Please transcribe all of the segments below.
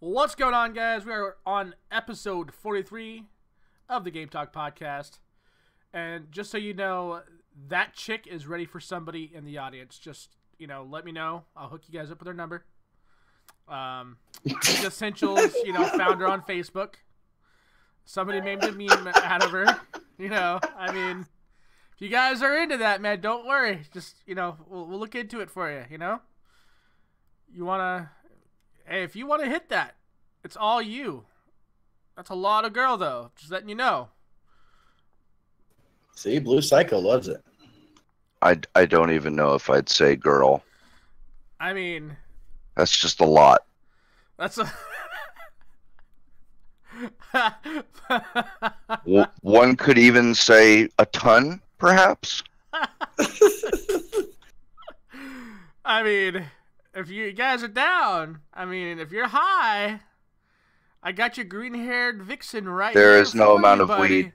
What's going on, guys? We are on episode 43 of the Game Talk podcast. And just so you know, that chick is ready for somebody in the audience. Just, let me know. I'll hook you guys up with her number. Essentials, found her on Facebook. Somebody made a meme out of her. If you guys are into that, man, don't worry. Just, we'll look into it for you, You want to... Hey, if you want to hit that, it's all you. That's a lot of girl, though. Just letting you know. See, Blue Psycho loves it. I don't even know if I'd say girl. That's just a lot. That's a... One could even say a ton, perhaps. If you guys are down, if you're high, I got your green-haired vixen right here. There is no amount of weed.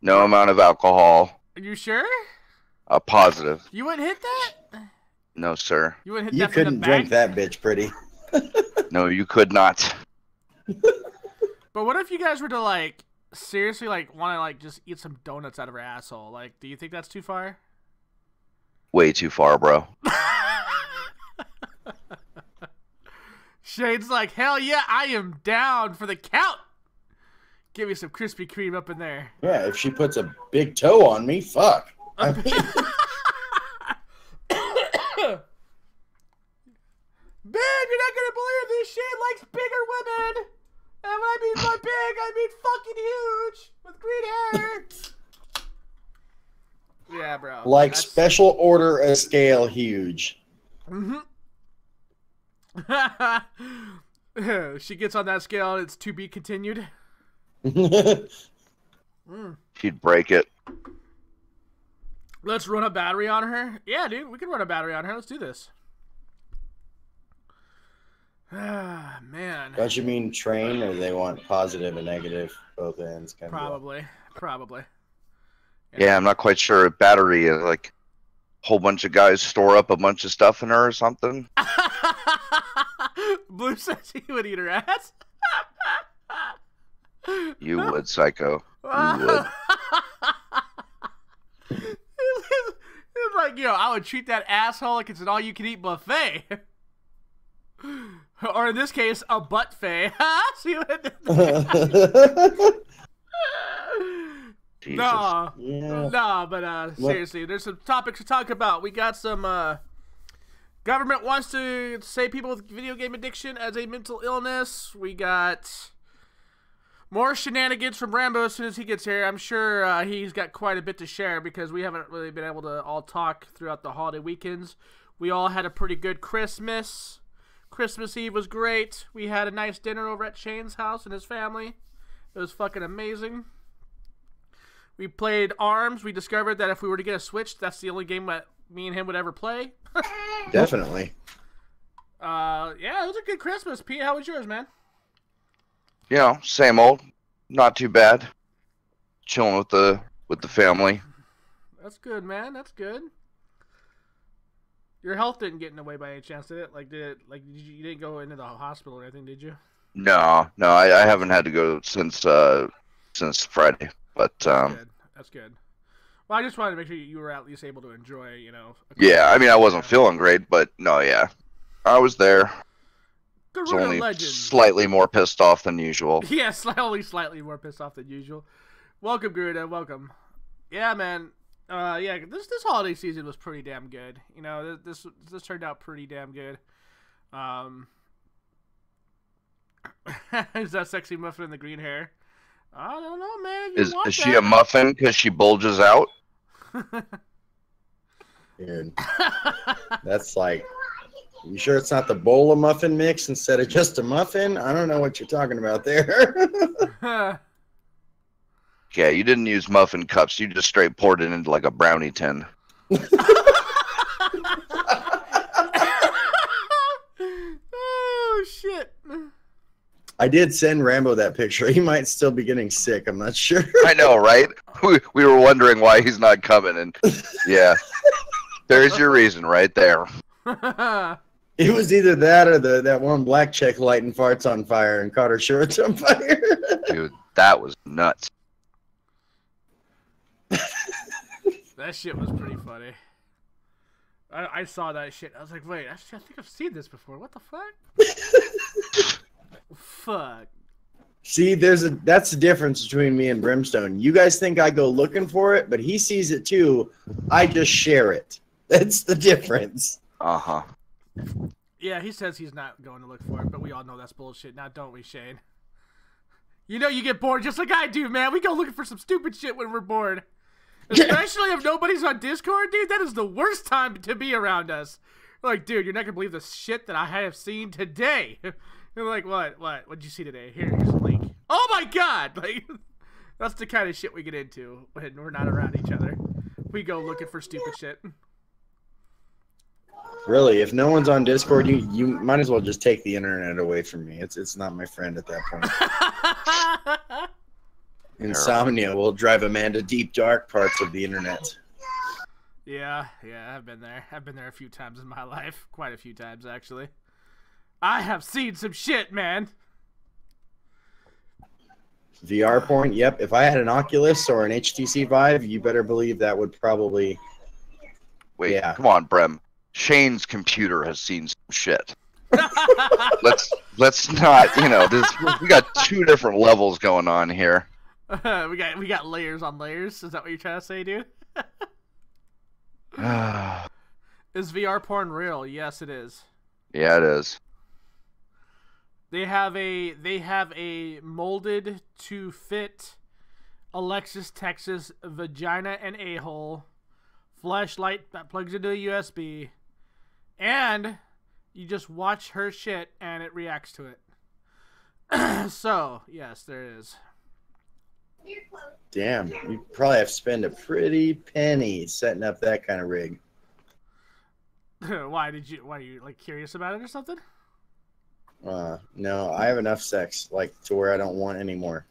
No amount of alcohol. Are you sure? Positive. You wouldn't hit that? No, sir. You wouldn't hit You that from the couldn't back? drink that bitch pretty. No, you could not. But what if you guys were to, seriously, want to, just eat some donuts out of her asshole? Do you think that's too far? Way too far, bro. Shane's like, hell yeah, I am down for the count. Give me some Krispy Kreme up in there. Yeah, if she puts a big toe on me, fuck. Ben, you're not gonna believe this. Shane likes bigger women. And when I mean by big, I mean fucking huge with green hair. Yeah, bro. Special order a scale huge. Mm-hmm. She gets on that scale and it's to be continued. She'd break it. Let's run a battery on her. Yeah, dude, we can run a battery on her. Let's do this. Ah, man. Don't you mean train, or they want positive and negative, both ends? Probably. Yeah, I'm not quite sure. Battery, a whole bunch of guys store up a bunch of stuff in her or something. Blue says he would eat her ass. You would, Psycho. You would. It's like, I would treat that asshole like it's an all-you-can-eat buffet. Or in this case, a butt-fay. See what I did there? Jesus. Seriously, there's some topics to talk about. We got some, government wants to say people with video game addiction as a mental illness. We got more shenanigans from Rambo as soon as he gets here. I'm sure he's got quite a bit to share because we haven't really been able to all talk throughout the holiday weekends. We all had a pretty good Christmas. Christmas Eve was great. We had a nice dinner over at Shane's house and his family. It was fucking amazing. We played ARMS. We discovered that if we were to get a Switch, that's the only game that me and him would ever play. Definitely. Yeah, it was a good Christmas. Pete, how was yours, man? Same old. Not too bad. Chilling with the family. That's good, man. That's good. Your health didn't get in the way by any chance, did it? You didn't go into the hospital or anything, did you? No, I haven't had to go since Friday. But That's good. Well, I just wanted to make sure you were at least able to enjoy, Yeah, I wasn't feeling great, but no, yeah, I was there. I was only slightly more pissed off than usual. Yeah, only slightly more pissed off than usual. Welcome, Garuda. Welcome. Yeah, man. This holiday season was pretty damn good. This turned out pretty damn good. Is that sexy muffin in the green hair? I don't know, man. Is she a muffin because she bulges out? Dude, that's you sure it's not the bowl of muffin mix instead of just a muffin? I don't know what you're talking about there. Yeah, you didn't use muffin cups. You just straight poured it into a brownie tin. Oh, shit. I did send Rambo that picture. He might still be getting sick. I'm not sure. I know, right? We were wondering why he's not coming, and yeah, there's your reason right there. It was either that or that one black chick lighting farts on fire and caught her shorts on fire. Dude, that was nuts. That shit was pretty funny. I saw that shit. I was like, wait, I think I've seen this before. What the fuck? Fuck. See, that's the difference between me and Brimstone. You guys think I go looking for it, but he sees it too. I just share it. That's the difference. Uh-huh. Yeah, he says he's not going to look for it, but we all know that's bullshit now, don't we, Shane? You know you get bored just like I do, man. We go looking for some stupid shit when we're bored. Especially if nobody's on Discord, dude. That is the worst time to be around us. Like, dude, you're not going to believe the shit that I have seen today. You're like, what? What'd you see today? Here's a link. Oh my god! Like, that's the kind of shit we get into when we're not around each other. We go looking for stupid shit. Really, if no one's on Discord, you might as well just take the internet away from me. It's not my friend at that point. Insomnia will drive a man to deep, dark parts of the internet. Yeah, I've been there. I've been there a few times in my life. Quite a few times, actually. I have seen some shit, man. VR porn? Yep. If I had an Oculus or an HTC Vive, you better believe that would probably... Wait, yeah. Come on, Brem. Shane's computer has seen some shit. Let's not, we got two different levels going on here. we got layers on layers. Is that what you're trying to say, dude? Is VR porn real? Yes, it is. Yeah, it is. They have a molded to fit Alexis Texas vagina and a-hole flashlight that plugs into a USB, and you just watch her shit and it reacts to it. So yes, there is. Damn, you probably have to spend a pretty penny setting up that kind of rig. Why are you like curious about it or something? No, I have enough sex, like, to where I don't want any more.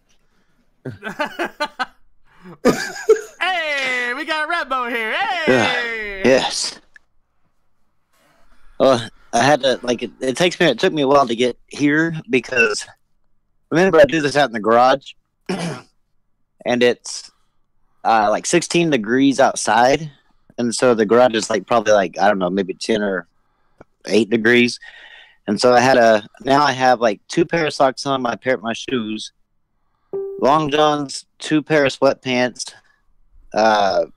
Hey, we got Rambo here. Hey. Yes. Well, I had to it took me a while to get here because remember I do this out in the garage. And it's like 16 degrees outside, and so the garage is probably I don't know, maybe 10 or 8 degrees, and so I have two pair of socks on, my shoes, long johns, 2 pair of sweatpants, a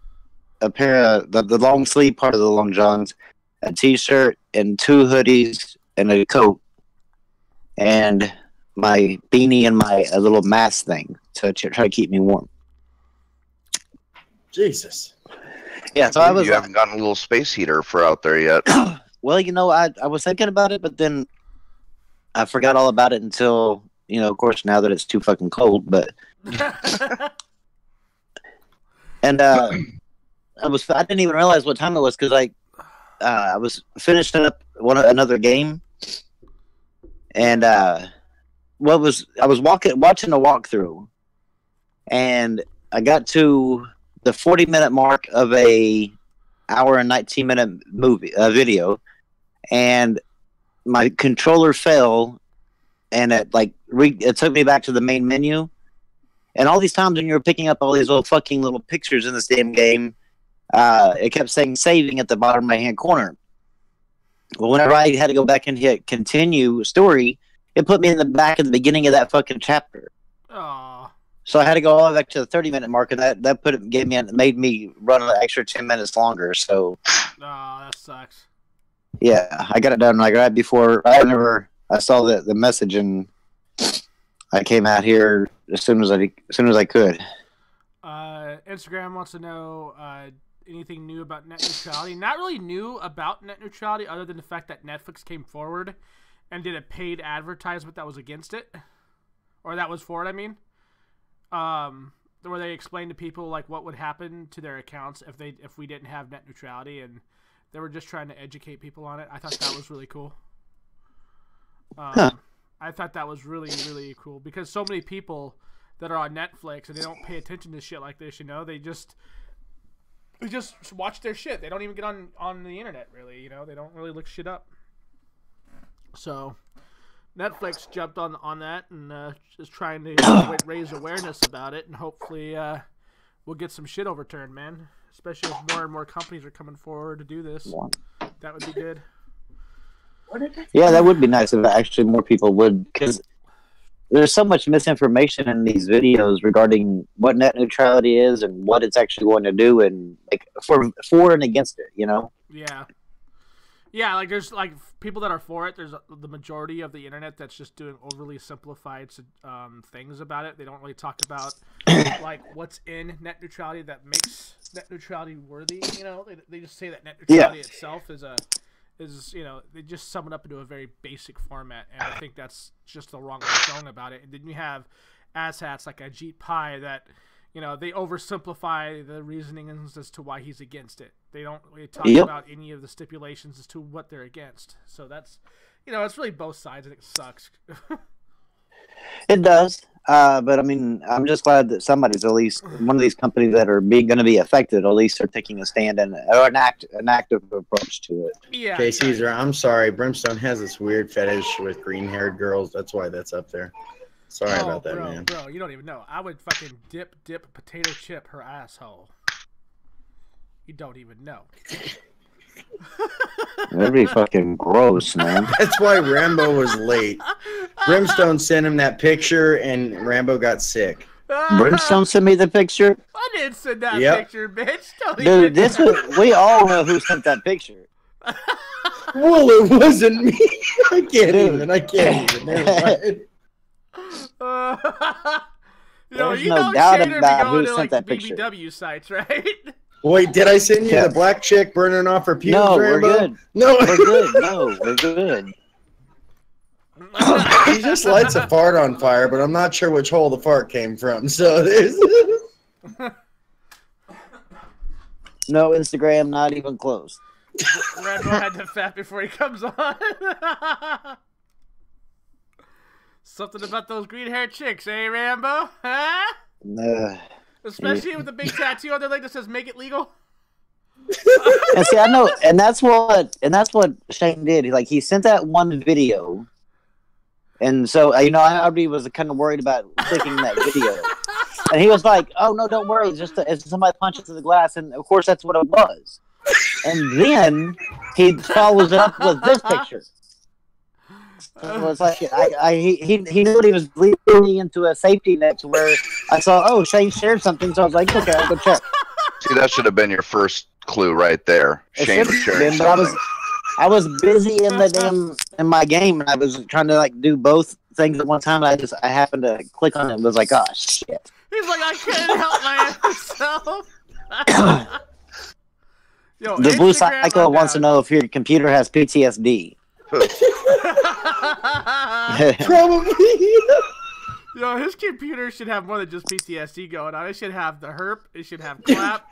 pair of the long sleeve part of the long johns, a t-shirt, and 2 hoodies and a coat, and my beanie and my little mask thing to try to keep me warm. Jesus. Yeah, so you haven't gotten a little space heater for out there yet. Well, I was thinking about it, but then I forgot all about it until, of course, now that it's too fucking cold. But and I didn't even realize what time it was because I was finishing up another game, and I was watching a walkthrough, and I got to the 40-minute mark of a hour and 19-minute video, and my controller fell, and it took me back to the main menu. And all these times when you were picking up all these little pictures in this damn game, it kept saying saving at the bottom right-hand corner. Well, whenever I had to go back and hit continue story, it put me in the beginning of that fucking chapter. Aww. So I had to go all the way back to the 30-minute mark, and that made me run an extra 10 minutes longer. So, oh, that sucks. Yeah, I got it done right before. I saw the message, and I came out here as soon as I could. Instagram wants to know anything new about net neutrality. Not really new about net neutrality, other than the fact that Netflix came forward and did a paid advertisement that was against it, or that was for it. I mean. Where they explained to people what would happen to their accounts if we didn't have net neutrality, and they were just trying to educate people on it. I thought that was really cool. I thought that was really, really cool because so many people that are on Netflix and they don't pay attention to shit like this, they just watch their shit. They don't even get on the internet really, they don't really look shit up. So Netflix jumped on that and is trying to raise awareness about it, and hopefully we'll get some shit overturned, man. Especially if more and more companies are coming forward to do this. That would be good. Yeah, that would be nice if actually more people would, because there's so much misinformation in these videos regarding what net neutrality is and what it's actually going to do, and like for and against it, you know? Yeah, like there's like people that are for it. There's the majority of the internet that's just doing overly simplified things about it. They don't really talk about like what's in net neutrality that makes net neutrality worthy. You know, they just say that net neutrality itself is you know, they just sum it up into a very basic format, and I think that's just the wrong way of going about it. And then you have asshats like Ajit Pai that, you know, they oversimplify the reasonings as to why he's against it. They don't really talk about any of the stipulations as to what they're against. So that's, you know, it's really both sides, and it sucks. It does. But I mean, I'm just glad that somebody's, at least one of these companies that are going to be affected, at least are taking a stand and or an active approach to it. Yeah. Okay, Caesar, I'm sorry. Brimstone has this weird fetish with green-haired girls. That's why that's up there. Sorry about that, man. Bro, you don't even know. I would fucking dip potato chip her asshole. You don't even know. That'd be fucking gross, man. That's why Rambo was late. Brimstone sent him that picture, and Rambo got sick. Brimstone sent me the picture? I didn't send that picture, bitch. Dude, we all know who sent that picture. Well, it wasn't me. I can't even. Never mind. There's no doubt about who sent that picture. BBW sites, right? Wait, did I send you the black chick burning off her pubes? No, Rambo? we're good. No, we're good. No, we're good. He just lights a fart on fire, but I'm not sure which hole the fart came from. So there's no Instagram, not even close. Rambo had to fat before he comes on. Something about those green-haired chicks, eh, Rambo? Huh? Especially with the big tattoo on their leg that says "Make it legal." And see, I know, and that's what Shane did. He sent that one video, and so I already was kind of worried about clicking that video, and he was like, "Oh no, don't worry, it's somebody punches through the glass," and of course that's what it was. And then he follows it up with this picture. So it's like he knew what he was leading into a safety net to where I saw, Shane shared something, so I was like, okay, I'll go check. See, that should have been your first clue right there. Shane was sharing something. I was busy in my game, and I was trying to do both things at one time. And I happened to click on it and was like, oh shit. He's like, I can't help myself. Yo, the Blue Cycle wants to know if your computer has PTSD. Probably. Yo, his computer should have more than just PTSD going on. It should have the herp. It should have clap.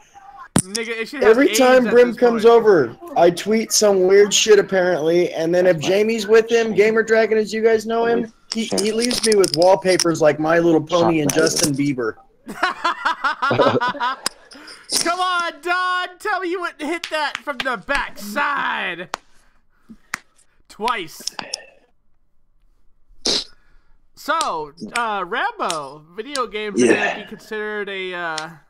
Nigga, it should have Every AIDS time at Brim this comes point. over, I tweet some weird shit apparently, and then if Jamie's with him, Gamer Dragon, as you guys know him, he leaves me with wallpapers like My Little Pony and Justin Bieber. Come on, Don. Tell me you wouldn't hit that from the backside. Twice. So, Rambo, video games are going to be considered a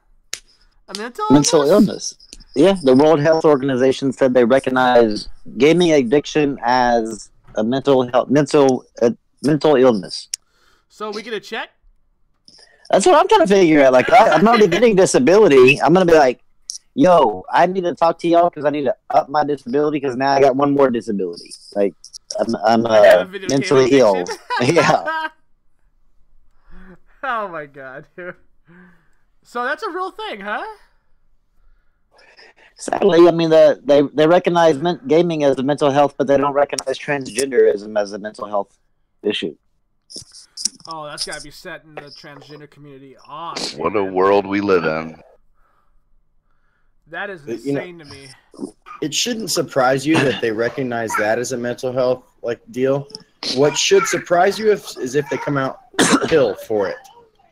mental illness. Yeah, the World Health Organization said they recognize gaming addiction as a mental illness. So we get a check? That's what I'm trying to figure out. I'm already getting disability. I'm going to be like, yo, I need to talk to y'all because I need to up my disability because now I got one more disability. I'm mentally ill. Yeah. Oh my god, dude. So that's a real thing, huh? Sadly, I mean, they recognize gaming as a mental health, but they don't recognize transgenderism as a mental health issue. Oh, that's got to be setting the transgender community off. What a world we live in. That is insane to me. It shouldn't surprise you that they recognize that as a mental health deal. What should surprise you is if they come out with a pill for it.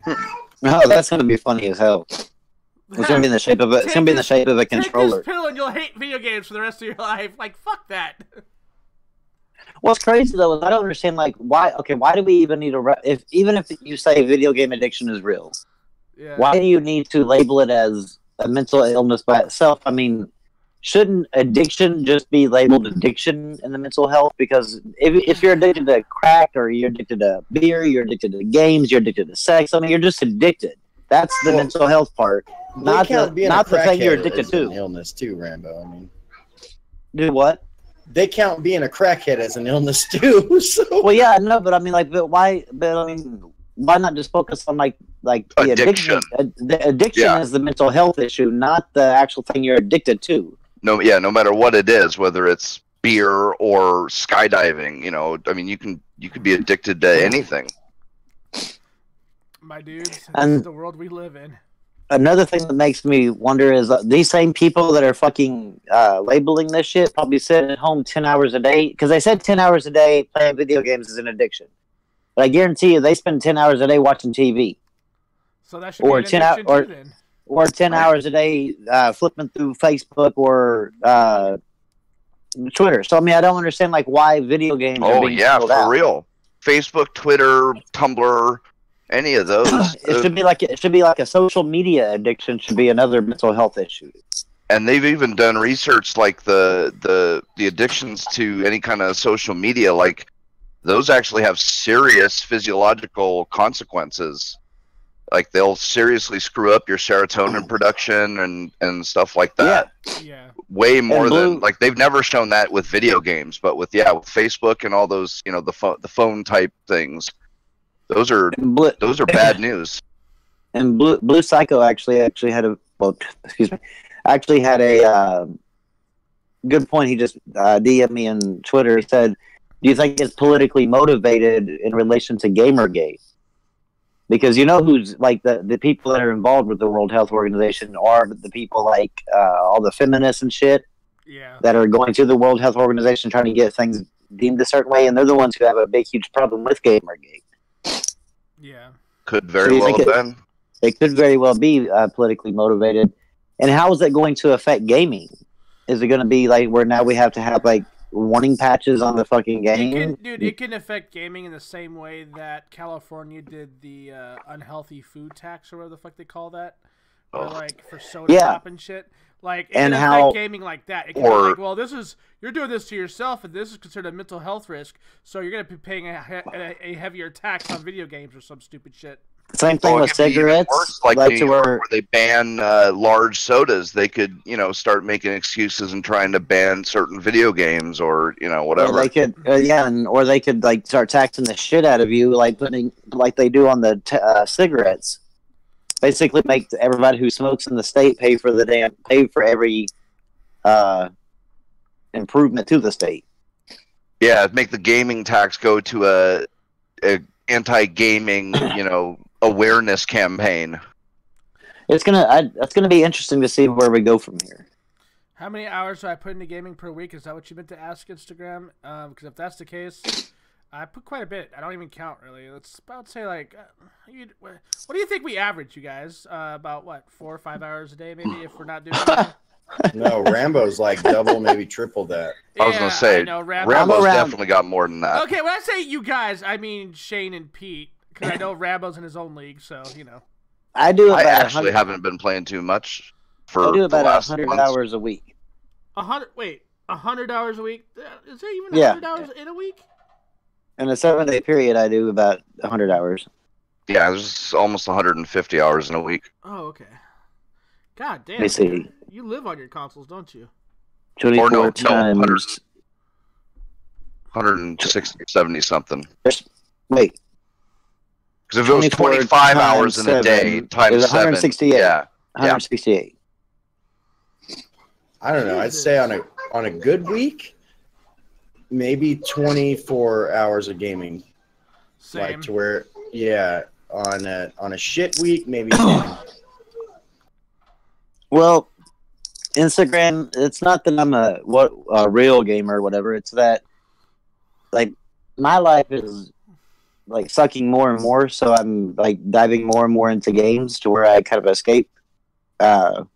Oh, that's gonna be funny as hell. It's gonna be in the shape of it's gonna be in the shape of a controller. Take this pill and you'll hate video games for the rest of your life. Fuck that. What's crazy though is I don't understand like why. Okay, why do we even need even if you say video game addiction is real, why do you need to label it as a mental illness by itself? I mean, shouldn't addiction just be labeled addiction in the mental health? Because if you're addicted to crack or you're addicted to beer, you're addicted to games, you're addicted to sex. I mean, you're just addicted. That's the mental health part, not the thing you're addicted to. An illness too, Rambo. I mean, do what? They count being a crackhead as an illness too. So. Well, yeah, no, but I mean, like, but why? But I mean, why not just focus on like the addiction? The addiction is the mental health issue, not the actual thing you're addicted to. No matter what it is, whether it's beer or skydiving, you know, I mean, you could be addicted to anything. My dude, this is the world we live in. Another thing that makes me wonder is these same people that are fucking labeling this shit probably sit at home 10 hours a day, because they said 10 hours a day playing video games is an addiction. But I guarantee you they spend 10 hours a day watching TV. So that should be an addiction too, then. Or 10 hours a day flipping through Facebook or Twitter. So, I mean, I don't understand, like, why video games are being singled out. For real. Facebook, Twitter, Tumblr, any of those. It should be like a social media addiction should be another mental health issue. And they've even done research like the addictions to any kind of social media, like those actually have serious physiological consequences. Like they'll seriously screw up your serotonin production and stuff like that. Yeah. Way more than like they've never shown that with video games, but with Facebook and all those, you know, the phone type things. Those are bad news. And Blue Psycho actually had a good point. He just DM'd me on Twitter. He said, "Do you think it's politically motivated in relation to Gamergate?" Because you know who's like the people that are involved with the World Health Organization are the people like all the feminists and shit that are going to the World Health Organization trying to get things deemed a certain way, and they're the ones who have a big, huge problem with Gamergate. Yeah. Could very well have been. It could very well be politically motivated. And how is that going to affect gaming? Is it going to be like where now we have to have like warning patches on the fucking game? It can affect gaming in the same way that California did the unhealthy food tax or whatever the fuck they call that. Or like for soda pop and shit. Like, it can affect gaming like that. It can be like, well, you're doing this to yourself, and this is considered a mental health risk, so you're going to be paying a heavier tax on video games or some stupid shit. Same thing with cigarettes. Worse, like where they ban large sodas, they could, you know, start making excuses and trying to ban certain video games or, you know, whatever. Or they could, or they could like start taxing the shit out of you, like they do on the cigarettes. Basically, make everybody who smokes in the state pay for every improvement to the state. Yeah, make the gaming tax go to a anti-gaming, you know, awareness campaign. It's gonna be interesting to see where we go from here. How many hours do I put into gaming per week? Is that what you meant to ask Instagram? Because if that's the case, I put quite a bit. I don't even count, really. Let's about say, like, what do you think we average, you guys? About, what, 4 or 5 hours a day, maybe, if we're not doing anything? No, Rambo's like double, maybe triple that. I was going to say, Rambo's definitely got more than that. Okay, when I say you guys, I mean Shane and Pete, because I know Rambo's in his own league, so, you know. I actually haven't been playing too much for the last 100 hours a week. 100 hours a week? Is there even 100 hours in a week? In a 7-day period, I do about 100 hours. Yeah, there's almost 150 hours in a week. Oh, okay. God damn. Let me see. You live on your consoles, don't you? 24 times... 160, 70 something. Wait. Because if it was 25 hours in a day times 168. 7, yeah. 168. I don't know. I'd say on a good week, maybe 24 hours of gaming. Same. Like to where, on a shit week, maybe 10. Well, Instagram, it's not that I'm a real gamer or whatever. It's that, like, my life is, like, sucking more and more, so I'm, like, diving more and more into games to where I kind of escape the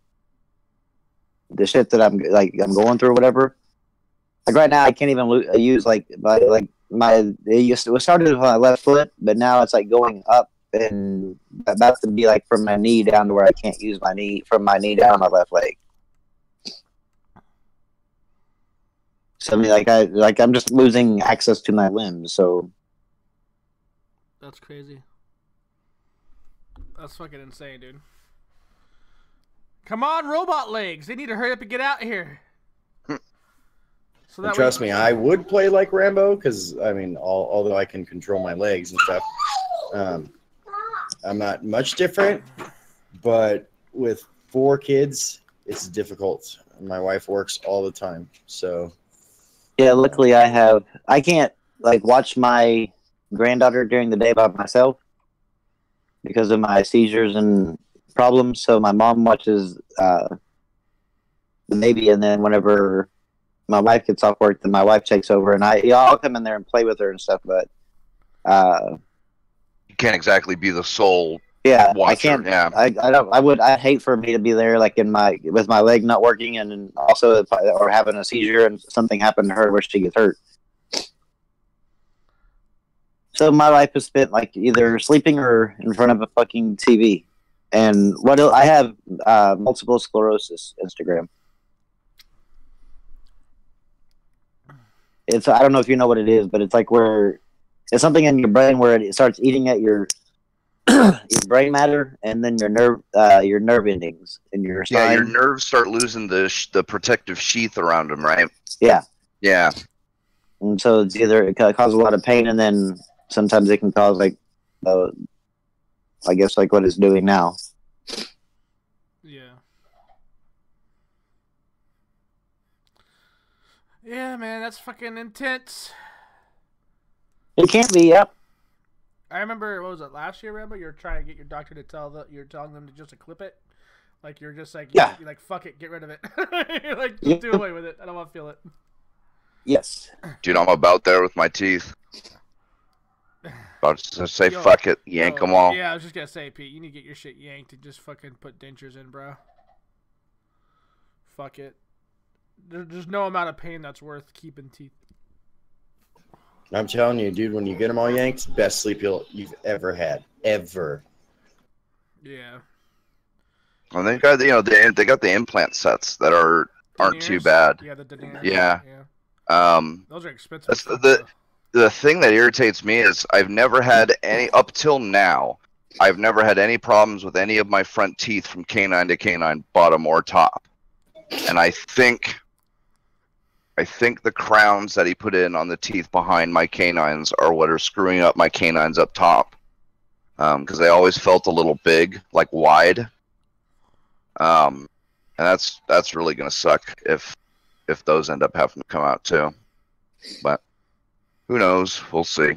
shit that I'm going through or whatever. Like right now, I can't even use like it was started with my left foot, but now it's like going up and about to be like from my knee down to where I can't use my knee from my knee down my left leg. So I mean, I'm just losing access to my limbs. So that's crazy. That's fucking insane, dude. Come on, robot legs! They need to hurry up and get out here. So that trust me, I would play like Rambo because I mean, although I can control my legs and stuff, I'm not much different. But with 4 kids, it's difficult. My wife works all the time, so. Yeah, luckily I can't like watch my granddaughter during the day by myself because of my seizures and problems. So my mom watches the baby, and then whenever my wife gets off work, then my wife takes over, and I'll come in there and play with her and stuff. But you can't exactly be the sole. Yeah, watcher. I can't. Yeah, I don't. I'd hate for me to be there, like with my leg not working, and also or having a seizure and something happened to her where she gets hurt. So my life is spent like either sleeping or in front of a fucking TV. And what I have multiple sclerosis. Instagram. I don't know if you know what it is, but it's like where it's something in your brain where it starts eating at your brain matter, and then your nerve endings in your spine. Yeah, your nerves start losing the protective sheath around them, right? Yeah. Yeah. And so it's either it causes a lot of pain, and then sometimes it can cause like, I guess like what it's doing now. Yeah. Yeah, man, that's fucking intense. It can't be. Yep. I remember, what was it, last year, Rambo? You were trying to get your doctor to you're telling them to just to clip it. Like, you're just like, yeah. You're like, fuck it, get rid of it. You're like, just do away with it. I don't want to feel it. Yes. Dude, I'm about there with my teeth. About to say, fuck it, yank them all. Yeah, I was just gonna say, Pete, you need to get your shit yanked and just fucking put dentures in, bro. Fuck it. There's no amount of pain that's worth keeping teeth. I'm telling you, dude, when you get them all yanked, best sleep you've ever had. Ever. Yeah. And they got, they got the implant sets that aren't too bad. Yeah, the deniers. Yeah. Those are expensive. The thing that irritates me is I've never had up till now, I've never had any problems with any of my front teeth from canine to canine, bottom or top. And I think the crowns that he put in on the teeth behind my canines are what are screwing up my canines up top. Because they always felt a little big, like wide. And that's really gonna suck if those end up having to come out too. But who knows? We'll see.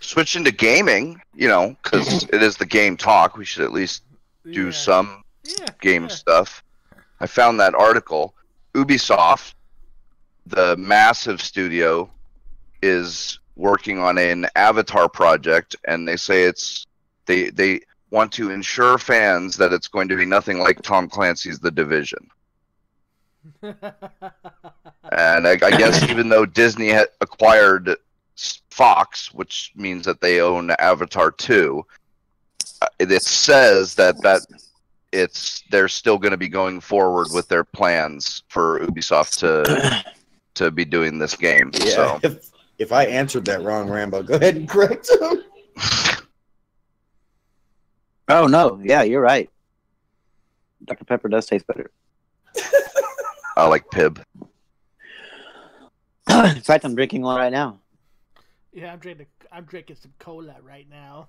Switching to gaming, because it is the game talk. We should at least do some game stuff. I found that article. Ubisoft, the massive studio, is working on an Avatar project, and they say they want to ensure fans that it's going to be nothing like Tom Clancy's The Division. And I guess even though Disney had acquired Fox, which means that they own Avatar 2, it says that they're still going to be going forward with their plans for Ubisoft to be doing this game. Yeah, so if I answered that wrong, Rambo, go ahead and correct him. Oh no, yeah, you're right. Dr. Pepper does taste better. I like Pib. In fact, I'm drinking one right now. Yeah, I'm drinking some cola right now.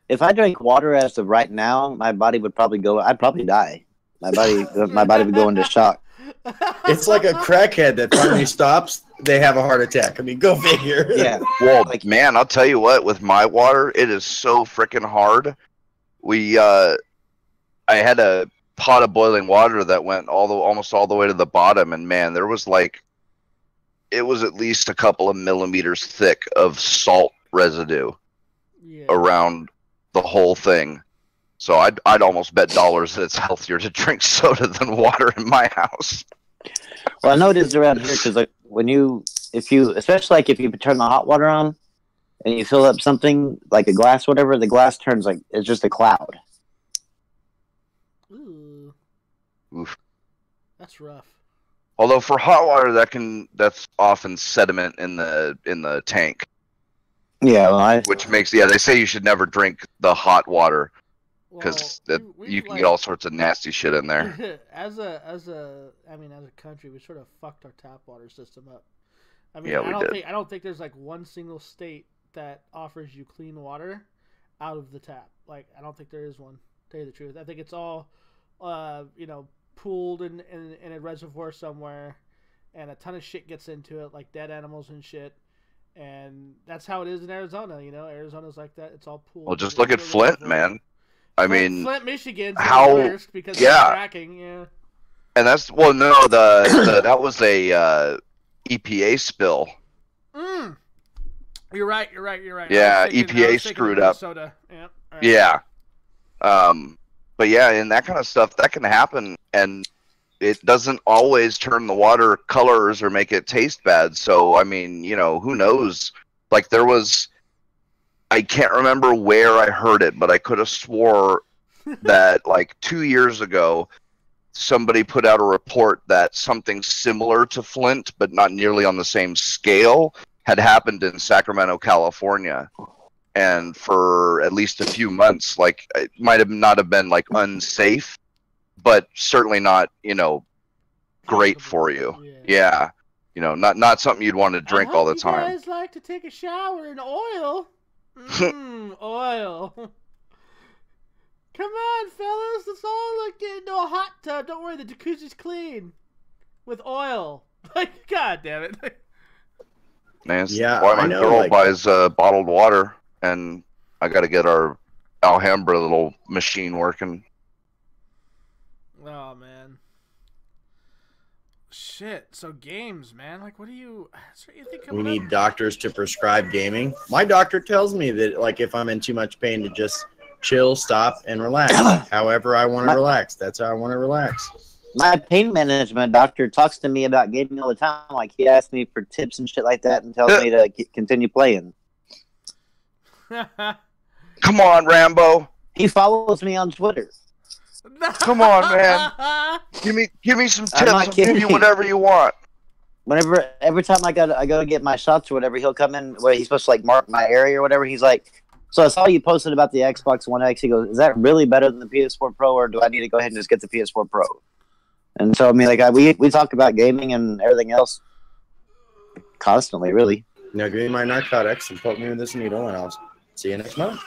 If I drank water as of right now, my body would probably go. I'd probably die. My body would go into shock. It's like a crackhead that finally stops. They have a heart attack. I mean, go figure. Yeah. Well, man, I'll tell you what. With my water, it is so freaking hard. I had a pot of boiling water that went almost all the way to the bottom, and man, there was it was at least a couple of millimeters thick of salt residue around the whole thing. So I'd almost bet dollars that it's healthier to drink soda than water in my house. Well, I know it is around here because like especially like if you turn the hot water on and you fill up something like a glass, whatever, the glass turns like it's just a cloud. Ooh. Oof. That's rough. Although for hot water, that's often sediment in the tank. Yeah, well, which makes they say you should never drink the hot water because you can get all sorts of nasty shit in there. As a country, we sort of fucked our tap water system up. I mean, Yeah, I don't think there's like one single state that offers you clean water out of the tap. Like, I don't think there is one. To tell you the truth, I think it's all, pooled in a reservoir somewhere, and a ton of shit gets into it, like dead animals and shit. And that's how it is in Arizona. Arizona's like that. It's all pooled. Well, just look at Flint, man. I mean, Flint, Michigan's how the worst because of fracking. Yeah. And that's that was a EPA spill. You're right. Yeah, EPA screwed up. Yeah. Right. Yeah. But yeah, and that kind of stuff that can happen, and it doesn't always turn the water colors or make it taste bad. So I mean, who knows? Like I can't remember where I heard it, but I could have swore that like 2 years ago, somebody put out a report that something similar to Flint, but not nearly on the same scale, had happened in Sacramento, California. And for at least a few months, like it might not have been like unsafe, but certainly not, great for you. Yeah. Not something you'd want to drink all the time. You guys like to take a shower in oil? Oil. Come on, fellas. Let's all get into a hot tub. Don't worry, the jacuzzi's clean. With oil. Like, God damn it. Man, why my girl buys bottled water, and I got to get our Alhambra little machine working. Oh, man. Shit. So games, man. Like, what do you think? We need doctors to prescribe gaming. My doctor tells me that, like, if I'm in too much pain, to just chill, stop, and relax. However I want to relax. That's how I want to relax. My pain management doctor talks to me about gaming all the time. Like, he asks me for tips and shit like that and tells me to continue playing. Come on, Rambo. He follows me on Twitter. Come on, man. Give me some tips. I'll give you whatever you want. Every time I go to get my shots or whatever, he'll come in where he's supposed to like mark my area or whatever. He's like, so I saw you posted about the Xbox One X. He goes, is that really better than the PS4 Pro, or do I need to go ahead and just get the PS4 Pro? And so I mean, like we talk about gaming and everything else constantly, really. Now give me my narcotics and poke me with this needle, and I'll see you next month.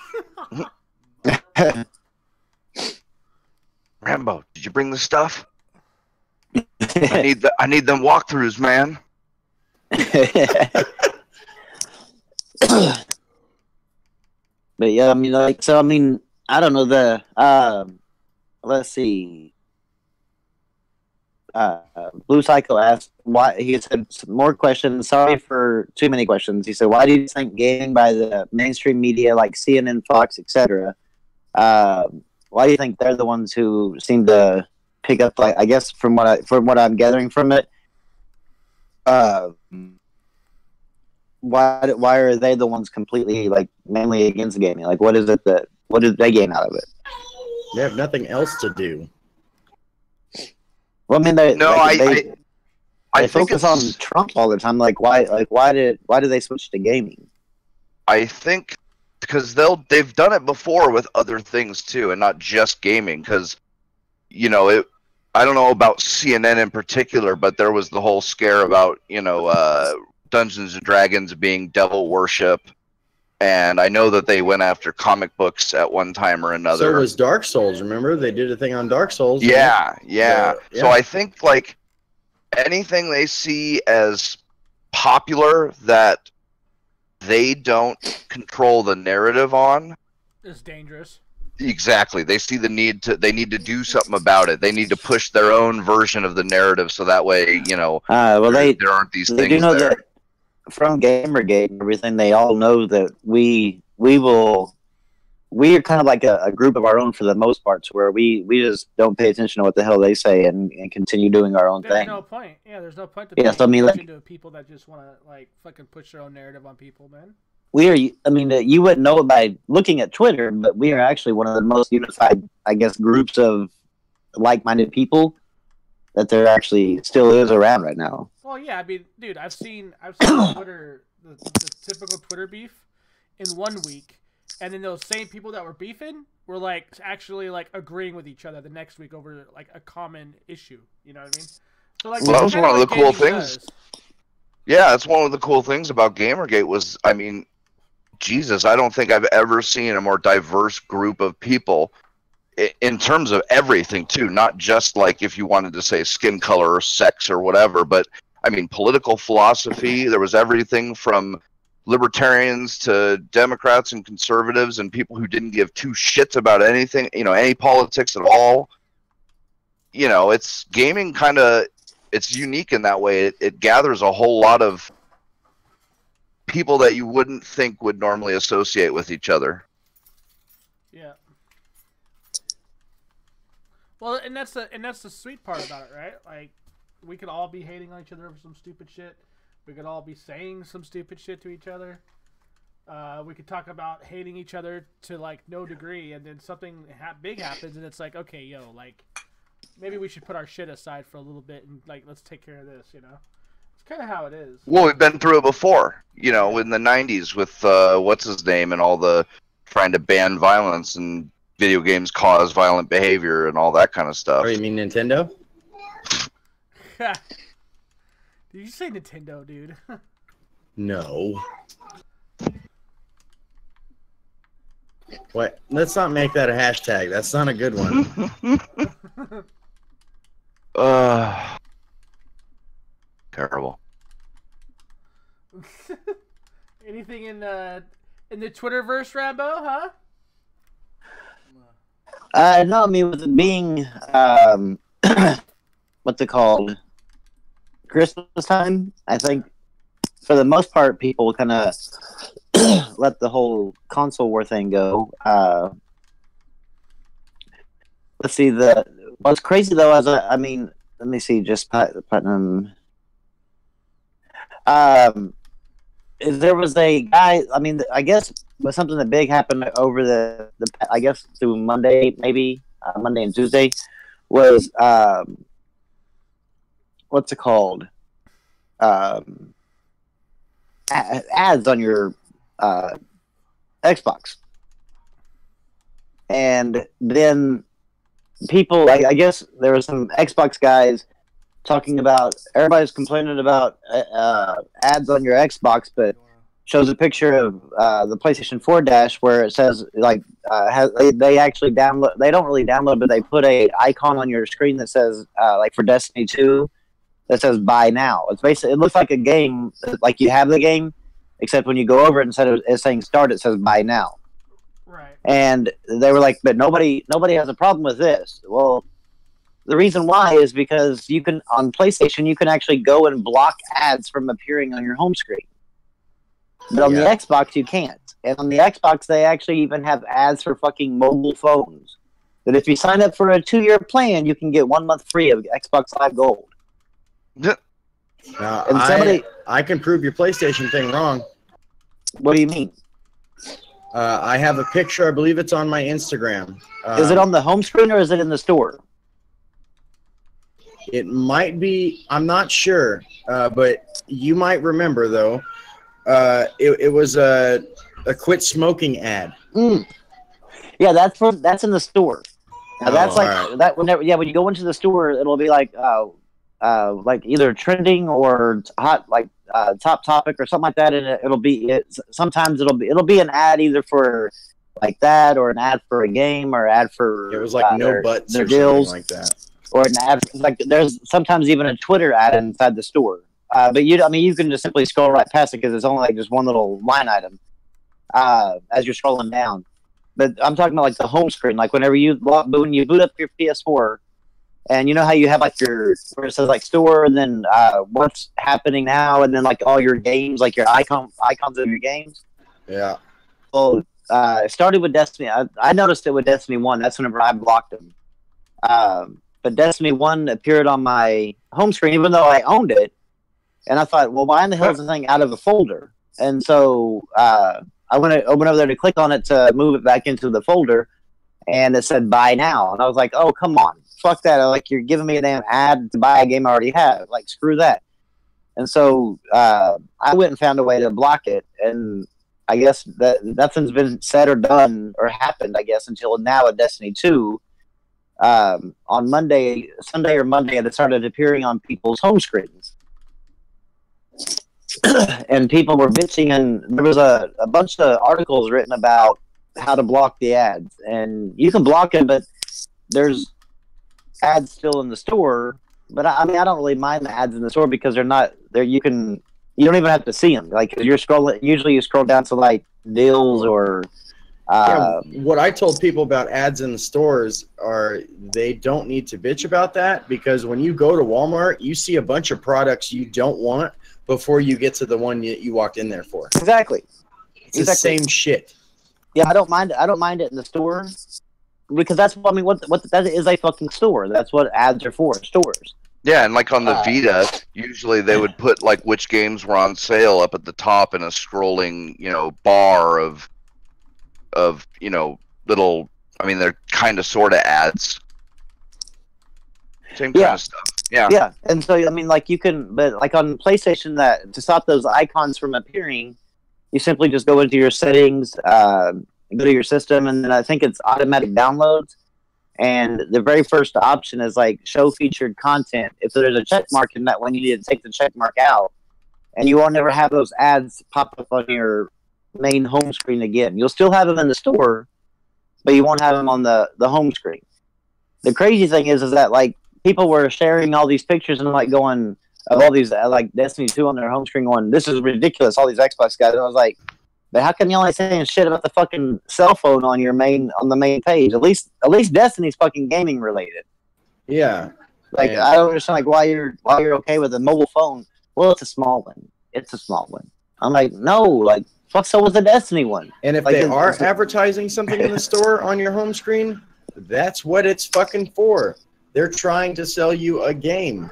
Rambo, did you bring the stuff? I need them walkthroughs, man. But yeah, I mean, like, so I mean, I don't know let's see. Blue Cycle asked why. He said some more questions. Sorry for too many questions. He said, "Why do you think gaming by the mainstream media like CNN, Fox, etc. Why do you think they're the ones who seem to pick up? Like, I guess from what I'm gathering from it, why are they the ones completely like mainly against gaming? Like, what did they gain out of it? They have nothing else to do. Well, I mean, I focus on it's Trump all the time. Like, why do they switch to gaming? I think because they've done it before with other things too, and not just gaming. Because I don't know about CNN in particular, but there was the whole scare about Dungeons and Dragons being devil worship, and I know that they went after comic books at one time or another. So was Dark Souls. Remember, they did a thing on Dark Souls. Yeah. So I think like anything they see as popular that they don't control the narrative on is dangerous. Exactly. They see they need to do something about it. They need to push their own version of the narrative so that way, there aren't these things do know there. That from Gamergate and everything, they all know that we will we are kind of like a group of our own for the most part, to where we just don't pay attention to what the hell they say and continue doing our own There's thing. no point. Yeah, there's no point to Yeah, pay so I mean, attention like, to people that just want to like fucking push their own narrative on people, man. we are. I mean, you wouldn't know it by looking at Twitter, but we are actually one of the most unified, I guess, groups of like-minded people that there actually still is around right now. Well, yeah, I mean, dude, I've seen Twitter, the typical Twitter beef in 1 week, and then those same people that were beefing were like actually like agreeing with each other the next week over like a common issue. You know what I mean? So like, Well, that's one of the cool things. does. Yeah, that's one of the cool things about Gamergate was, I mean, Jesus, I don't think I've ever seen a more diverse group of people in terms of everything too, not just like if you wanted to say skin color or sex or whatever, but I mean political philosophy. There was everything from libertarians to Democrats and conservatives and people who didn't give two shits about anything, you know, any politics at all. You know, it's gaming kind of, it's unique in that way. It gathers a whole lot of people that you wouldn't think would normally associate with each other. Yeah. Well, and that's the sweet part about it, right? Like, we could all be hating on each other over some stupid shit. We could all be saying some stupid shit to each other. We could talk about hating each other to like no degree, and then something big happens, and it's like, okay, yo, like, maybe we should put our shit aside for a little bit and like let's take care of this, you know? It's kind of how it is. Well, we've been through it before, you know, in the 90s with what's his name and all the trying to ban violence and video games cause violent behavior and all that kind of stuff. Oh, you mean Nintendo? Did you say Nintendo, dude? No. What? Let's not make that a hashtag. That's not a good one. Terrible. Anything in the Twitterverse, Rambo? Huh? No, I mean, with it being what's it called, Christmas time, I think for the most part people kind of let the whole console war thing go. Let's see, what's crazy though is I mean, let me see, just Platinum. Is there was a guy, I mean, I guess was something that big happened over the I guess through Monday, maybe Monday and Tuesday, was what's it called, ads on your Xbox. And then people, I guess there were some Xbox guys talking about, everybody's complaining about ads on your Xbox, but shows a picture of the PlayStation 4 dash where it says, like, they actually download, they don't really download, but they put a icon on your screen that says, like for Destiny 2, that says buy now. It's basically, it looks like a game, like you have the game, except when you go over it, instead of it saying start, it says buy now. Right. And they were like, but nobody has a problem with this. Well, the reason why is because you can, on PlayStation, you can actually go and block ads from appearing on your home screen. But on the Xbox, you can't. And on the Xbox, they actually even have ads for fucking mobile phones. That if you sign up for a 2-year plan, you can get 1 month free of Xbox Live Gold. Yeah. And somebody, I can prove your PlayStation thing wrong. What do you mean? I have a picture. I believe it's on my Instagram. Is it on the home screen or is it in the store? It might be. I'm not sure, but you might remember though. It was a quit smoking ad. Yeah, that's in the store. Now, that's like right. that. Whenever, when you go into the store, it'll be like either trending or hot, like top topic or something like that, and it'll be sometimes it'll be an ad either for like that or an ad for a game or ad for it was like no buts their or deals something like that, or an ad like there's sometimes even a Twitter ad inside the store. But you can just simply scroll right past it because it's only like just one little line item as you're scrolling down. But I'm talking about like the home screen, like when you boot up your PS4. And you know how you have like where it says like store and then what's happening now and then like all your games, like your icons of your games. Yeah. Well, it started with Destiny. I noticed it with Destiny 1. That's whenever I blocked them. But Destiny 1 appeared on my home screen, even though I owned it. And I thought, well, why in the hell is the thing out of a folder? And so I went over there to click on it to move it back into the folder, and it said buy now. And I was like, oh, come on. Fuck that. Like, you're giving me a damn ad to buy a game I already have. Like, screw that. And so I went and found a way to block it. And I guess that nothing's been said or done or happened, I guess, until now at Destiny 2. On Sunday or Monday, it started appearing on people's home screens. And people were bitching, and there was a bunch of articles written about how to block the ads. And you can block them, but there's ads still in the store. But I mean, I don't really mind the ads in the store because they're not there. You don't even have to see them. Like, you're scrolling. Usually, you scroll down to like deals or. What I told people about ads in the stores are they don't need to bitch about that, because when you go to Walmart, you see a bunch of products you don't want before you get to the one you walked in there for. Exactly. It's the same shit. Yeah, I don't mind it in the store, because that's what I mean. What that is a fucking store. That's what ads are for. Stores. Yeah, and like on the Vita, usually they would put like which games were on sale up at the top in a scrolling, bar of little. I mean, they're kind of sort of ads. Same kind of stuff. Yeah. Yeah, and so I mean, like, you can, but like on PlayStation, that to stop those icons from appearing, you simply just go into your settings, go to your system, and then I think it's automatic downloads. And the very first option is like show featured content. If there's a check mark in that one, you need to take the check mark out, and you won't ever have those ads pop up on your main home screen again. You'll still have them in the store, but you won't have them on the home screen. The crazy thing is that like people were sharing all these pictures and like going of all these like Destiny 2 on their home screen going, this is ridiculous, all these Xbox guys. And I was like, but how come you only saying shit about the fucking cell phone on the main page? At least Destiny's fucking gaming related. Yeah. Like, yeah. I don't understand like why you're okay with a mobile phone. Well, it's a small one. It's a small one. I'm like, no, like, fuck, so was the Destiny one. And if like, they are advertising something in the store on your home screen, that's what it's fucking for. They're trying to sell you a game.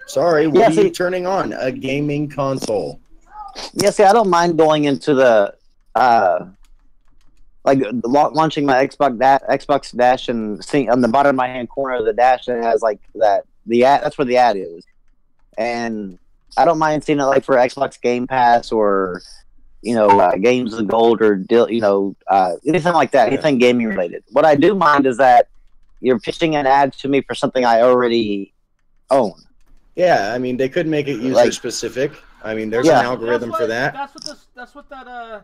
Sorry, what are you turning on? A gaming console. Yeah, see, I don't mind going into the launching my Xbox Dash and seeing on the bottom right hand corner of the dash that has like that the ad. That's where the ad is, and I don't mind seeing it like for Xbox Game Pass or Games of Gold or anything like that, anything gaming related. What I do mind is that you're pitching an ad to me for something I already own. Yeah, I mean, they could make it user specific. I mean, there's an algorithm for that. That's what that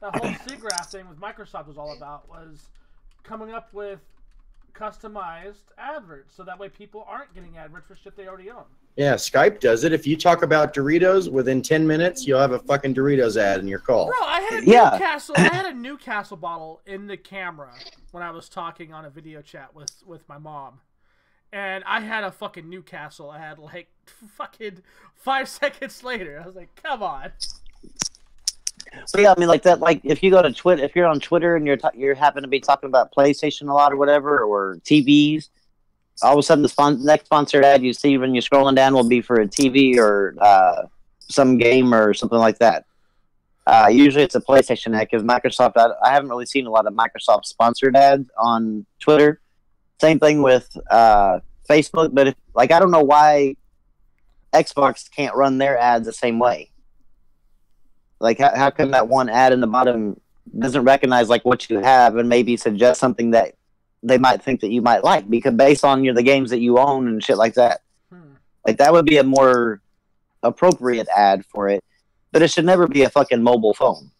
whole SIGGRAPH thing with Microsoft was all about, was coming up with customized adverts, so that way people aren't getting adverts for shit they already own. Yeah, Skype does it. If you talk about Doritos, within 10 minutes, you'll have a fucking Doritos ad in your call. Bro, I had a Newcastle bottle in the camera when I was talking on a video chat with my mom. And I had a fucking Newcastle ad like fucking 5 seconds later. I was like, come on. So yeah, I mean, like that. Like if you go to Twitter, if you're on Twitter and you're happen to be talking about PlayStation a lot or whatever, or TVs, all of a sudden the next sponsored ad you see when you're scrolling down will be for a TV or some game or something like that. Usually it's a PlayStation ad because Microsoft. I haven't really seen a lot of Microsoft sponsored ads on Twitter. Same thing with Facebook, but I don't know why Xbox can't run their ads the same way. Like, how come that one ad in the bottom doesn't recognize like what you have and maybe suggest something that they might think that you might like, because based on the games that you own and shit like that. Like, that would be a more appropriate ad for it, but it should never be a fucking mobile phone.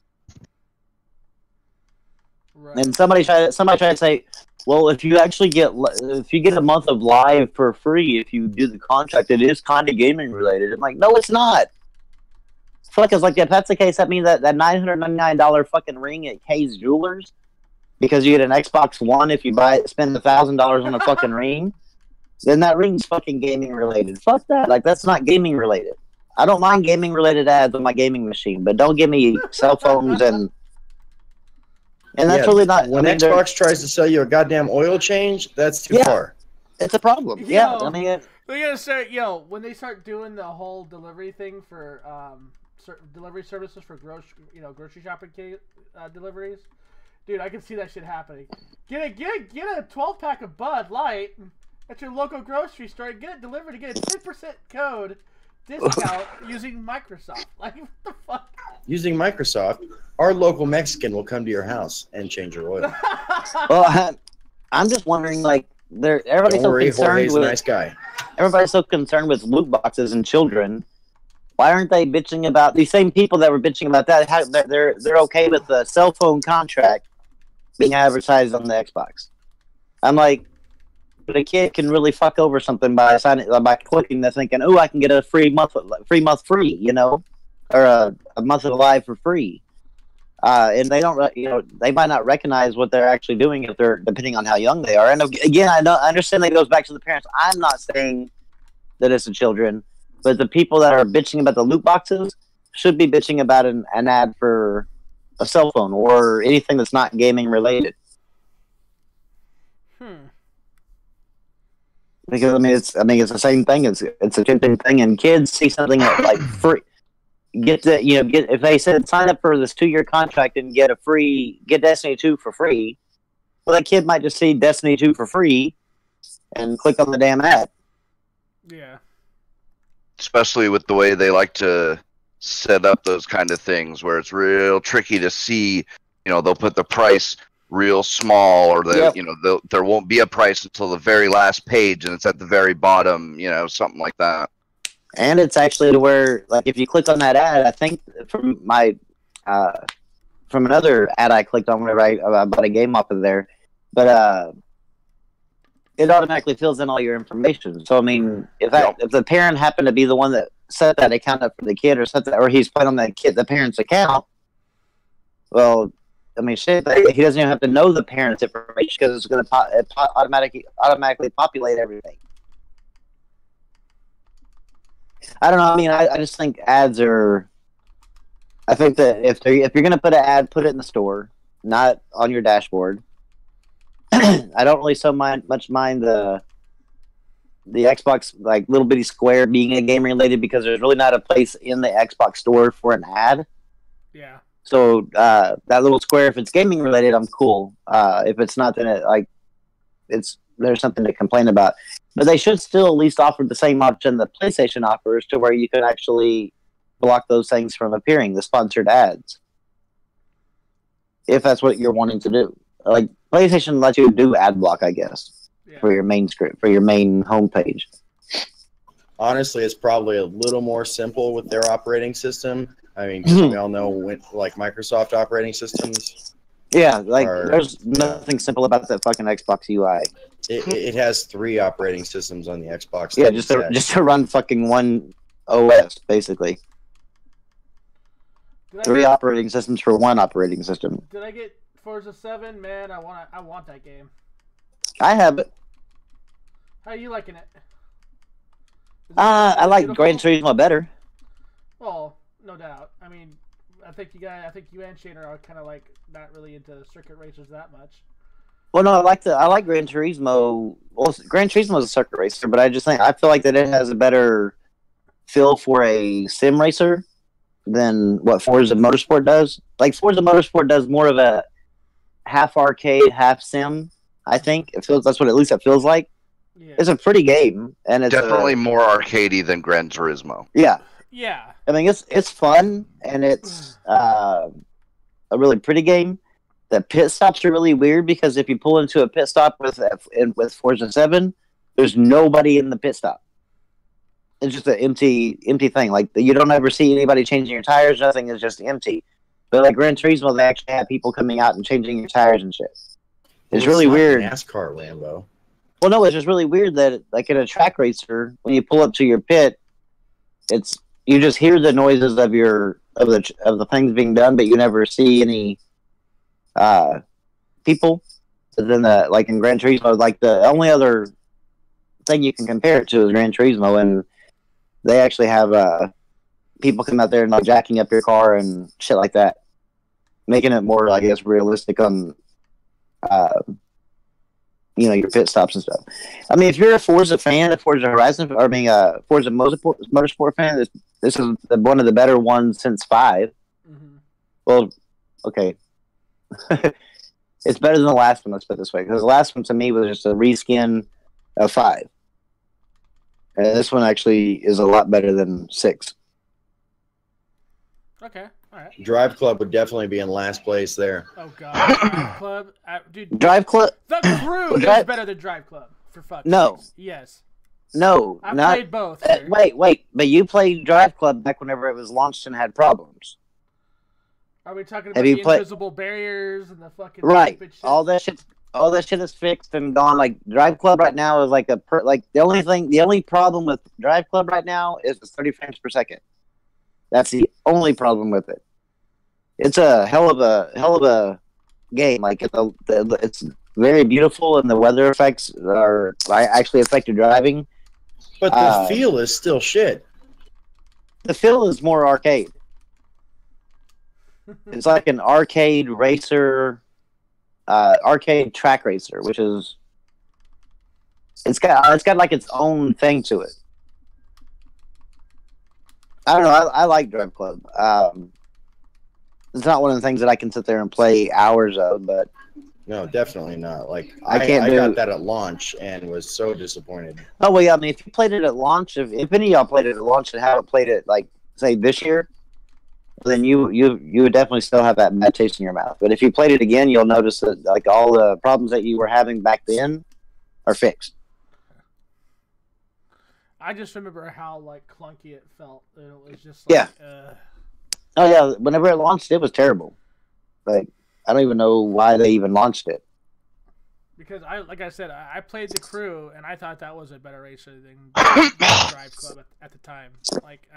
Right. And somebody tried to say, well, if you get a month of live for free, if you do the contract, it is kind of gaming related. I'm like, no, it's not. Fuck, it's like, if that's the case, that means that $999 fucking ring at Kay's Jewelers, because you get an Xbox One if you spend $1,000 on a fucking ring, then that ring's fucking gaming related. Fuck that. Like, that's not gaming related. I don't mind gaming related ads on my gaming machine, but don't give me cell phones and And that's really not. When Xbox tries to sell you a goddamn oil change, that's too far. It's a problem. Yeah, I mean, they're gonna start. When they start doing the whole delivery thing for certain delivery services for grocery shopping deliveries, dude, I can see that shit happening. Get a 12-pack of Bud Light at your local grocery store and get it delivered to get a 10% code discount using Microsoft. Like, what the fuck? Using Microsoft, our local Mexican will come to your house and change your oil. Well, I'm just wondering, like, everybody's so concerned Jorge's with a nice guy. Everybody's so concerned with loot boxes and children. Why aren't they bitching about these same people that were bitching about that? They're okay with the cell phone contract being advertised on the Xbox. I'm like, but a kid can really fuck over something by clicking the thinking, oh, I can get a free month free, you know, or a month of Live for free. And they don't, they might not recognize what they're actually doing if they're depending on how young they are. And again, I understand that goes back to the parents. I'm not saying that it's the children, but the people that are bitching about the loot boxes should be bitching about an ad for a cell phone or anything that's not gaming related. Because it's the same thing. It's a tempting thing, and kids see something like free. If they said sign up for this 2-year contract and get Destiny 2 for free, well, that kid might just see Destiny 2 for free and click on the damn ad. Yeah. Especially with the way they like to set up those kind of things, where it's real tricky to see. They'll put the price real small, or there won't be a price until the very last page, and it's at the very bottom. Something like that. And it's actually to where, like, if you click on that ad, I think from another ad I clicked on whenever I bought a game off of there, but it automatically fills in all your information. So I mean, if the parent happened to be the one that set that account up for the kid, or he's put on the parent's account, well, I mean, shit, he doesn't even have to know the parent's information because it's going to automatically populate everything. I don't know. I mean, I just think ads are. I think that if you're gonna put an ad, put it in the store, not on your dashboard. I don't really much mind the Xbox like little bitty square being a game related, because there's really not a place in the Xbox store for an ad. Yeah. So that little square, if it's gaming related, I'm cool. If it's not, then there's something to complain about. But they should still at least offer the same option the PlayStation offers, to where you can actually block those things from appearing, the sponsored ads. If that's what you're wanting to do. Like, PlayStation lets you do ad block, I guess, for your main script, for your main homepage. Honestly, it's probably a little more simple with their operating system. I mean, 'cause we all know like Microsoft operating systems. Yeah, there's nothing simple about that fucking Xbox UI. It has 3 operating systems on the Xbox. Yeah, just to run fucking one OS, basically. 3 operating systems for one operating system. Did I get Forza 7? Man, I want that game. I have it. How are you liking it? I like Gran Turismo better. Well, no doubt. I mean, I think you and Shane are kind of like not really into circuit racers that much. Well, no, I like Gran Turismo. Well, Gran Turismo is a circuit racer, but I feel like that it has a better feel for a sim racer than what Forza Motorsport does. Like, Forza Motorsport does more of a half arcade, half sim. I think that's what at least it feels like. Yeah. It's a pretty game, and it's definitely more arcadey than Gran Turismo. Yeah. Yeah. I mean, it's fun, and it's a really pretty game. The pit stops are really weird, because if you pull into a pit stop with Forza 7, there's nobody in the pit stop. It's just an empty thing. Like, you don't ever see anybody changing your tires. Nothing is just empty. But like Gran Turismo, they actually have people coming out and changing your tires and shit. It's really weird. NASCAR, Lambo. Well, no, it's just really weird that, like, in a track racer, when you pull up to your pit, you just hear the noises of the things being done, but you never see any people. But then, like in Gran Turismo, like the only other thing you can compare it to is Gran Turismo, and they actually have people come out there and like jacking up your car and shit like that. making it more, I guess, realistic on, your pit stops and stuff. I mean, if you're a Forza fan, a Forza Horizon, or Forza Motorsport fan, this is one of the better ones since 5. Mm-hmm. Well, okay. It's better than the last one, let's put it this way, because the last one to me was just a reskin of 5. And this one actually is a lot better than 6. Okay, all right. Drive Club would definitely be in last place there. Oh god, Drive Club, dude. Drive Club. The Crew is better than Drive Club. For fuck's sakes. Yes. No, I played both. Wait, but you played Drive Club back whenever it was launched and had problems. Are we talking about the invisible barriers and the fucking stupid shit? All that shit is fixed and gone. Like Drive Club right now is like the only problem with Drive Club right now is the 30 frames per second. That's the only problem with it. It's a hell of a game. Like it's very beautiful, and the weather effects actually affect your driving. But the feel is still shit. The feel is more arcade. It's like an arcade racer, arcade track racer, which is it's got like its own thing to it. I don't know. I like Drive Club. It's not one of the things that I can sit there and play hours of, but no, definitely not. Like I got that at launch and was so disappointed. Oh well, yeah. I mean, if you played it at launch, if any of y'all played it at launch and haven't played it like say this year, then you would definitely still have that bad taste in your mouth. But if you played it again, you'll notice that like all the problems that you were having back then are fixed. I just remember how like clunky it felt. It was just like, Oh yeah, whenever it launched, it was terrible. Like I don't even know why they even launched it. Because like I said, I played the Crew and I thought that was a better racer than Drive Club at the time. Like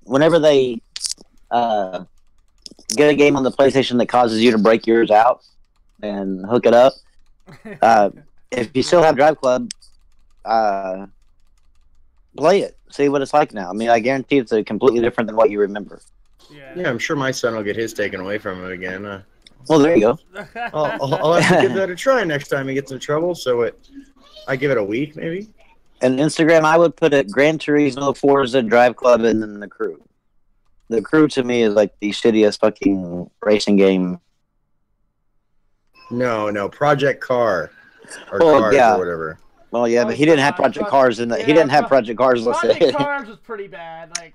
whenever they get a game on the PlayStation that causes you to break yours out and hook it up, if you still have Drive Club, play it. See what it's like now. I mean, I guarantee it's completely different than what you remember. Yeah, I'm sure my son will get his taken away from him again. Well, there you go. I'll have to give that a try next time he gets in trouble. So I give it a week, maybe. And Instagram, I would put it Gran Turismo, Forza, Drive Club, and then the Crew. The Crew to me is like the shittiest fucking racing game. No, Project Car or Cars or whatever. Well, yeah, but he didn't have Project Cars in that. He didn't have Project Cars listed. Project Cars was pretty bad. Like,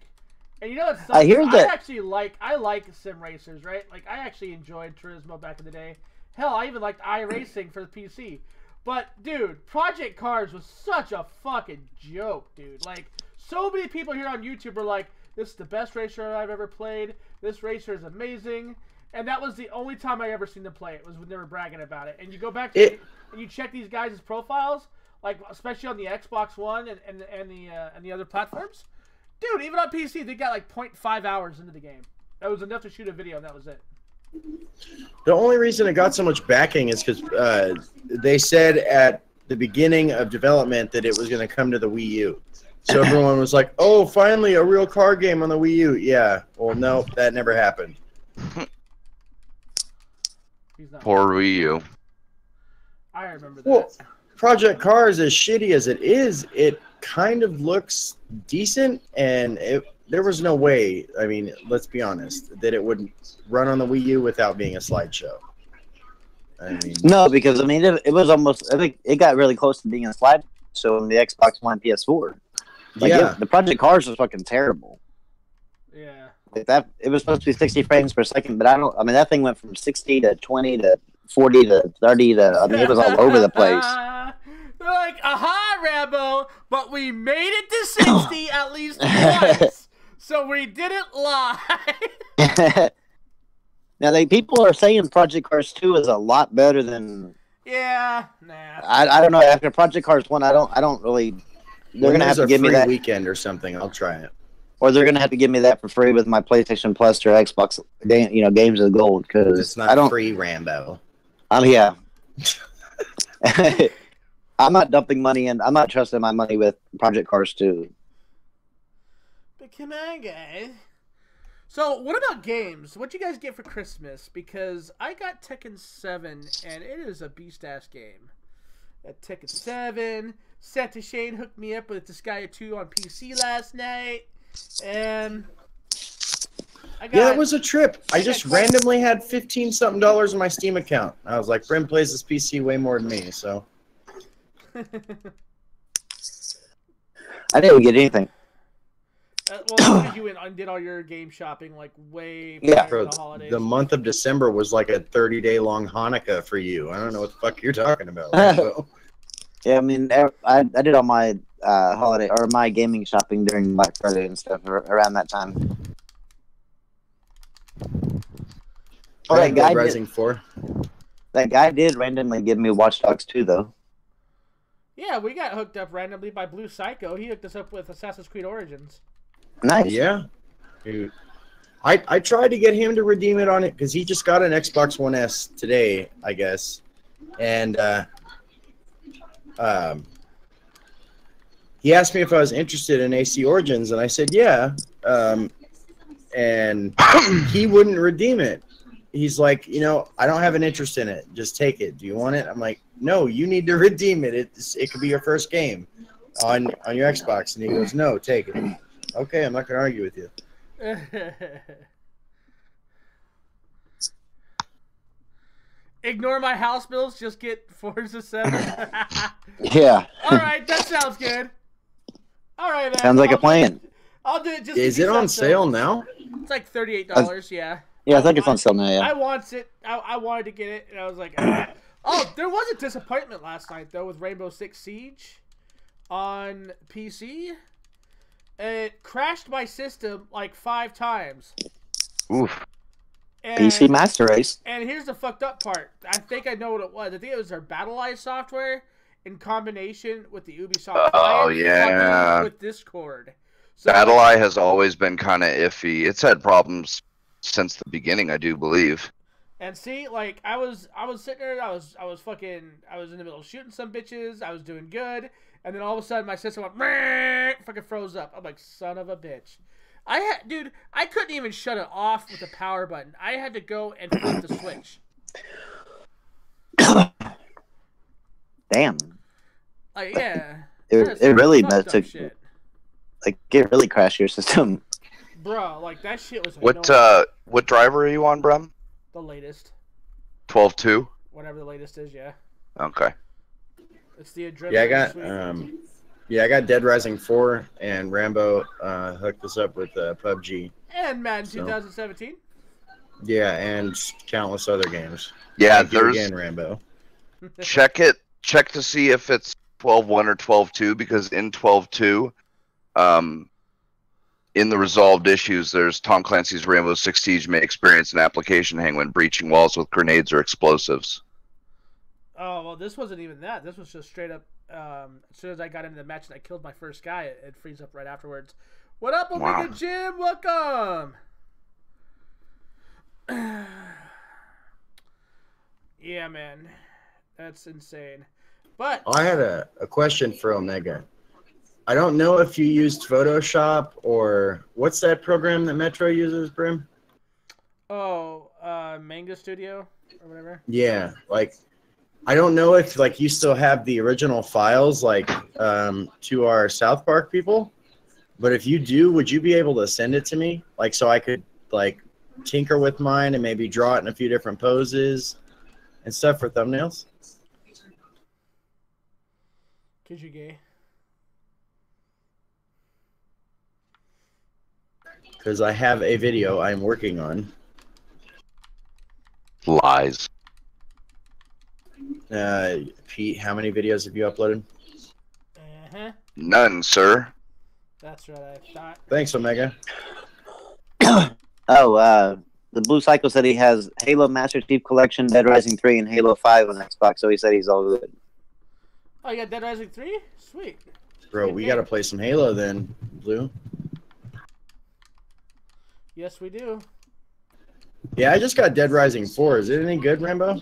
and you know what's I like sim racers, right? Like, I actually enjoyed Turismo back in the day. Hell, I even liked iRacing for the PC. But, dude, Project Cars was such a fucking joke, dude. Like, so many people here on YouTube are like, this is the best racer I've ever played. This racer is amazing. And that was the only time I ever seen them play it, was when they were bragging about it. And you go back to and you check these guys' profiles, like especially on the Xbox One and the other platforms. Dude, even on PC, they got like 0.5 hours into the game. That was enough to shoot a video, and that was it. The only reason it got so much backing is because they said at the beginning of development that it was going to come to the Wii U. So everyone was like, oh, finally a real car game on the Wii U. Yeah, well, no, that never happened. Poor Wii U. I remember that. Well, Project Cars, as shitty as it is, it kind of looks decent, and there was no way, I mean, let's be honest, that it would run on the Wii U without being a slideshow. I mean, no, because, I mean, it was almost, I think it got really close to being a slideshow on the Xbox One PS4. Like, yeah. The Project Cars was fucking terrible. Yeah. Like that, it was supposed to be 60 frames per second, but I mean, that thing went from 60 to 20 to 40 to 30 to, I mean, it was all over the place. They're like, aha, Rambo, but we made it to 60 at least once, so we didn't lie. Now, people are saying Project Cars 2 is a lot better than... Yeah, nah. I don't know. After Project Cars 1, I don't really... They're going to have to give me that weekend or something. I'll try it. Or they're going to have to give me that for free with my PlayStation Plus or Xbox, Games of Gold. Cause it's not free, Rambo. Yeah. I'm not dumping money in. I'm not trusting my money with Project Cars 2. But come on, guys. So, what about games? What'd you guys get for Christmas? Because I got Tekken 7, and it is a beast-ass game. At Tekken 7, Santa Shane hooked me up with Disgaea 2 on PC last night, and I got... Yeah, it was a trip. I just randomly had $15-something in my Steam account. I was like, Brim plays this PC way more than me, so... I didn't get anything. Well, because you went and did all your game shopping like way Yeah, prior to the holidays. The month of December was like a 30-day long Hanukkah for you. I don't know what the fuck you're talking about. So. Yeah, I mean, I did all my holiday or my gaming shopping during Black Friday and stuff around that time. Oh, that guy Rising 4. That guy did randomly give me Watch Dogs 2, though. Yeah, we got hooked up randomly by Blue Psycho. He hooked us up with Assassin's Creed Origins. Nice. Yeah. Dude. I tried to get him to redeem it on it because he just got an Xbox One S today, I guess. And he asked me if I was interested in AC Origins, and I said, yeah. And he wouldn't redeem it. He's like, I don't have an interest in it. Just take it. Do you want it? I'm like, no, you need to redeem it. It could be your first game on your Xbox. And he goes, no, take it. Okay, I'm not going to argue with you. Ignore my house bills, just get Forza 7. Yeah. All right, that sounds good. All right, man. Sounds like a plan. I'll do it just. Is it on sale now? It's like $38, yeah. Yeah, I think it's on sale now, yeah. I want it. I wanted to get it, and I was like, oh, there was a disappointment last night, though, with Rainbow Six Siege on PC. It crashed my system like 5 times. Oof. And, PC Master Race. And here's the fucked up part. I think I know what it was. I think it was their BattleEye software in combination with the Ubisoft client yeah. with Discord. So, BattleEye has always been kind of iffy. It's had problems since the beginning, I do believe. And see, like I was sitting there, I was in the middle of shooting some bitches, I was doing good, and then all of a sudden my system went fucking froze up. I'm like, son of a bitch. Dude, I couldn't even shut it off with the power button. I had to go and flip the switch. Damn. Like, yeah. It really does took shit. Like it really crashed your system. Bro, like that shit was what driver are you on, Brum? The latest. 12.2? Whatever the latest is, yeah. Okay. It's the adrenaline. Yeah, I got Dead Rising 4 and Rambo hooked us up with PUBG. And Madden 2017. Yeah, and countless other games. Yeah, Thank you again, Rambo. Check to see if it's 12.1 or 12.2 because in 12.2, in the resolved issues, there's Tom Clancy's Rainbow Six Siege may experience an application hang when breaching walls with grenades or explosives. Oh, well, this wasn't even that. This was just straight up, as soon as I got into the match and I killed my first guy, it frees up right afterwards. What up, Omega Jim? Welcome! Yeah, man. That's insane. But I had a question for Omega. I don't know if you used Photoshop or what's that program that Metro uses, Brim? Oh, Manga Studio or whatever. Yeah, like I don't know if like you still have the original files like to our South Park people, but if you do, would you be able to send it to me like so I could like tinker with mine and maybe draw it in a few different poses and stuff for thumbnails? 'Cause you're gay. Because I have a video I'm working on. Lies. Pete, how many videos have you uploaded? Uh-huh. None, sir. That's what I thought. Thanks, Omega. The Blue Cycle said he has Halo Master Chief Collection, Dead Rising 3, and Halo 5 on Xbox, so he said he's all good. Oh, you got Dead Rising 3? Sweet. Bro, we got to play some Halo then, Blue. Yes, we do. Yeah, I just got Dead Rising 4. Is it any good, Rambo?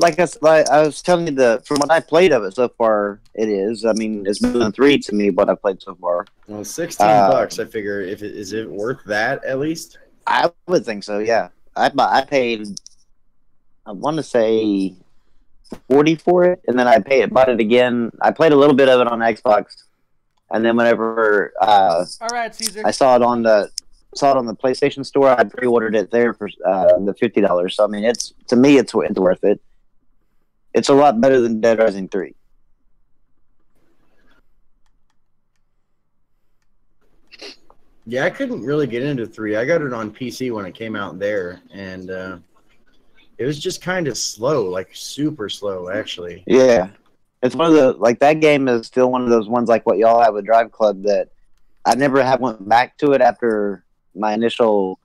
Like I was telling you, from what I played of it so far, it is. I mean, it's been 3 to me what I played so far. Well, $16. I figure is it worth that at least? I would think so. Yeah, I paid. I want to say 40 for it, and then bought it again. I played a little bit of it on Xbox, and then whenever all right, Caesar, I saw it on the PlayStation Store, I pre-ordered it there for the $50. So I mean, to me, it's worth it. It's a lot better than Dead Rising 3. Yeah, I couldn't really get into 3. I got it on PC when it came out there, and it was just kind of slow, like super slow, actually. Yeah, it's one of the that game is still one of those ones like what y'all have with Drive Club that I never have went back to it after my initial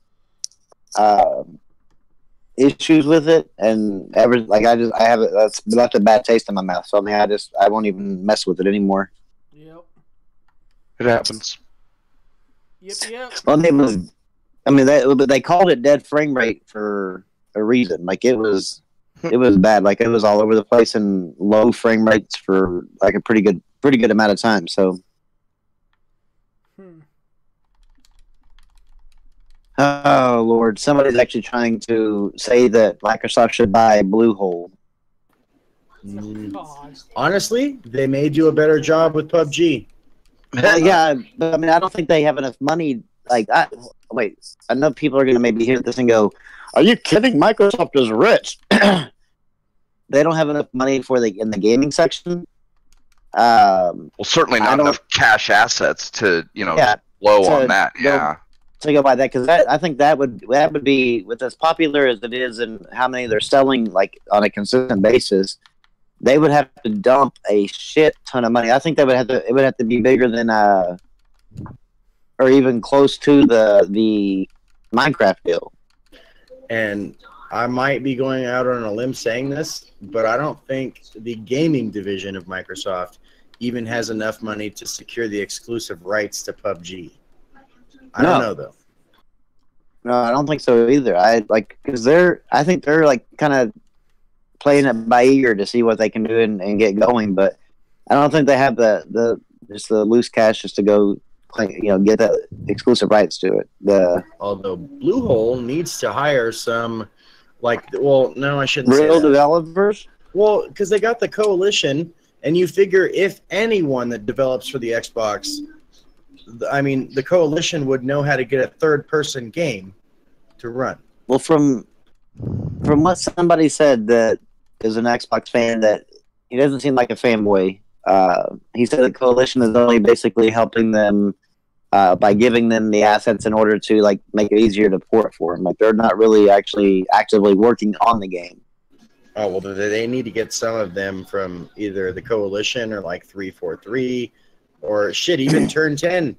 issues with it, and I have it. That's left a bad taste in my mouth. So I mean, I won't even mess with it anymore. Yep. It happens. Yep. Well, they called it dead frame rate for a reason. Like it was bad. Like it was all over the place and low frame rates for like a pretty good amount of time. So. Oh Lord! Somebody's actually trying to say that Microsoft should buy Bluehole. Honestly, they may do a better job with PUBG. Yeah, but I mean, I don't think they have enough money. I know people are going to maybe hear this and go, "Are you kidding? Microsoft is rich." They don't have enough money in the gaming section. Well, certainly not enough cash assets to blow on that. Yeah. To go by that, because I think that would be, with as popular as it is and how many they're selling like on a consistent basis, they would have to dump a shit ton of money. I think it would have to be bigger than or even close to the Minecraft deal. And I might be going out on a limb saying this, but I don't think the gaming division of Microsoft even has enough money to secure the exclusive rights to PUBG. I don't know though. No, I don't think so either. I think they're like kind of playing it by ear to see what they can do and get going, but I don't think they have the loose cash just to go play, get the exclusive rights to it. Although Bluehole needs to hire some, I shouldn't say real that. Developers. Well, because they got the Coalition, and you figure if anyone that develops for the Xbox. I mean, the Coalition would know how to get a third-person game to run. Well, from what somebody said that is an Xbox fan, that he doesn't seem like a fanboy. He said the Coalition is only basically helping them by giving them the assets in order to make it easier to port for them. Like they're not really actually actively working on the game. Oh well, they need to get some of them from either the Coalition or 343. Or shit, even Turn 10.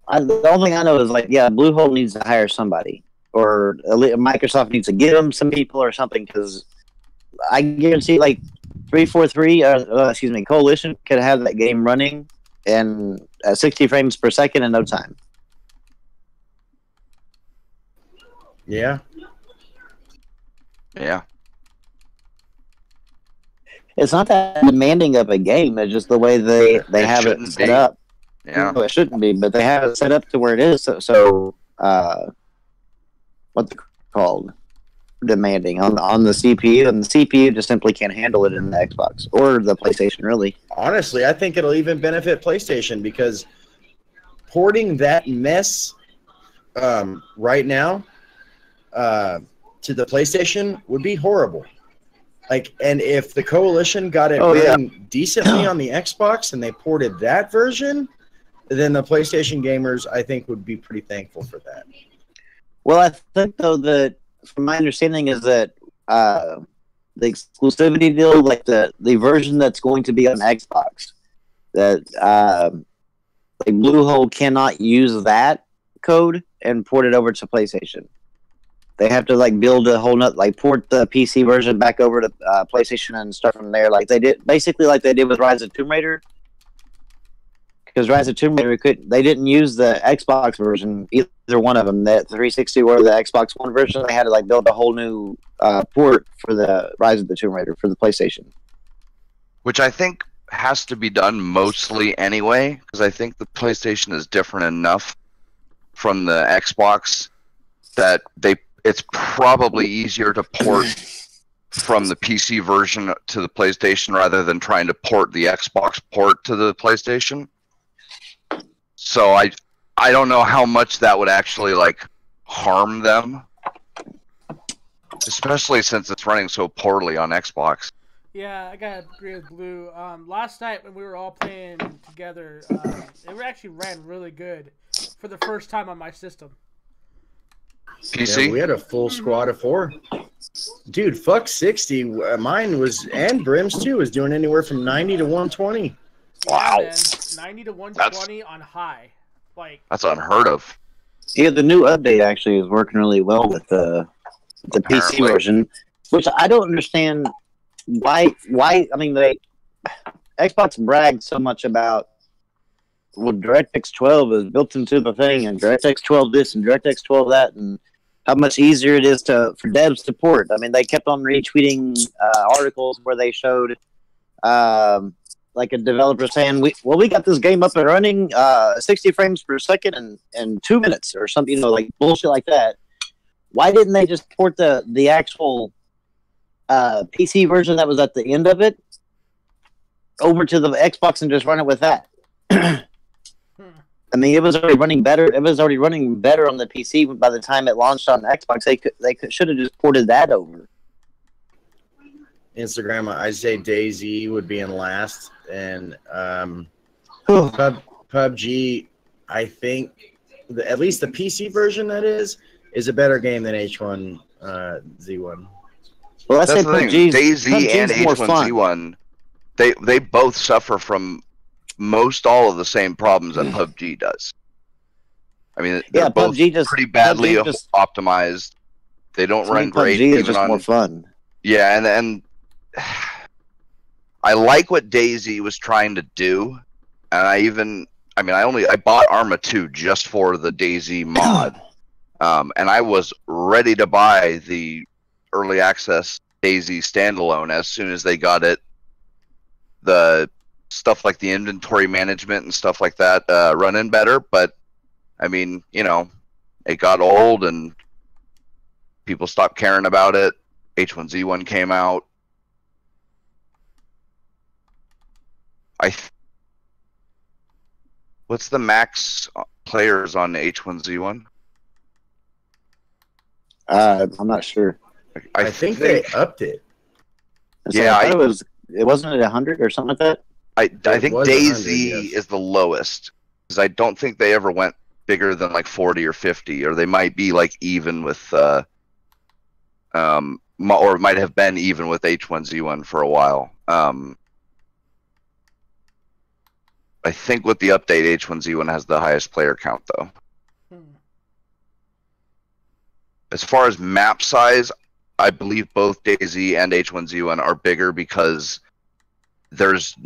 The only thing I know is Bluehole needs to hire somebody, or Microsoft needs to give them some people or something. Because I guarantee, 343, Coalition could have that game running in 60 frames per second in no time. Yeah. Yeah. It's not that demanding of a game. It's just the way they have it set up. Yeah. No, it shouldn't be, but they have it set up to where it is. So what's it called? Demanding on the CPU, and the CPU just simply can't handle it in the Xbox or the PlayStation, really. Honestly, I think it'll even benefit PlayStation because porting that mess right now to the PlayStation would be horrible. And if the Coalition got it running decently on the Xbox and they ported that version, then the PlayStation gamers, I think, would be pretty thankful for that. Well, I think, though, that from my understanding is that the exclusivity deal, the version that's going to be on Xbox, that Bluehole cannot use that code and port it over to PlayStation. They have to build a whole port the PC version back over to PlayStation and start from there, like they did with Rise of Tomb Raider. because Rise of Tomb Raider they didn't use the Xbox version, either one of them, the 360 or the Xbox One version. They had to like build a whole new port for the Rise of the Tomb Raider for the PlayStation. Which I think has to be done mostly anyway, because I think the PlayStation is different enough from the Xbox that it's probably easier to port from the PC version to the PlayStation rather than trying to port the Xbox port to the PlayStation. So I don't know how much that would actually like harm them, especially since it's running so poorly on Xbox. Yeah, I gotta agree with Blue. Last night when we were all playing together, it actually ran really good for the first time on my system. PC? Yeah, we had a full squad of 4. Dude, fuck 60. Mine was, and Brim's too, was doing anywhere from 90 to 120. Wow. Yeah, man, 90 to 120 on high. Like, that's unheard of. Yeah, the new update actually is working really well with the PC version, which I don't understand why. I mean, Xbox bragged so much about DirectX 12 is built into the thing, and DirectX 12 this and DirectX 12 that, and how much easier it is for devs to port. I mean, they kept on retweeting articles where they showed like a developer saying, we got this game up and running 60 frames per second in 2 minutes or something, you know, like bullshit like that. Why didn't they just port the actual PC version that was at the end of it over to the Xbox and just run it with that? I mean, it was already running better. It was already running better on the PC by the time it launched on Xbox. They should have just ported that over. Instagram, I say DayZ would be in last, and PUBG. I think at least the PC version that is a better game than H1Z1. Well, that's the thing. DayZ and H1Z1, they both suffer from most all of the same problems that PUBG does. I mean, they're both pretty badly optimized. They don't run great. PUBG is just more fun. Yeah, and I like what DayZ was trying to do, and I bought Arma 2 just for the DayZ mod, and I was ready to buy the early access DayZ standalone as soon as they got it. The stuff like the inventory management and stuff like that running better, but I mean, you know, it got old and people stopped caring about it. H1Z1 came out. What's the max players on H1Z1? I'm not sure. I think they upped it. So yeah, it wasn't at 100 or something like that. I think DayZ is the lowest, because I don't think they ever went bigger than like 40 or 50, or they might be like even with or it might have been even with H1Z1 for a while. I think with the update, H1Z1 has the highest player count though. As far as map size, I believe both DayZ and H1Z1 are bigger because it's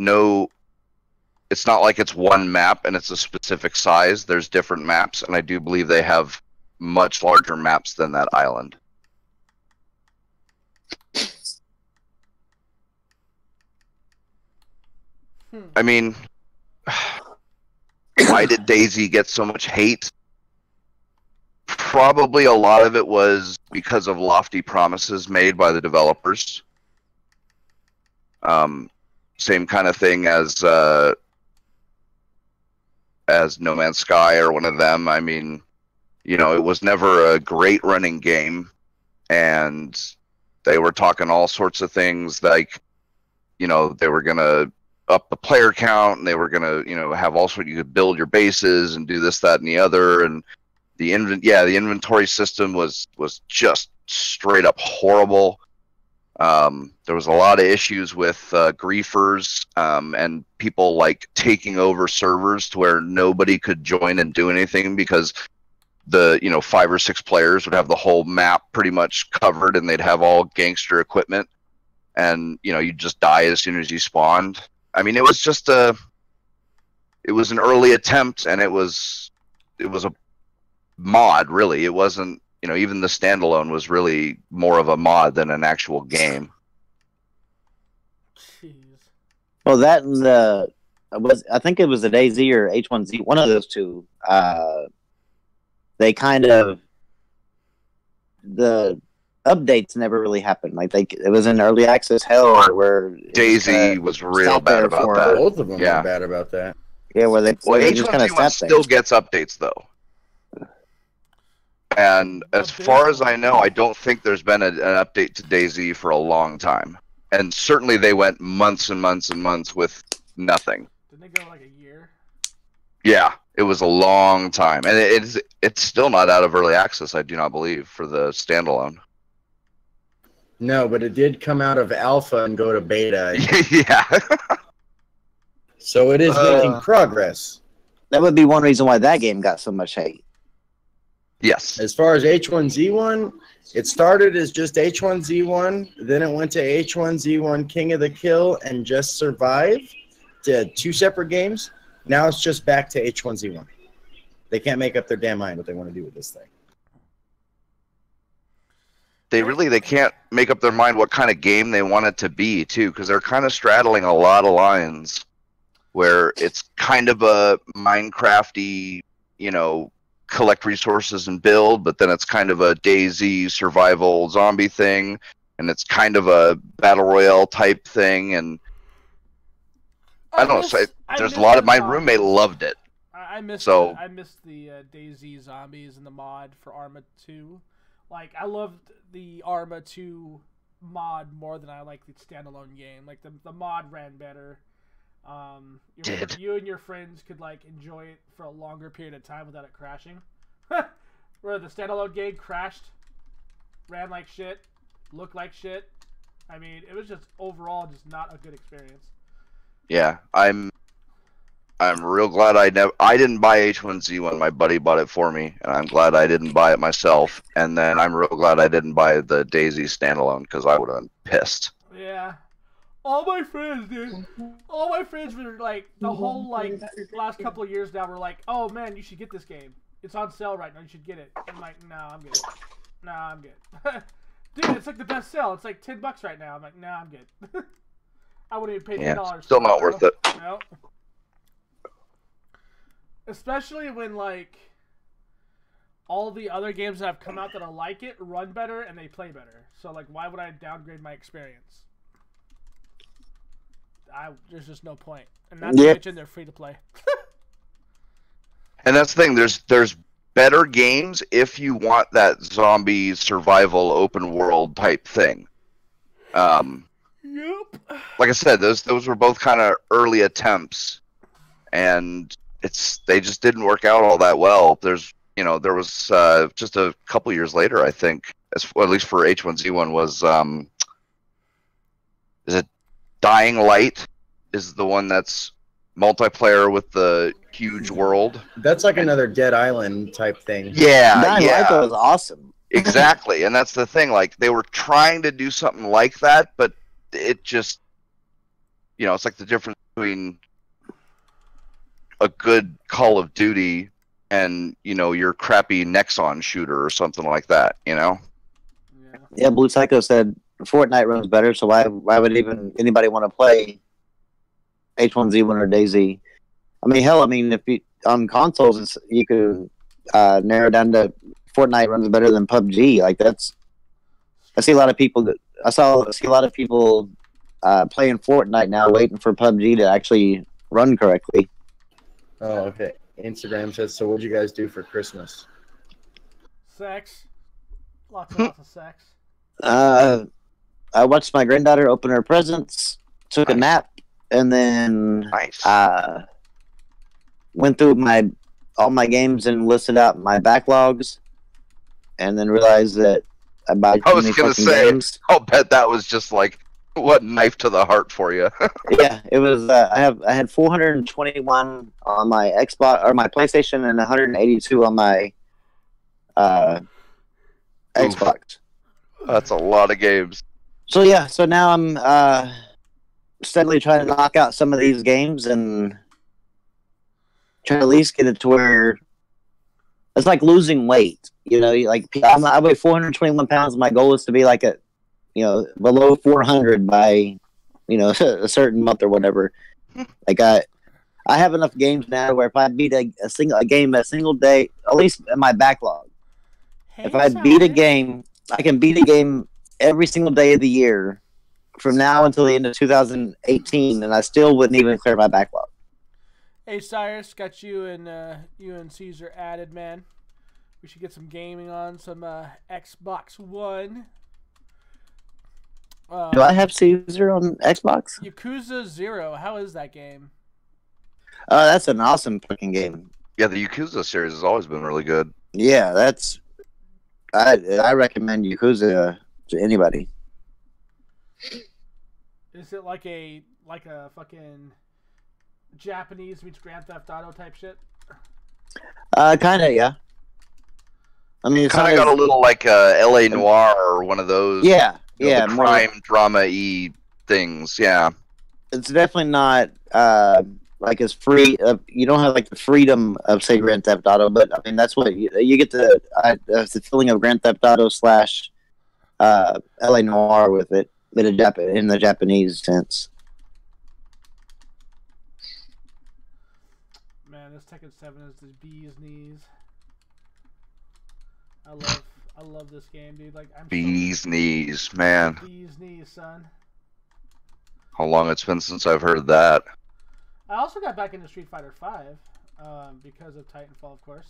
not like it's one map and it's a specific size. There's different maps, and I do believe they have much larger maps than that island. I mean, why did DayZ get so much hate? Probably a lot of it was because of lofty promises made by the developers. Same kind of thing as No Man's Sky or one of them. I mean, you know, it was never a great running game, and they were talking all sorts of things like, you know, they were gonna up the player count, and they were gonna, you know, have all sorts. You could build your bases and do this, that, and the other, and the inventory system was just straight up horrible. There was a lot of issues with griefers and people like taking over servers to where nobody could join and do anything because the 5 or 6 players would have the whole map pretty much covered, and they'd have all gangster equipment, and you'd just die as soon as you spawned. I mean, it was just it was an early attempt, and it was a mod, really. It wasn't, even the standalone was really more of a mod than an actual game. Jeez. Well, that and I think it was the DayZ or H1Z, one of those two. They kind of, the updates never really happened. Like it was in early access hell where DayZ was real bad about that. Both of them were bad about that. Yeah, where they just kind of H1Z1 stopped still gets updates though. And as far as I know, I don't think there's been an update to DayZ for a long time. And certainly they went months and months and months with nothing. Didn't they go like a year? Yeah, it was a long time. And it's still not out of early access, I do not believe, for the standalone. No, but it did come out of alpha and go to beta. Yeah. So it is making progress. That would be one reason why that game got so much hate. Yes. As far as H1Z1, it started as just H1Z1, then it went to H1Z1 King of the Kill and Just Survive, to 2 separate games. Now it's just back to H1Z1. They can't make up their damn mind what they want to do with this thing. They can't make up their mind what kind of game they want it to be, too, because they're kind of straddling a lot of lines where it's kind of a Minecraft-y, collect resources and build, but then it's kind of a DayZ survival zombie thing, and it's kind of a battle royale type thing, and I don't know. There's a lot of my roommate loved it. I missed the DayZ zombies and the mod for Arma 2. Like, I loved the Arma 2 mod more than I liked the standalone game. Like, the mod ran better. You and your friends could enjoy it for a longer period of time without it crashing. Where the standalone game crashed, ran like shit, looked like shit. I mean, it was just overall just not a good experience. Yeah, I'm real glad I didn't buy H1Z1. My buddy bought it for me, and I'm glad I didn't buy it myself. And then I'm real glad I didn't buy the DayZ standalone because I would have been pissed. Yeah. All my friends, dude. All my friends were the whole last couple of years now were like, "Oh man, you should get this game. It's on sale right now. You should get it." I'm like, "No, I'm good. No, I'm good." Dude, it's the best sale. It's $10 right now. I'm like, "No, I'm good." I wouldn't even pay $10. Yeah, still not worth it. No. Especially when all the other games that have come out that are like it run better and they play better. So why would I downgrade my experience? There's just no point. And not to mention they're free to play. And that's the thing. There's better games if you want that zombie survival open world type thing. Yep. Like I said, those were both kind of early attempts, and they just didn't work out all that well. There was just a couple years later, I think, at least for H1Z1 was is it Dying Light is the one that's multiplayer with the huge world. That's like another Dead Island type thing. Yeah, Dying Light was awesome. Exactly, and that's the thing. They were trying to do something like that, but it just, it's like the difference between a good Call of Duty and, your crappy Nexon shooter or something like that, Yeah, Blue Psycho said Fortnite runs better, so why would anybody want to play H1Z1 or DayZ? I mean, hell, if you on consoles, you could narrow down to Fortnite runs better than PUBG. I see a lot of people playing Fortnite now, waiting for PUBG to actually run correctly. Oh, okay. Instagram says, so what'd you guys do for Christmas? Sex. Lots of sex. I watched my granddaughter open her presents, took a nap, and then went through all my games and listed out my backlogs, and then realized that I bought too many fucking games. I'll bet that was just what knife to the heart for you. Yeah, it was. I had 421 on my Xbox or my PlayStation, and 182 on my Xbox. That's a lot of games. So now I'm steadily trying to knock out some of these games, and try to at least get it to where it's like losing weight. You know, like I weigh 421 pounds. My goal is to be like below 400 by, a certain month or whatever. Like I have enough games now where if I beat a game a single day, at least in my backlog, if I beat a game, I can beat a game every single day of the year from now until the end of 2018, and I still wouldn't even clear my backlog. Hey Cyrus, got you and Caesar added, man. We should get some gaming on, some Xbox One. Do I have Caesar on Xbox? Yakuza 0, how is that game? That's an awesome fucking game. Yeah, the Yakuza series has always been really good. Yeah, I recommend Yakuza to anybody. Is it like a fucking Japanese meets Grand Theft Auto type shit? Kind of, yeah. I mean, Kind of got a little like L.A. Noire or one of those. Yeah, the crime drama-y things. Yeah, it's definitely not like as free. You don't have like the freedom of say Grand Theft Auto, but I mean that's what you get the feeling of Grand Theft Auto / L.A. Noire with it, in the Japanese sense. Man, this Tekken 7 is the bee's knees. I love this game, dude. Like bee's knees, man. Bee's knees, son. How long it's been since I've heard that. I also got back into Street Fighter V because of Titanfall, of course.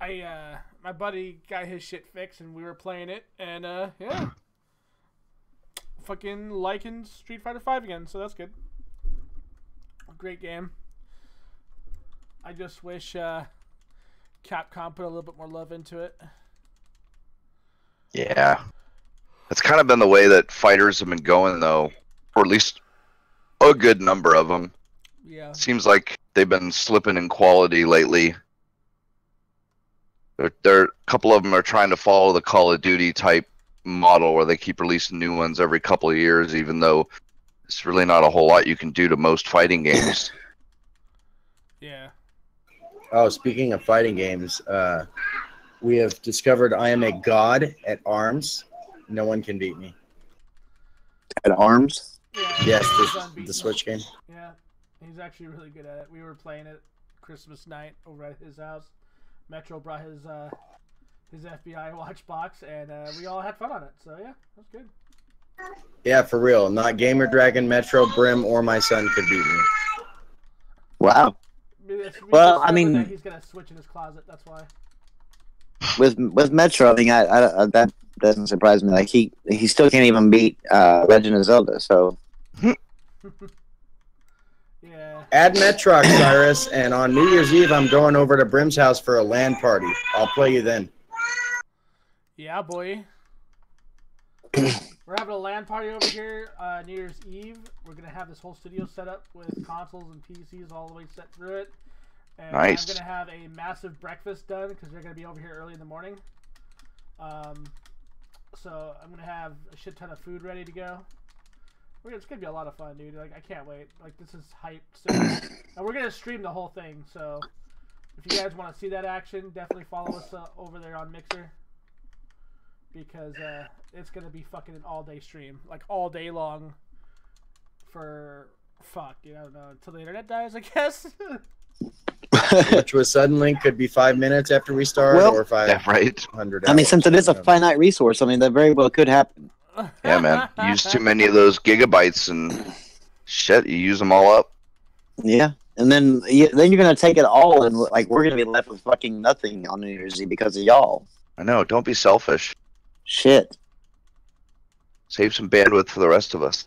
My buddy got his shit fixed, and we were playing it, and yeah, fucking liking Street Fighter V again, so that's good. Great game. I just wish Capcom put a little bit more love into it. Yeah. That's kind of been the way that fighters have been going, though. Or at least a good number of them. Yeah. Seems like they've been slipping in quality lately. A couple of them are trying to follow the Call of Duty type model where they keep releasing new ones every couple of years, even though it's really not a whole lot you can do to most fighting games. Yeah. Oh, speaking of fighting games, we have discovered I am a god at ARMS. No one can beat me. At ARMS? Yeah, yes, the Switch game. Yeah, he's actually really good at it. We were playing it Christmas night over at his house. Metro brought his FBI watch box, and we all had fun on it. So yeah, that's good. Yeah, for real. Not Gamer Dragon, Metro, Brim, or my son could beat me. Wow. Well, I mean, he's got a Switch in his closet. That's why. With Metro, I mean, that doesn't surprise me. Like he still can't even beat Legend of Zelda. So. Yeah. Add Metrox, Cyrus, and on New Year's Eve, I'm going over to Brim's house for a LAN party. I'll play you then. Yeah, boy. We're having a LAN party over here New Year's Eve. We're going to have this whole studio set up with consoles and PCs all the way set through it. And nice. I'm going to have a massive breakfast done because they're going to be over here early in the morning. So I'm going to have a shit ton of food ready to go. It's going to be a lot of fun, dude. Like, I can't wait. Like, this is hype. So, and we're going to stream the whole thing. So if you guys want to see that action, definitely follow us over there on Mixer. Because it's going to be fucking an all-day stream. Like, all day long for, fuck, I don't know, until the internet dies, I guess. Which was suddenly could be 5 minutes after we start, or 500 I mean, since it is a finite resource, I mean, that very well could happen. Yeah, man. You use too many of those gigabytes and shit, you use them all up. Yeah. And then you're going to take it all, and like we're going to be left with fucking nothing on New Year's Eve because of y'all. I know. Don't be selfish. Shit. Save some bandwidth for the rest of us.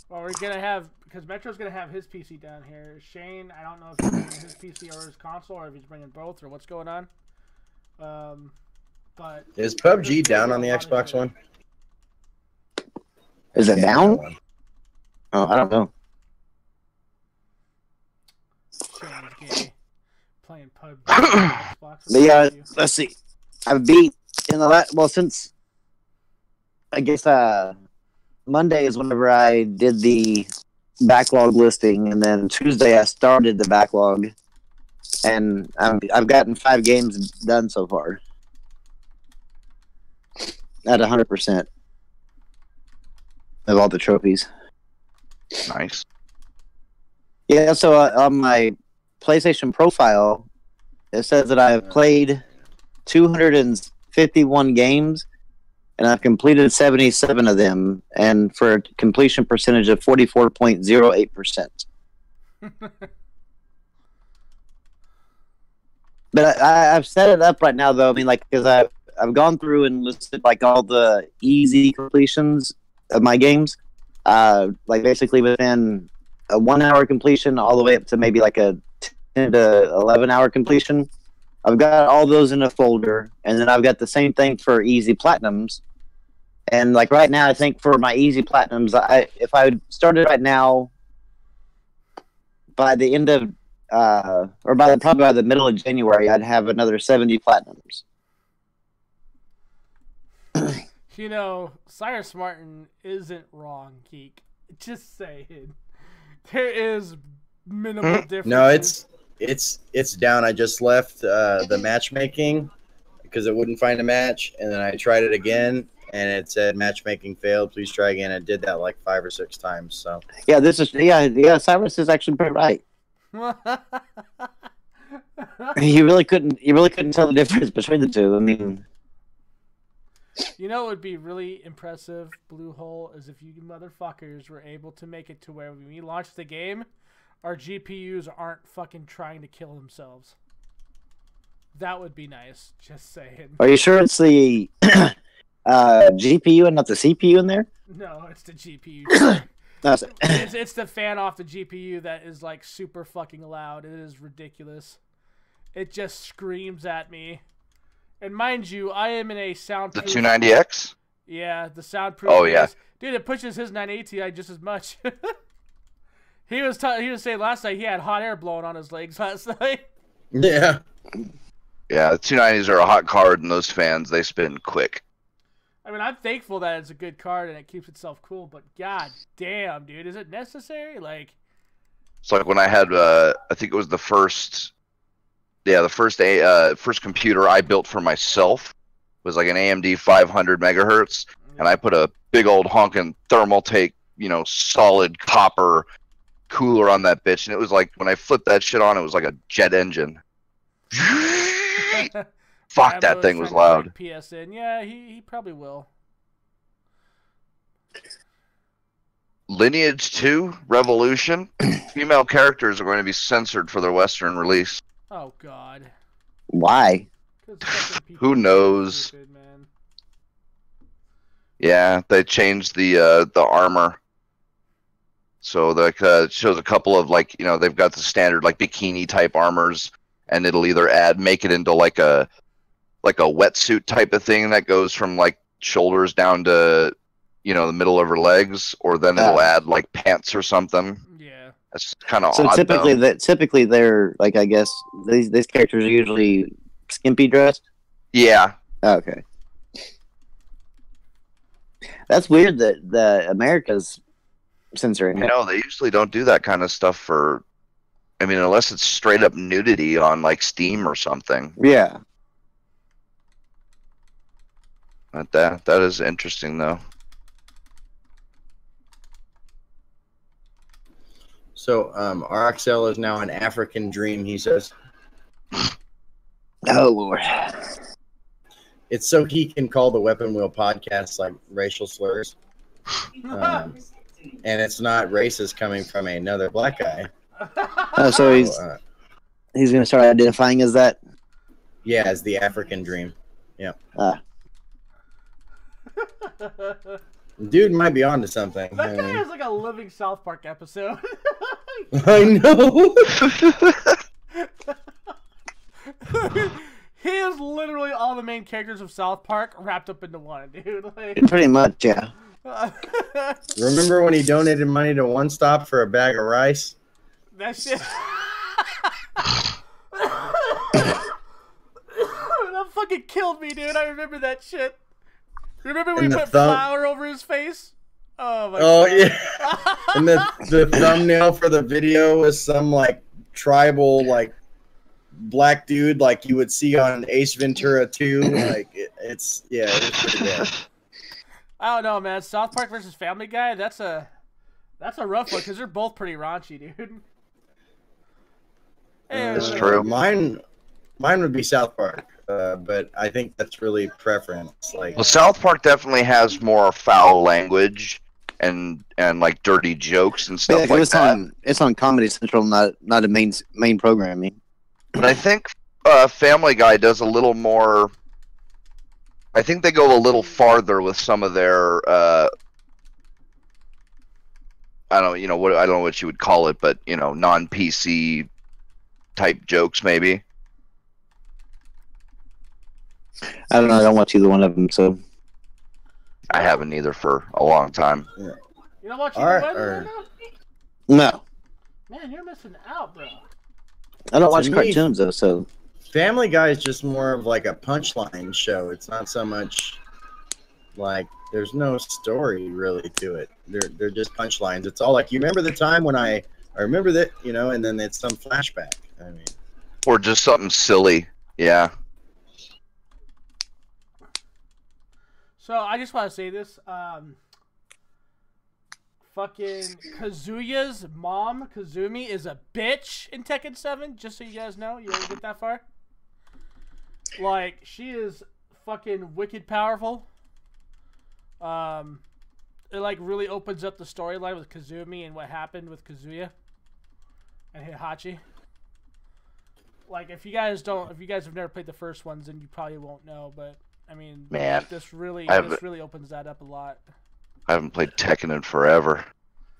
Well, we're going to have, because Metro's going to have his PC down here. Shane, I don't know if he's bringing his PC or his console, or if he's bringing both, or what's going on. But is PUBG down on the Xbox One? Is it down? Oh, I don't know. Playing PUBG. Yeah, let's see. I've beat in the last, well, since I guess Monday is whenever I did the backlog listing, and then Tuesday I started the backlog, and I've gotten 5 games done so far at 100% of all the trophies. Nice. Yeah, so on my PlayStation profile, it says that I've played 251 games, and I've completed 77 of them, and for a completion percentage of 44.08%. But I've set it up right now, though. I mean, like, because I've gone through and listed like all the easy completions of my games, like basically within a 1 hour completion all the way up to maybe like a 10 to 11 hour completion. I've got all those in a folder, and then I've got the same thing for easy platinums. And like right now, I think for my easy platinums, if I started right now, by the end of or probably by the middle of January, I'd have another 70 platinums. You know, Cyrus Martin isn't wrong, Geek. Just saying. There is minimal difference. No, it's down. I just left the matchmaking because it wouldn't find a match, and then I tried it again, and it said matchmaking failed. Please try again. I did that like 5 or 6 times. So yeah. Cyrus is actually pretty right. You really couldn't tell the difference between the two. I mean, you know, it would be really impressive, Bluehole, is if you motherfuckers were able to make it to where when we launch the game, our GPUs aren't fucking trying to kill themselves. That would be nice. Just saying. Are you sure it's the GPU and not the CPU in there? No, it's the GPU. No, it's the fan off the GPU that is like super fucking loud. It is ridiculous. It just screams at me. And mind you, I am in a soundproof. The 290X? Yeah, the soundproof. Oh, yeah. Dude, it pushes his 980 Ti just as much. He was saying last night he had hot air blowing on his legs last night. yeah. Yeah, the 290s are a hot card, and those fans, they spin quick. I mean, I'm thankful that it's a good card and it keeps itself cool, but god damn, dude, is it necessary? Like, it's like when I had, I think it was the first computer I built for myself was like an AMD 500 megahertz, and I put a big old honking Thermaltake, solid copper cooler on that bitch, and it was like when I flipped that shit on, it was like a jet engine. Fuck, that thing was loud. PSN, yeah, he probably will. Lineage 2 Revolution. Female characters are going to be censored for their Western release. Oh god. Why? Who knows? Stupid, man. Yeah, they changed the armor. So it shows a couple of they've got the standard like bikini type armors, and it'll either make it into like a wetsuit type of thing that goes from like shoulders down to the middle of her legs, or then it'll add like pants or something. Yeah. That's kind of so odd. Typically they're like, I guess these characters are usually skimpy dressed. Yeah. Okay. That's weird that the America's censoring it. They usually don't do that kind of stuff unless it's straight up nudity on like Steam or something. Yeah. But that is interesting though. So, RXL is now an African dream, he says. Oh, Lord. It's so he can call the Weapon Wheel podcast like racial slurs. And it's not racist coming from another black guy. Oh, so he's going to start identifying as that? Yeah, as the African dream. Yeah. Dude might be onto something. That guy is like a living South Park episode. I know. He is literally all the main characters of South Park wrapped up into one, dude. Like, pretty much, yeah. Remember when he donated money to One Stop for a bag of rice? That shit. That fucking killed me, dude. I remember that shit. Remember when we put flour over his face? Oh my Oh god. yeah. And the thumbnail for the video was some like tribal like black dude like you would see on Ace Ventura 2. Like it's pretty bad. I don't know, man. South Park versus Family Guy. That's a rough one because they're both pretty raunchy, dude. It's true. Mine would be South Park, but I think that's really preference. Like, Well, South Park definitely has more foul language and like dirty jokes and stuff like that. It's on Comedy Central, not a main programming. But I think Family Guy does a little more. I think they go a little farther with some of their. I don't know what you would call it, but non-PC type jokes maybe. I don't know. I don't watch either one of them, so I haven't either for a long time. You don't watch either one right now? no. Man, you're missing out, bro. I don't watch To me, cartoons though, so Family Guy is just more of like a punchline show. It's not so much like there's no story really to it. They're just punchlines. It's all like, you remember the time when I remember that, and then it's some flashback. I mean, Or just something silly. Yeah. So I just want to say this. Fucking Kazuya's mom, Kazumi, is a bitch in Tekken 7. Just so you guys know, you ever get that far? Like, she is fucking wicked powerful. It like really opens up the storyline with Kazumi and what happened with Kazuya and Heihachi. Like, if you guys have never played the first ones, then you probably won't know. But I mean, Man, this really opens that up a lot. I haven't played Tekken in forever.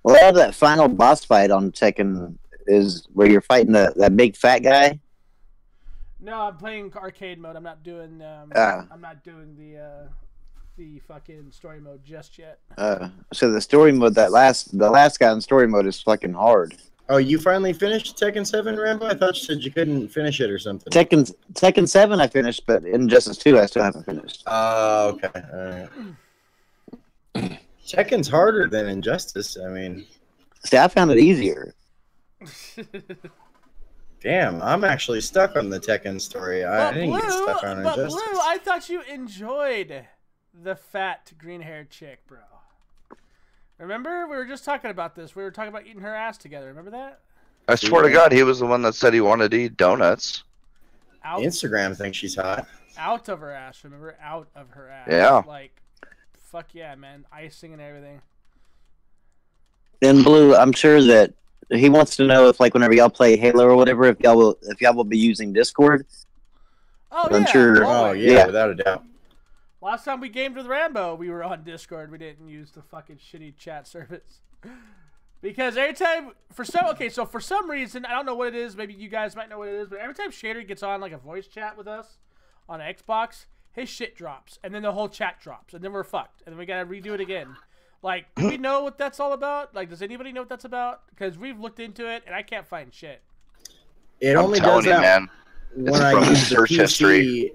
well, that final boss fight on Tekken is where you're fighting that big fat guy. No, I'm playing arcade mode. I'm not doing. I'm not doing the fucking story mode just yet. So the story mode, the last guy in story mode is fucking hard. oh, you finally finished Tekken 7, Rambo? I thought you said you couldn't finish it or something. Tekken 7 I finished, but Injustice 2 I still haven't finished. Oh, okay. All right. Tekken's harder than Injustice. I mean, See, I found it easier. damn, I'm actually stuck on the Tekken story. I didn't get stuck on but Injustice. Blue, I thought you enjoyed the fat green-haired chick, bro. Remember, we were just talking about this. We were talking about eating her ass together. Remember that? I swear to God, he was the one that said he wanted to eat donuts. Instagram thinks she's hot. Out of her ass. Remember, out of her ass. Yeah. Like, fuck yeah, man. Icing and everything. And Blue, I'm sure that he wants to know if, like, whenever y'all play Halo or whatever, if y'all will be using Discord. Oh, I'm yeah. sure- Oh, always. yeah, without a doubt. Last time we gamed with Rambo, we were on Discord. We didn't use the fucking shitty chat service. Because every time, for some reason, I don't know what it is, maybe you guys might know what it is, but every time Shader gets on like a voice chat with us on Xbox, his shit drops, and then the whole chat drops, and then we're fucked, and then we gotta redo it again. Like, do we know what that's all about? Like, does anybody know what that's about? Because we've looked into it, and I can't find shit. It I'm only telling does you, that man. when It's I from use the search PC history.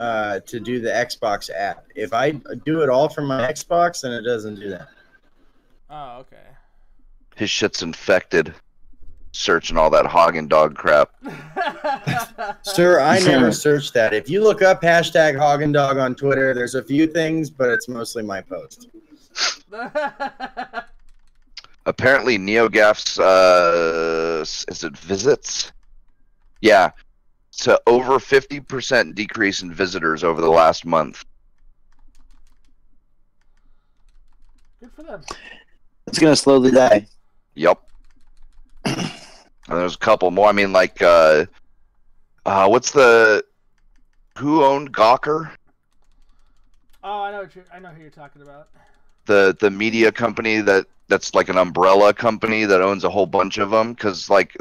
to do the Xbox app. If I do it all from my Xbox, then it doesn't do that. Oh, okay. His shit's infected. Searching all that Hagen dog crap. Sir, I never searched that. If you look up hashtag Hagendog on Twitter, there's a few things, but it's mostly my post. Apparently, NeoGAF's is it visits? Yeah, to over 50% decrease in visitors over the last month. Good for them. It's gonna slowly die. Yep. And there's a couple more. I mean, like, what's the? Who owned Gawker? Oh, I know who you're talking about. The media company that's like an umbrella company that owns a whole bunch of them, because like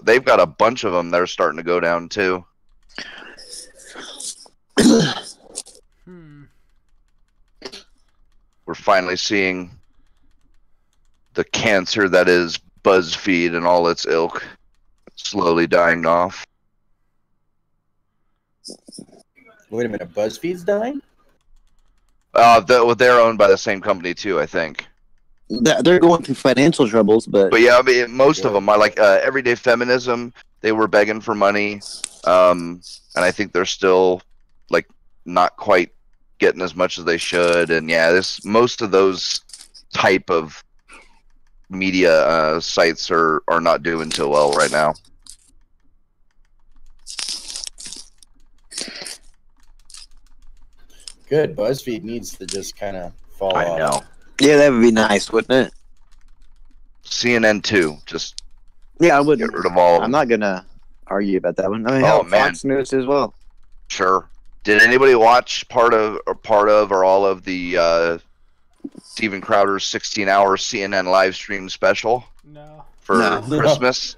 they've got a bunch of them that are starting to go down too. We're finally seeing the cancer that is BuzzFeed and all its ilk slowly dying off. Wait a minute, BuzzFeed's dying? They're owned by the same company too, I think. they're going through financial troubles, but yeah, I mean, most of them, I like Everyday Feminism. They were begging for money, and I think they're still like not quite getting as much as they should. And yeah, most of those type of media sites are not doing too well right now. Good. BuzzFeed needs to just kind of fall off. I know. yeah, that would be nice, wouldn't it? CNN too. Just Yeah, I would. get rid of all of I'm them. not gonna argue about that one. I mean, Oh, hell, man. Fox News as well. Sure. Did anybody watch part of or all of the Steven Crowder's 16-hour CNN live stream special No. for No. Christmas?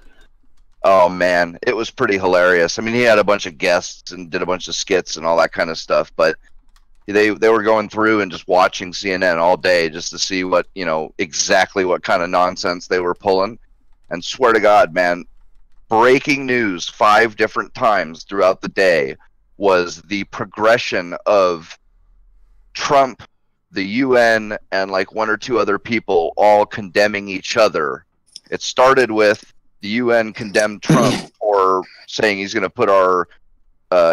Oh man, it was pretty hilarious. I mean, he had a bunch of guests and did a bunch of skits and all that kind of stuff, but they were going through and just watching CNN all day just to see what, exactly what kind of nonsense they were pulling. And swear to God, man, breaking news 5 different times throughout the day was the progression of Trump, the UN, and like 1 or 2 other people all condemning each other. It started with the UN condemned Trump for saying he's going to put our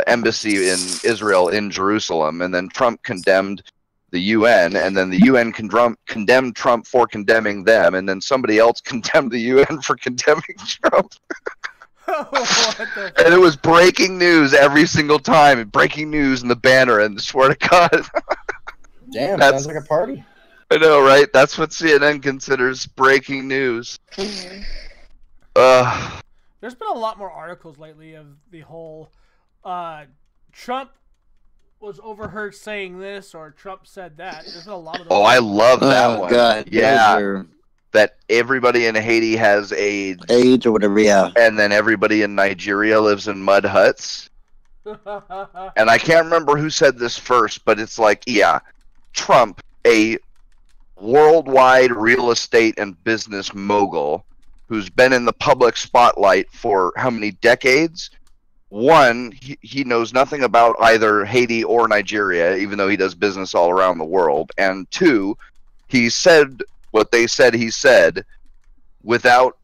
embassy in Israel in Jerusalem, and then Trump condemned the UN, and then the UN condemned Trump for condemning them, and then somebody else condemned the UN for condemning Trump. What the And it was breaking news every single time, breaking news in the banner, and swear to God. Damn, That's- sounds like a party. I know, right? That's what CNN considers breaking news. There's been a lot more articles lately of the whole Trump was overheard saying this or Trump said that. There's been a lot of those. Oh, I love that Oh one. God, Yeah, those are that everybody in Haiti has AIDS, age or whatever. Yeah, and then everybody in Nigeria lives in mud huts. And I can't remember who said this first, but it's like, yeah, Trump, a worldwide real estate and business mogul who's been in the public spotlight for how many decades? One, he knows nothing about either Haiti or Nigeria, even though he does business all around the world. And 2, he said what they said he said without,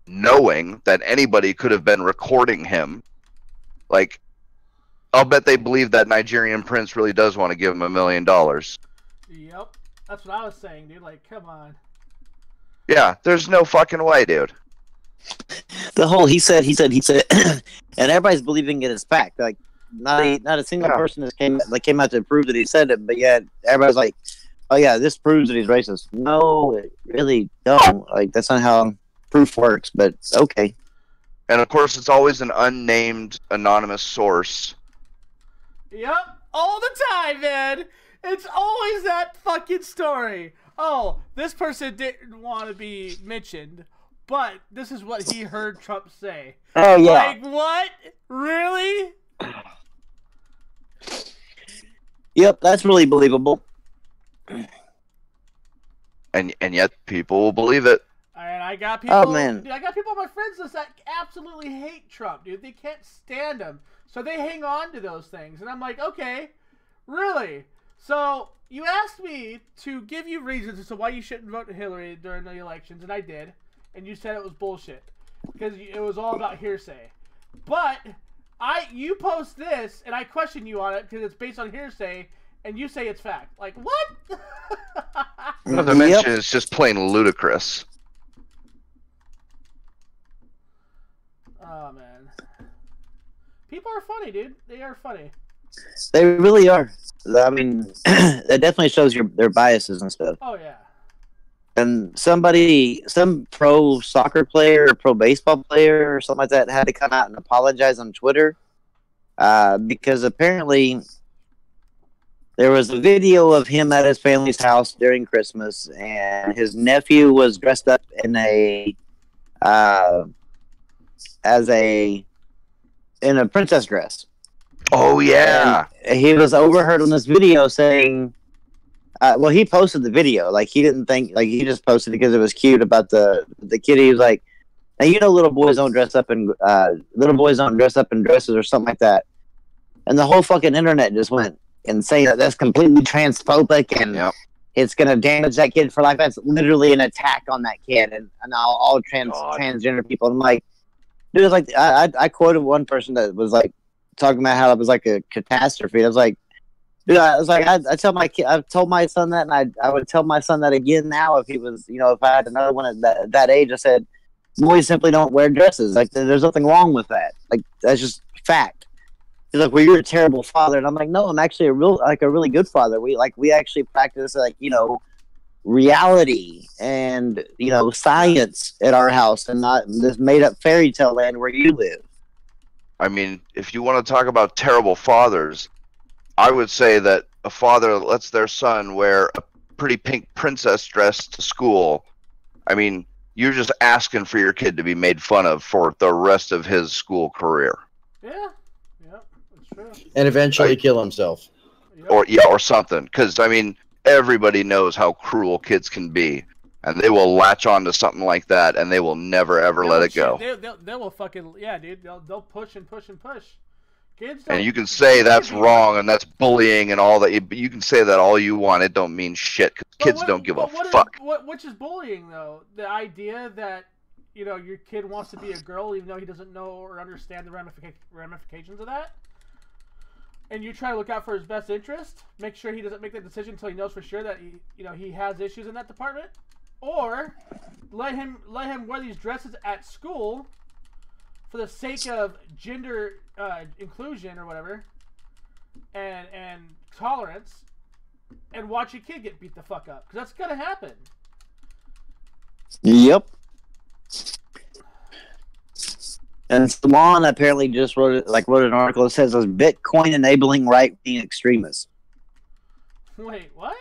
knowing that anybody could have been recording him. Like, I'll bet they believe that Nigerian prince really does want to give him $1 million. Yep. That's what I was saying, dude. Like, come on. Yeah, there's no fucking way, dude. the whole he said, and everybody's believing it is fact. Like, not a single Yeah. person has came out to prove that he said it, but yet everybody's like, oh yeah, this proves that he's racist. No, it really don't. Like, that's not how proof works. But okay. And of course, it's always an unnamed, anonymous source. Yep. All the time, man. It's always that fucking story. Oh, this person didn't want to be mentioned, but this is what he heard Trump say. Oh yeah. Like, what? Really? Yep, that's really believable. And yet, people will believe it. And I got people. Oh, man. Dude, I got people on my friends list that absolutely hate Trump, dude. They can't stand him, so they hang on to those things. And I'm like, okay, really? So you asked me to give you reasons as to why you shouldn't vote Hillary during the elections, and I did. And you said it was bullshit because it was all about hearsay. But you post this, and I question you on it because it's based on hearsay, and you say it's fact. Like, what? Not to mention, it's just plain ludicrous. Oh, man. People are funny, dude. They are funny. They really are. I mean, that definitely shows their biases and stuff. Oh, yeah. And some pro soccer player or pro baseball player or something like that had to come out and apologize on Twitter because apparently there was a video of him at his family's house during Christmas, and his nephew was dressed up in a princess dress. Oh, yeah. And he was overheard on this video saying, well, he posted the video. Like, he didn't think, like, he just posted it because it was cute about the kid. He was like, now, you know, little boys don't dress up in dresses or something like that. And the whole fucking internet just went insane. That's completely transphobic and Yep. it's gonna damage that kid for life. That's literally an attack on that kid and all transgender people. And I'm like, dude, it's like I quoted one person that was like talking about how it was like a catastrophe. I was like, dude, I tell my kid, I've told my son that, and I would tell my son that again now if he was, if I had another one at that age. I said, boys simply don't wear dresses. Like, there's nothing wrong with that. Like, that's just fact. He's like, well, you're a terrible father, and I'm like, no, I'm actually a really good father. We actually practice reality and science at our house, and not this made up fairy tale land where you live. I mean, if you want to talk about terrible fathers, I would say that a father lets their son wear a pretty pink princess dress to school. I mean, you're just asking for your kid to be made fun of for the rest of his school career. Yeah, that's true. And eventually kill himself. Yep. Or something. Because, I mean, everybody knows how cruel kids can be. And they will latch on to something like that, and they will never, ever let it go. They will fucking, yeah, dude. They'll push and push and push. Kids and you can say that's wrong and that's bullying and all that. You can say that all you want. It don't mean shit because kids don't give a fuck. Which is bullying, though? The idea that your kid wants to be a girl even though he doesn't know or understand the ramifications of that, and you try to look out for his best interest, make sure he doesn't make that decision until he knows for sure that he has issues in that department, or let him wear these dresses at school for the sake of gender inclusion or whatever, and tolerance, and watch your kid get beat the fuck up, because that's gonna happen. Yep. And Salon apparently just wrote an article that says Bitcoin enabling right-wing extremists. Wait, what?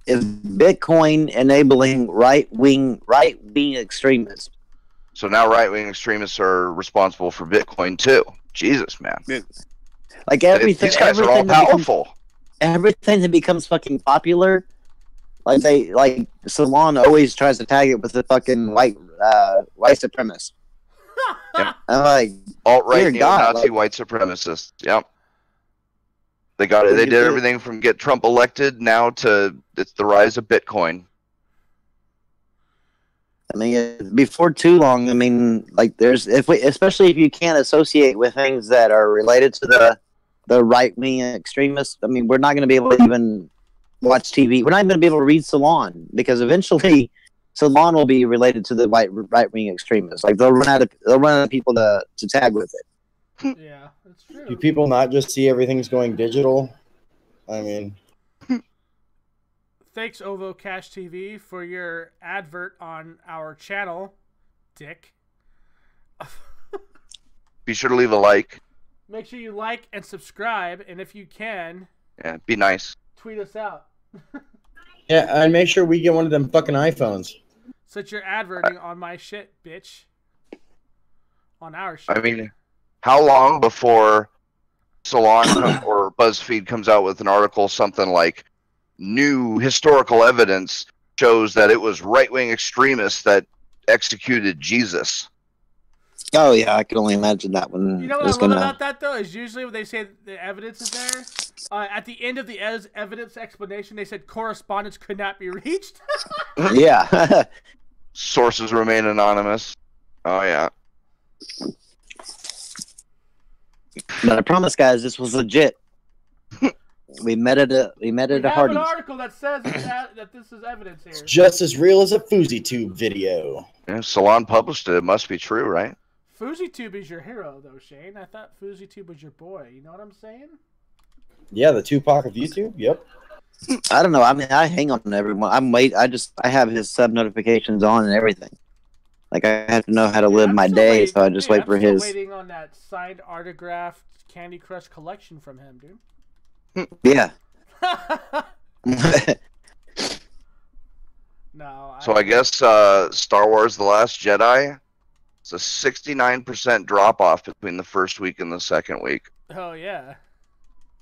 Is Bitcoin enabling right-wing extremists? So now right-wing extremists are responsible for Bitcoin too. Jesus, man. Like everything, these guys are all powerful. Everything that becomes fucking popular, like Salon always tries to tag it with the fucking white supremacist. Yep. I'm like, alt-right neo-Nazi white supremacists. Yep. They got it. They did everything from get Trump elected now to it's the rise of Bitcoin. I mean, before too long, I mean, like especially if you can't associate with things that are related to the right-wing extremists, I mean, we're not going to be able to even watch TV. We're not even going to be able to read Salon, because eventually Salon will be related to the right-wing extremists. Like they'll run out of people to tag with it. Yeah, that's true. Do people not just see everything's going digital? I mean, thanks, Ovo Cash TV, for your advert on our channel, Dick. Be sure to leave a like. Make sure you like and subscribe, and if you can, be nice. Tweet us out. yeah, and make sure we get one of them fucking iPhones. Since you're adverting on my shit, bitch. On our shit. I mean, how long before Salon or BuzzFeed comes out with an article, something like, new historical evidence shows that it was right-wing extremists that executed Jesus? Oh yeah, I can only imagine that one. You know what I love about that, though, is usually when they say the evidence is there, at the end of the evidence explanation, they said correspondence could not be reached. Yeah. Sources remain anonymous. Oh yeah. But I promise, guys, this was legit. We met at a We Hardee's. have an article that says that this is evidence here. It's just as real as a FouseyTube video. Yeah, Salon published it. It must be true, right? FouseyTube is your hero, though, Shane. I thought FouseyTube was your boy. You know what I'm saying? Yeah, the Tupac of YouTube. Yep. I don't know. I mean, I hang on to everyone. I have his sub notifications on and everything. Like, I have to know how to live my day, so I just wait for his. I'm waiting on that signed autographed Candy Crush collection from him, dude. Yeah. No. So I guess Star Wars: The Last Jedi. It's a 69% drop off between the first week and the second week. Oh yeah.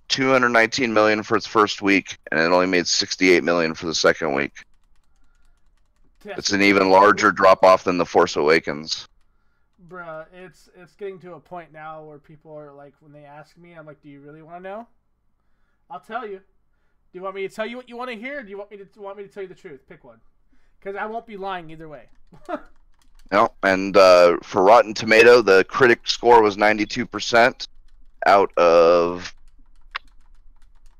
219 million for its first week, and it only made 68 million for the second week. It's an even larger drop off than The Force Awakens. Bruh, it's getting to a point now where people are like, when they ask me, I'm like, do you really want to know? I'll tell you. Do you want me to tell you what you want to hear, or do you want me to tell you the truth? Pick one, because I won't be lying either way. No, and for Rotten Tomato, the critic score was 92% out of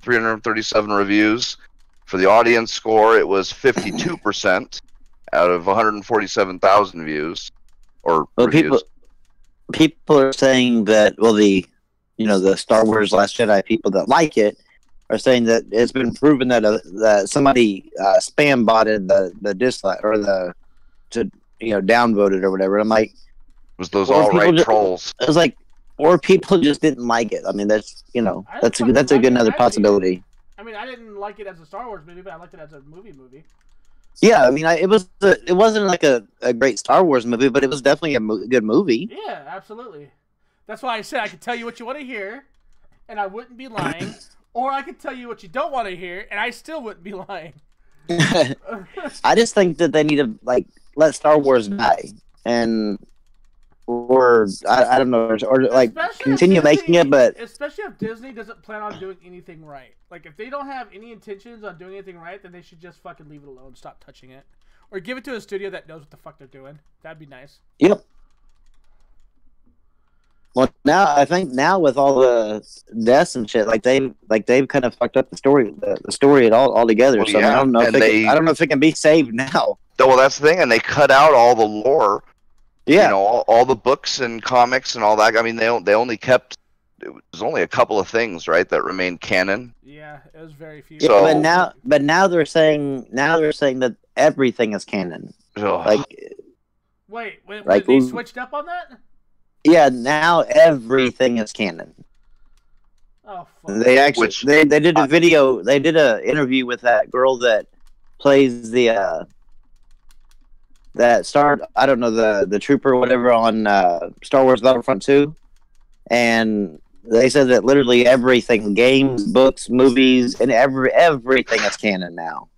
337 reviews. For the audience score, it was 52% out of 147,000 views or reviews. People are saying that, well, the Star Wars Last Jedi people that like it are saying that it's been proven that somebody spam botted the dislike or downvoted or whatever. I'm like, It was those alt-right trolls. I was like, or people just didn't like it. I mean, that's that's a good another possibility. I mean, I didn't like it as a Star Wars movie, but I liked it as a movie. Yeah, I mean, it wasn't like a great Star Wars movie, but it was definitely a good movie. Yeah, absolutely. That's why I said I could tell you what you want to hear, and I wouldn't be lying, or I could tell you what you don't want to hear, and I still wouldn't be lying. I just think that they need to let Star Wars die, or I don't know, or continue making it, but especially if Disney doesn't plan on doing anything right. Like if they don't have any intentions on doing anything right, then they should just fucking leave it alone, stop touching it, or give it to a studio that knows what the fuck they're doing. That'd be nice. Yep. Well, I think with all the deaths and shit, they've kind of fucked up the story altogether. Well, so yeah. I don't know if it can be saved now. Well, that's the thing, and they cut out all the lore. Yeah, all the books and comics and all that. I mean, they only kept. It was only a couple of things, right, that remained canon. Yeah, it was very few. So, but now they're saying that everything is canon. Ugh. Wait, they switched up on that? Yeah, now everything is canon. Oh, fuck. They actually they did a video. They did an interview with that girl that plays the the trooper or whatever on Star Wars Battlefront 2, and they said that literally everything, games, books, movies, and everything is canon now.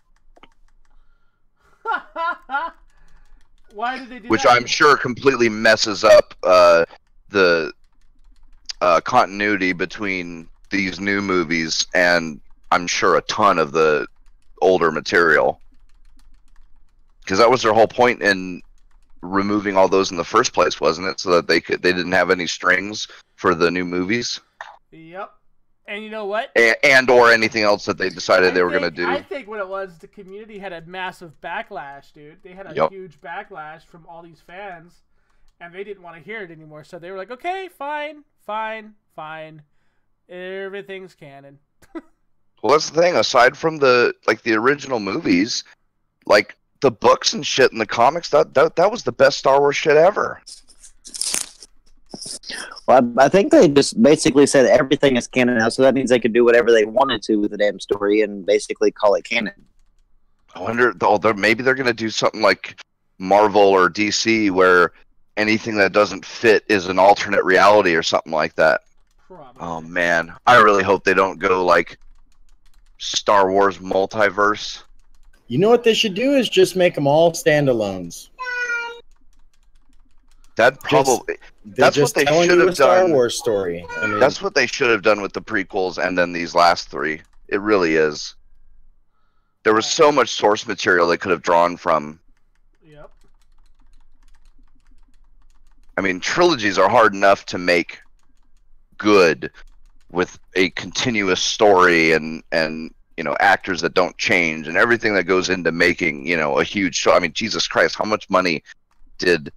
Why did they do Which that? I'm sure completely messes up the continuity between these new movies and I'm sure a ton of the older material. Because that was their whole point in removing all those in the first place, wasn't it? So that they didn't have any strings for the new movies. Yep. And you know what? And or anything else that they decided they were going to do. I think what it was, the community had a massive backlash, dude. They had a huge backlash from all these fans, and they didn't want to hear it anymore. So they were like, okay, fine. Everything's canon. Well, that's the thing. Aside from the original movies, the books and shit and the comics, that was the best Star Wars shit ever. Well, I think they just basically said everything is canon now, so that means they could do whatever they wanted to with the damn story and basically call it canon. I wonder, maybe they're going to do something like Marvel or DC, where anything that doesn't fit is an alternate reality or something like that. Probably. Oh man, I really hope they don't go like Star Wars multiverse. You know what they should do is just make them all standalones. That probably that's what they should have done. Star Wars story. I mean, that's what they should have done with the prequels and then these last three. It really is. There was so much source material they could have drawn from. Yep. I mean, trilogies are hard enough to make good with a continuous story and actors that don't change and everything that goes into making, a huge show. I mean, Jesus Christ, how much money did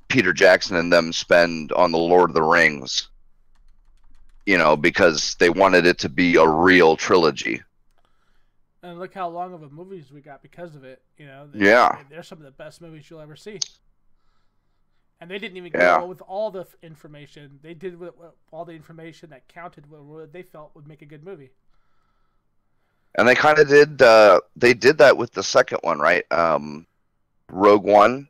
Peter Jackson and them spend on the Lord of the Rings? Because they wanted it to be a real trilogy. And look how long of a movies we got because of it. They're some of the best movies you'll ever see. And they didn't even go with all the information. They did with all the information that counted what they felt would make a good movie. And they kind of did. They did that with the second one, right? Rogue One,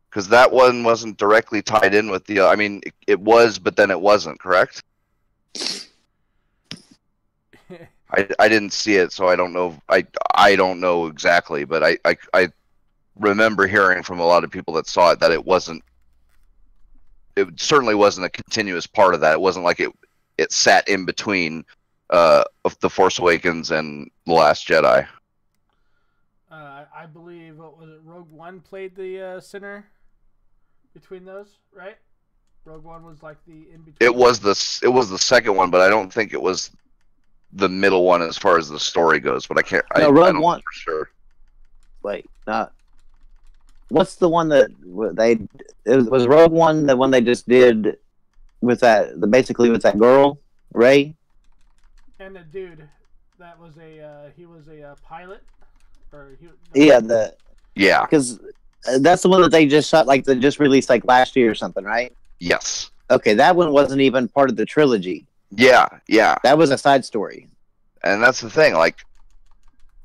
because that one wasn't directly tied in with the. I mean, it was, but then it wasn't. Correct? I didn't see it, so I don't know. I don't know exactly, but I remember hearing from a lot of people that saw it that it wasn't. It certainly wasn't a continuous part of that. It wasn't like it sat in between of The Force Awakens and The Last Jedi. I believe, what was it, Rogue One played the center between those, right? Rogue One was like the in between. It was the second one, but I don't think it was the middle one as far as the story goes. But I can't. No, I Rogue don't know One. for sure. Wait, not. What's the one that was Rogue One? The one they just did with basically with that girl, Rey, and the dude that was he was a pilot, or Yeah. because that's the one that they just shot, like they just released like last year or something, right? Yes. Okay, that one wasn't even part of the trilogy. Yeah. That was a side story. And that's the thing. Like,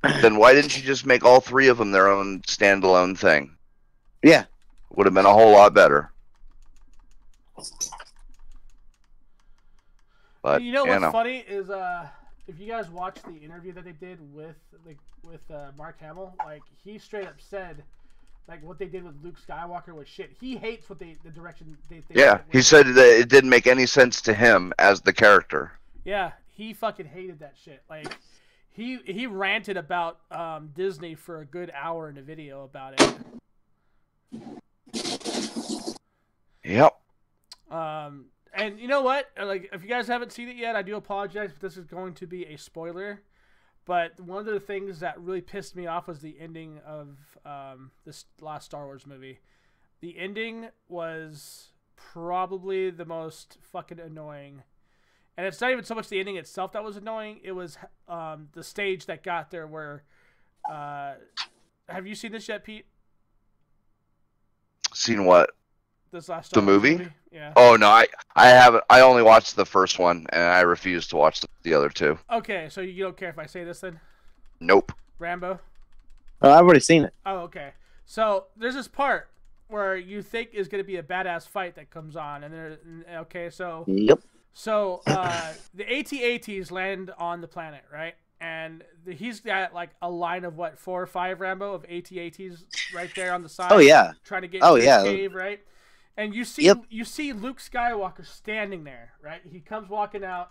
then why didn't you just make all three of them their own standalone thing? Yeah. Would have been a whole lot better. But you know what's funny is if you guys watch the interview that they did with Mark Hamill, like he straight up said like what they did with Luke Skywalker was shit. He hates the direction they yeah, he said that it didn't make any sense to him as the character. Yeah, he fucking hated that shit. Like he ranted about Disney for a good hour in a video about it. Yep. And you know what? Like, if you guys haven't seen it yet, I do apologize, but this is going to be a spoiler. But one of the things that really pissed me off was the ending of this last Star Wars movie. The ending was probably the most fucking annoying. And it's not even so much the ending itself that was annoying. It was the stage that got there where... have you seen this yet, Pete? Seen what? This last Star the Wars movie? Yeah. Oh no, I haven't. I only watched the first one, and I refuse to watch the other two. Okay, so you don't care if I say this then? Nope. Rambo? Oh, I've already seen it. Oh, okay. So there's this part where you think is going to be a badass fight that comes on, and okay, so Yep. So the AT-ATs land on the planet, right? And he's got like a line of what, 4 or 5, Rambo, of AT-ATs right there on the side. Oh yeah. Trying to get Oh, into yeah. the cave, right? And you see Yep. you see Luke Skywalker standing there, right? He comes walking out,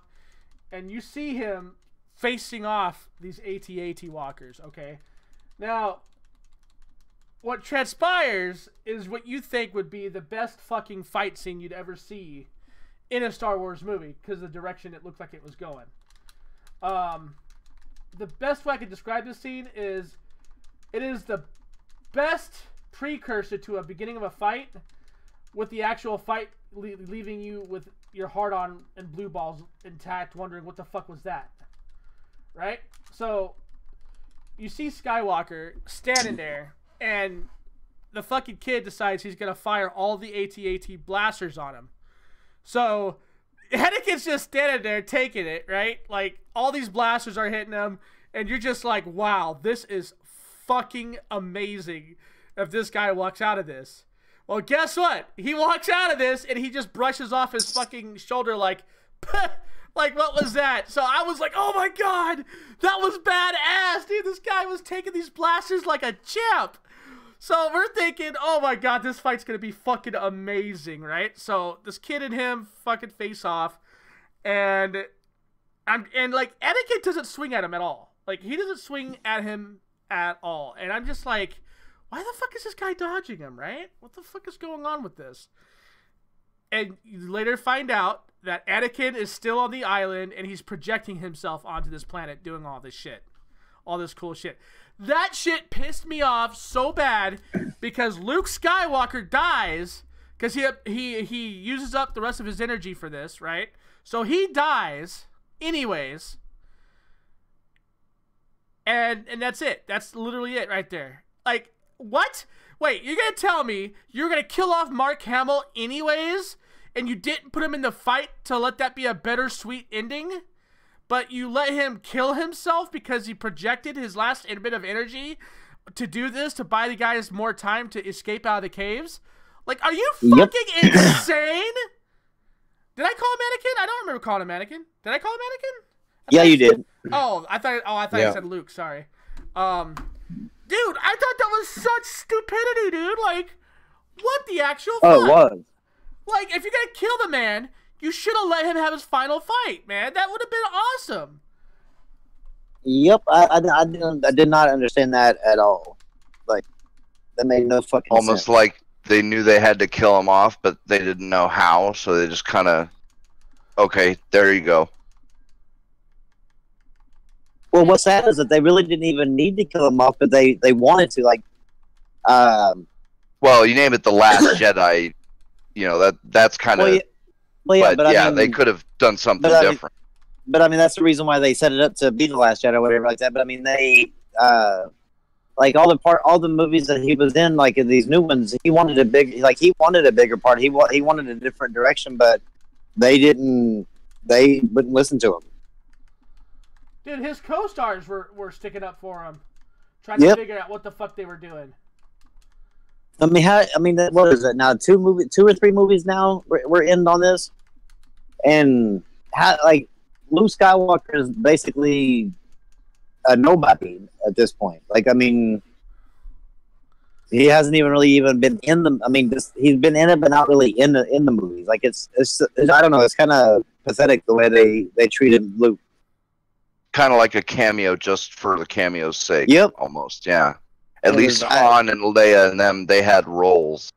and you see him facing off these AT-AT walkers, okay? Now, what transpires is what you think would be the best fucking fight scene you'd ever see in a Star Wars movie, because of the direction it looked like it was going. The best way I could describe this scene is, it is the best precursor to a beginning of a fight, with the actual fight leaving you with your heart on and blue balls intact, wondering what the fuck was that, right? So you see Skywalker standing there, and the fucking kid decides he's gonna fire all the AT-AT blasters on him. So Anakin's just standing there taking it, right? Like, all these blasters are hitting him, and you're just like, wow, this is fucking amazing if this guy walks out of this. Well, guess what? He walks out of this, and he just brushes off his fucking shoulder like, like, what was that? So I was like, oh my god, that was badass, dude. This guy was taking these blasters like a champ. So we're thinking, oh my god, this fight's gonna be fucking amazing, right? So this kid and him fucking face off, and like, Anakin doesn't swing at him at all. Like, he doesn't swing at him at all. And I'm just like, why the fuck is this guy dodging him, right? What the fuck is going on with this? And you later find out that Anakin is still on the island, and he's projecting himself onto this planet doing all this shit. All this cool shit. That shit pissed me off so bad, because Luke Skywalker dies, because he uses up the rest of his energy for this, right? So he dies anyways. And that's it. That's literally it right there. Like, what? Wait, you're going to tell me you're going to kill off Mark Hamill anyways, and you didn't put him in the fight to let that be a bittersweet ending? But you let him kill himself because he projected his last bit of energy to do this, to buy the guys more time to escape out of the caves? Like, are you fucking insane? Did I call him Anakin? I don't remember calling him Anakin. Did I call him Anakin? Yeah, you did. Oh, I thought Yeah. I said Luke. Sorry. Dude, I thought that was such stupidity, dude. Like, what the actual fuck? Oh, it was. Like, if you're gonna kill the man, you should have let him have his final fight, man. That would have been awesome. Yep, I did not understand that at all. Like, that made no fucking Almost sense. like they knew they had to kill him off, but they didn't know how, so they just kind of, okay, there you go. Well, what's sad is that they really didn't even need to kill him off, but they wanted to. Like, Well, you name it the Last Jedi, you know, that's kind of. well, yeah, but I yeah, mean, they could have done something but I mean- different. But I mean, that's the reason why they set it up to be the Last Jedi, or whatever like that. But I mean, they like all the movies that he was in, like in these new ones, he wanted a bigger part. He wanted a different direction, but they wouldn't listen to him. Dude, his co-stars were sticking up for him, trying Yep. to figure out what the fuck they were doing. I mean, what is it now? 2 or 3 movies now. We're in on this, and like Luke Skywalker is basically a nobody at this point. Like, I mean, he hasn't even been in the. I mean, he's been in it, but not really in the movies. Like, it's I don't know. It's kind of pathetic the way they treated Luke. Kind of like a cameo just for the cameo's sake. Yep. Almost, yeah. At It least was- Han and Leia and them, they had roles.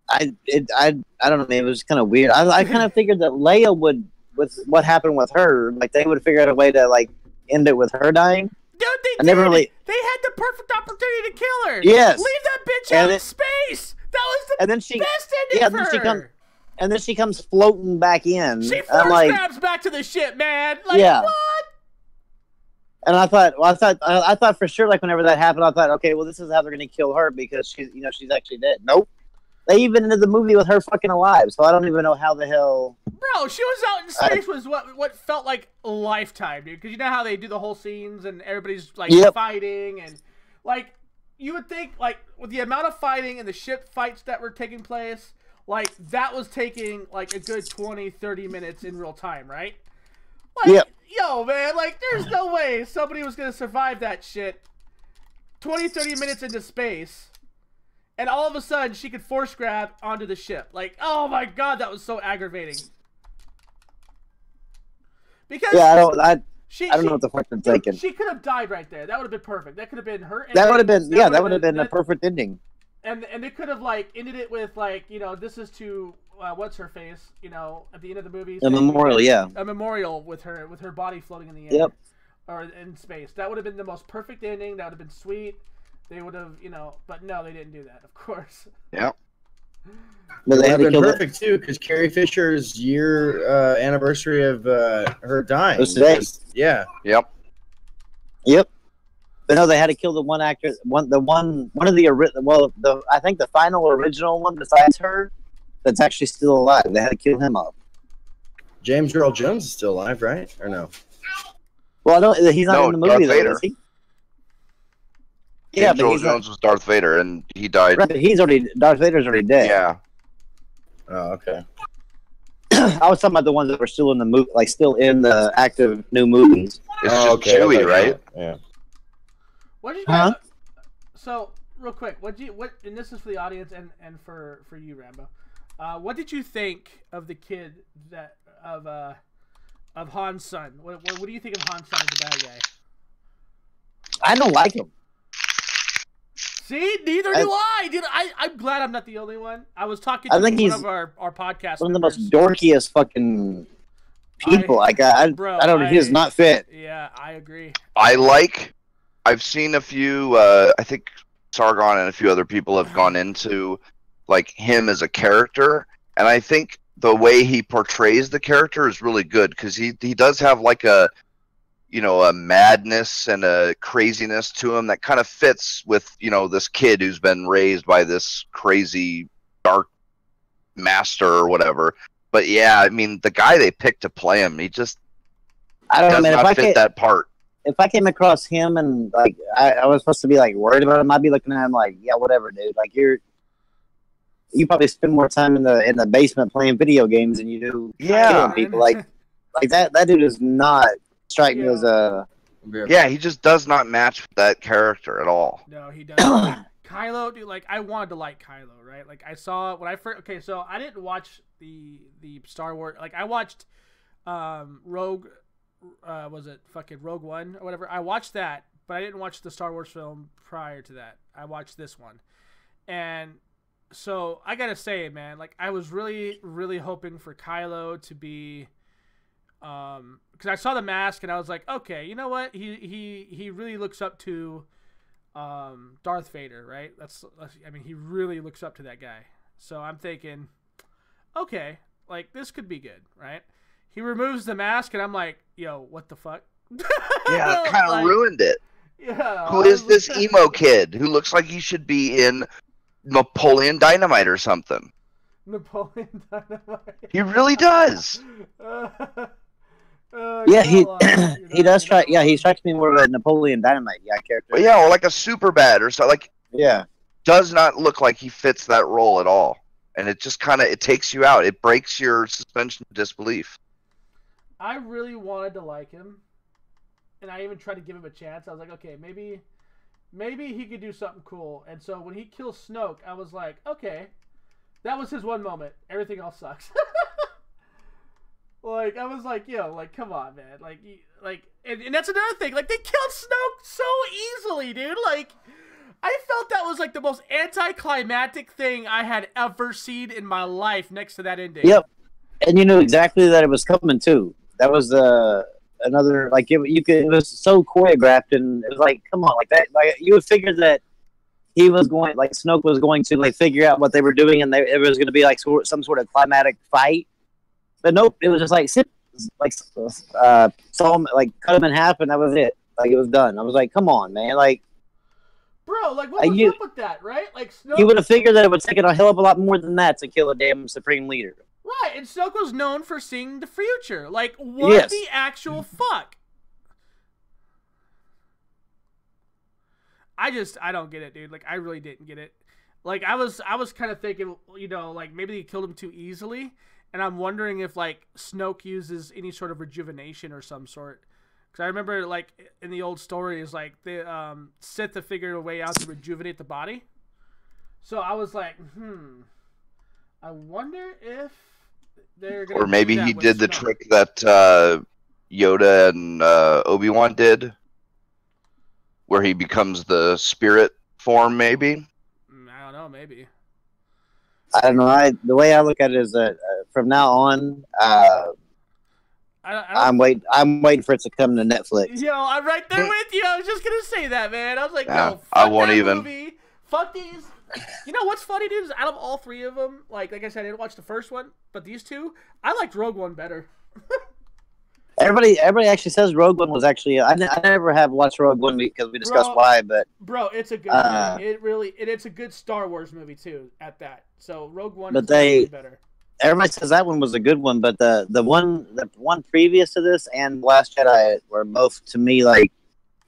I don't know, man. It was kind of weird. I kind of figured that Leia would, with what happened with her, like they would figure out a way to like end it with her dying. Dude, they I never did. really- They had the perfect opportunity to kill her. Yes. Leave that bitch And out in it- space. That was the And then she, best ending yeah, for then her. she comes floating back in. She And I'm force like, grabs back to the ship, man. Like, Yeah. what? and I thought for sure, like whenever that happened, I thought, okay, well, this is how they're gonna kill her because she's actually dead. Nope. They even ended the movie with her fucking alive, so I don't even know how the hell. Bro, she was out in space was what felt like a lifetime, dude. Because you know how they do the whole scenes and everybody's like Yep. fighting and like you would think like with the amount of fighting and the ship fights that were taking place, like that was taking like a good 20-30 minutes in real time, right? Like, Yep. yo, man, like there's no way somebody was gonna survive that shit 20-30 minutes into space. And all of a sudden, she could force grab onto the ship. Like, oh my god, that was so aggravating. Because Yeah, I don't she, know what the fuck they're thinking. She could have died right there. That would have been perfect. That could have been her. That would have ending. been that would have been a perfect ending. And they could have like ended it with like this is to what's her face at the end of the movie. A memorial, yeah. A memorial with her body floating in the air. Yep. Or in space. That would have been the most perfect ending. That would have been sweet. They would have, but no, they didn't do that, of course. Yeah. But they It had would to have been kill perfect too, because Carrie Fisher's year anniversary of her dying. was today. Yeah. Yep. Yep. But no, they had to kill the one actress, one of the I think the final original one besides her that's actually still alive. They had to kill him off. James Earl Jones is still alive, right? Or no? Well, I don't. He's not No, in the movie Darth though, Vader. is he? James Yeah, but Earl he's not. Jones was Darth Vader, and he died. Right, but Darth Vader's already dead. Yeah. Oh, okay. I was talking about the ones that were still in the movie, like still in the active new movies. It's Oh, just Chewie, right? Yeah. What did you Huh? guys? So real quick, what? And this is for the audience and for you, Rambo. What did you think of the kid of Han's son? What do you think of Han's son as a bad guy? I don't like him. See, neither do I. Dude, I'm glad I'm not the only one. I was talking I to think one he's of our podcast One of the members. most dorkiest fucking people. I don't. He does not fit. Yeah, I agree. I've seen a few, I think Sargon and a few other people have gone into like him as a character, and I think the way he portrays the character is really good because he does have like a madness and a craziness to him that kind of fits with this kid who's been raised by this crazy dark master or whatever. But yeah, I mean the guy they picked to play him, he just I don't know, does man. not fit that part. If I came across him and like I was supposed to be like worried about him, I'd be looking at him like, yeah, whatever, dude. Like you probably spend more time in the basement playing video games than you do killing people. Like that dude does not strike me as a. Yeah, he just does not match that character at all. No, he doesn't. Kylo, dude, like I wanted to like Kylo, right? Like I saw when I first. Okay, so I didn't watch the Star Wars. Like I watched Rogue was it fucking Rogue One or whatever? I watched that, but I didn't watch the Star Wars film prior to that. I watched this one, and so I gotta say, man, like I was really, really hoping for Kylo to be, because I saw the mask and I was like, okay, you know what? He really looks up to, Darth Vader, right? I mean, he really looks up to that guy. So I'm thinking, okay, like this could be good, right? He removes the mask, and I'm like, yo, what the fuck? Yeah, it kind of Like, ruined it. Yeah. Who is this emo kid who looks like he should be in Napoleon Dynamite or something? Napoleon Dynamite. He really does. Yeah, he does try. Yeah, he strikes me more of a Napoleon Dynamite character. But yeah, or like a Superbad or so. Like, Yeah, does not look like he fits that role at all, and it just kind of it takes you out. It breaks your suspension of disbelief. I really wanted to like him, and I even tried to give him a chance. I was like, okay, maybe he could do something cool. And so when he kills Snoke, I was like, okay, that was his one moment. Everything else sucks. Like, I was like, yo, like, come on, man. Like, and that's another thing. Like, they killed Snoke so easily, dude. Like, I felt that was, like, the most anticlimactic thing I had ever seen in my life next to that ending. Yep. And you knew exactly that it was coming, too. That was another, like, it was so choreographed, and it was like, come on, like, that, like, you would figure that he was going, like, Snoke was going to, like, figure out what they were doing, and it was going to be, like, some sort of climatic fight. But nope, it was just like saw him, like cut him in half, and that was it. Like it was done. I was like, come on, man. Like, bro, like what was up with that, right? Like Snoke. You would have figured that it would take a hell of a lot more than that to kill a damn supreme leader. Right, and Snoke was known for seeing the future. Like, what the actual fuck? I don't get it, dude. Like, I really didn't get it. Like, I was kind of thinking, you know, like maybe they killed him too easily. And I'm wondering if, like, Snoke uses any sort of rejuvenation or some sort. Because I remember, like, in the old stories, like, the Sith have figured a way out to rejuvenate the body. So I was like, I wonder if they're going to Or maybe he did the Snoke. trick that Yoda and Obi-Wan did, where he becomes the spirit form, maybe? I don't know, maybe. I don't know. The way I look at it is that from now on, I'm waiting for it to come to Netflix. Yo, I'm right there with you. I was just gonna say that, man. I was like, yeah, no, fuck I won't that even. movie. Fuck these. You know what's funny, dude? Is out of all three of them, like I said, I didn't watch the first one, but these two, I liked Rogue One better. Everybody actually says Rogue One was actually. I never have watched Rogue One because we discussed why, but bro, it's a good movie. It's a good Star Wars movie too. At that, so Rogue One is really better. Everybody says that one was a good one, but the one previous to this and Last Jedi were both, to me, like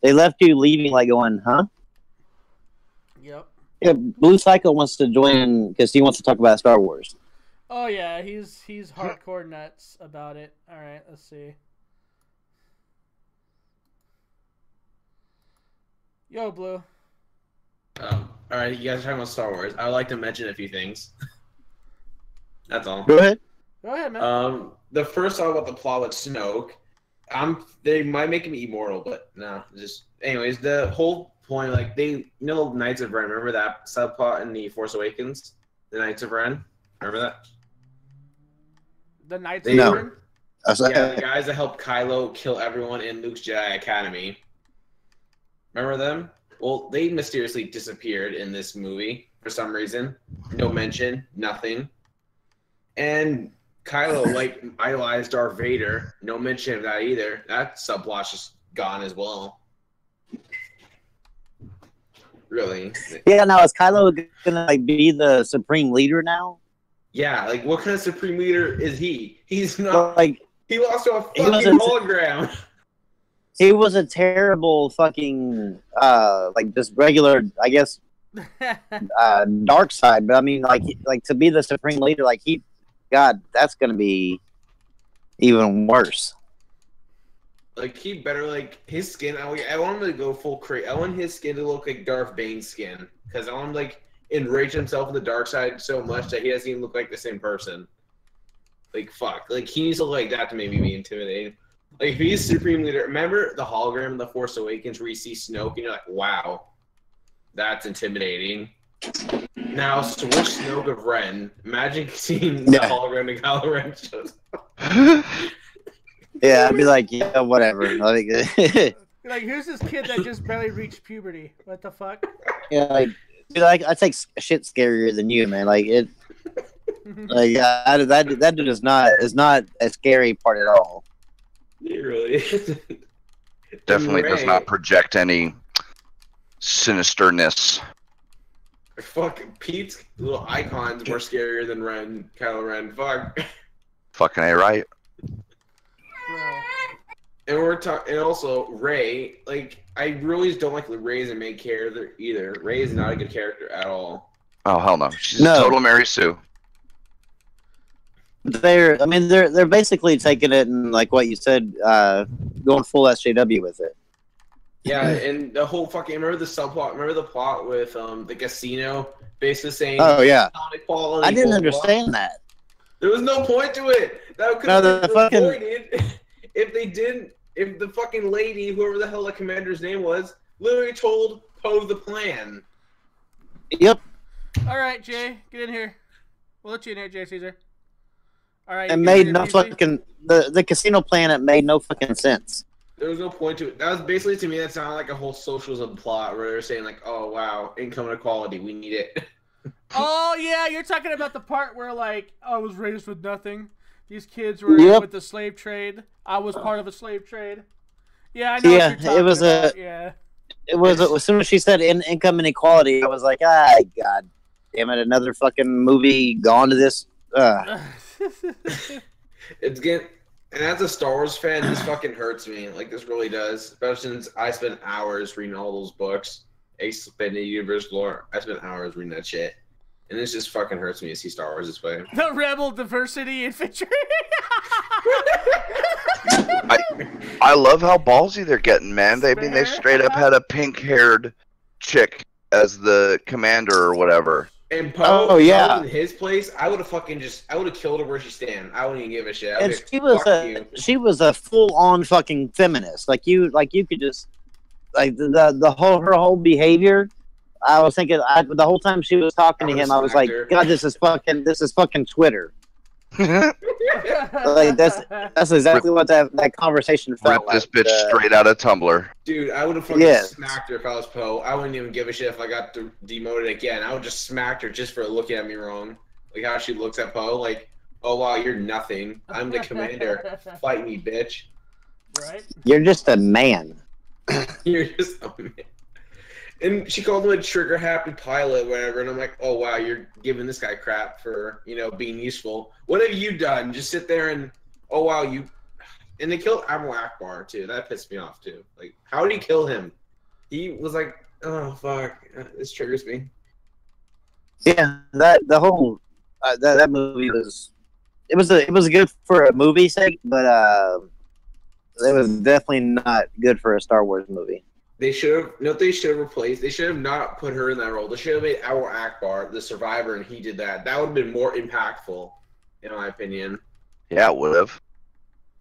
they left you leaving like going, huh? Yep. Yeah, Blue Cycle wants to join because he wants to talk about Star Wars. Oh yeah, he's hardcore nuts about it. All right, let's see. Yo, Blue. All right, you guys are talking about Star Wars. I would like to mention a few things. That's all. Go ahead. Go ahead, man. The first thought about the plot with Snoke, they might make him immortal, but no. Anyways, the whole point, like Knights of Ren. Remember that subplot in the Force Awakens? The Knights of Ren. Remember that? The Knights of Ren. Yeah, the guys that helped Kylo kill everyone in Luke's Jedi Academy. Remember them? Well, they mysteriously disappeared in this movie for some reason. No mention, nothing. And Kylo, like, idolized Darth Vader. No mention of that either. That subplot's just gone as well. Really? Yeah, now is Kylo gonna like be the supreme leader now? Yeah, like what kind of supreme leader is he? He's not like he lost to a fucking hologram. He was a terrible fucking like just regular, I guess, dark side. But I mean, like to be the supreme leader, like God, that's gonna be even worse. Like he better like his skin. I want him to go full crate. I want his skin to look like Darth Bane's skin because I want him to, like enrage himself in the dark side so much that he doesn't even look like the same person. Like fuck, like he needs to look like that to maybe be intimidating. Like if he's Supreme Leader, remember the hologram in The Force Awakens where you see Snoke and you're like, wow, that's intimidating. Now switch Snoke of Ren. Imagine seeing the hologram of Kylo Ren shows up. Yeah, I'd be like, yeah, whatever. Like, who's this kid that just barely reached puberty? What the fuck? yeah, like, dude, I take shit scarier than you, man. Like it, like that dude is not a scary part at all. It really is. Definitely does not project any sinisterness. Fuck, Pete's little icon's more scarier than Kylo Ren. Fuck. Fucking A, right? Bro. And we're talking, and also Rey. Like, I really just don't like Rey as a main character either. Rey is not a good character at all. Oh hell no, she's a total Mary Sue. They're basically taking it and like what you said, going full SJW with it. Yeah, and the whole fucking remember the subplot. Remember the plot with the casino, basically saying, "Oh yeah, quality, I didn't understand that." There was no point to it. That could have been avoided if they didn't. If the fucking lady, whoever the hell the commander's name was, literally told Poe the plan. Yep. All right, Jay, get in here. We'll let you in here, Jay Caesar. All right. It made no fucking the casino plan. It made no fucking sense. There was no point to it. That was basically, to me, that sounded like a whole socialism plot where they're saying like, "Oh wow, income inequality, we need it." Oh yeah, you're talking about the part where like I was raised with nothing. These kids were with the slave trade. I was part of a slave trade. Yeah, I know. Yeah, what you're it was about. It was as soon as she said income inequality, I was like, god damn it, another fucking movie gone to this. It's getting, and as a Star Wars fan, this fucking hurts me. Like this really does, especially since I spent hours reading all those books. Expanded Universe lore. I spent hours reading that shit. And this just fucking hurts me to see Star Wars this way. The Rebel Diversity Infantry. I love how ballsy they're getting, man. They straight up had a pink-haired chick as the commander or whatever. And Poe, in his place, I would have killed her where she stand. I wouldn't even give a shit. And she was a full-on fucking feminist. Like you could just like her whole behavior. I was thinking the whole time she was talking to him, I was like, God, this is fucking Twitter. Like that's exactly what that conversation felt like. Rip this bitch straight out of Tumblr. Dude, I would have fucking smacked her if I was Poe. I wouldn't even give a shit if I got demoted again. I would just smack her just for looking at me wrong. Like how she looks at Poe, like, oh wow, you're nothing. I'm the commander. Fight me, bitch. Right? You're just a man. You're just a man. And she called him a trigger-happy pilot, whatever. And I'm like, oh, wow, you're giving this guy crap for, being useful. What have you done? Just sit there and, oh, wow, you... And they killed Admiral Akbar, too. That pissed me off, too. Like, how did he kill him? He was like, oh, fuck. This triggers me. Yeah, that movie was... It was good for a movie sake, but it was definitely not good for a Star Wars movie. They should have. They should have replaced. They should have not put her in that role. They should have made Admiral Akbar the survivor, and he did that. That would have been more impactful, in my opinion. Yeah, it would have.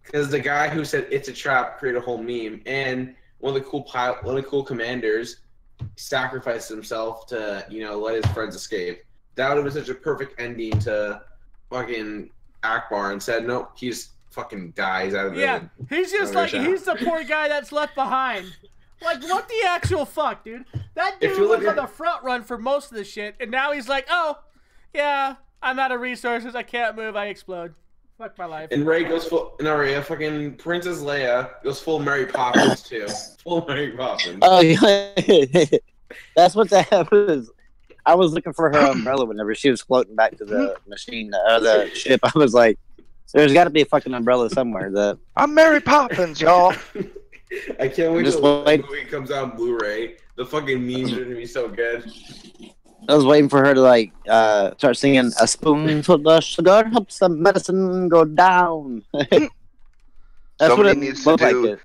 Because the guy who said it's a trap created a whole meme, and one of the cool commanders sacrificed himself to let his friends escape. That would have been such a perfect ending to fucking Akbar. And said nope, he just fucking dies out of the. Yeah, he's just like he's the poor guy that's left behind. Like, what the actual fuck, dude? That dude was on the front run for most of the shit, and now he's like, oh, yeah, I'm out of resources, I can't move, I explode. Fuck my life. And Rey goes full, fucking Princess Leia goes full Mary Poppins, too. Full Mary Poppins. Oh, yeah. That's what that was. I was looking for her umbrella whenever she was floating back to the machine, or the ship. I was like, there's got to be a fucking umbrella somewhere. I'm Mary Poppins, y'all. I can't wait till the movie comes out on Blu-ray. The fucking memes are gonna be so good. I was waiting for her to start singing "A spoonful of sugar helps the medicine go down." That's Somebody what it needs to do. Like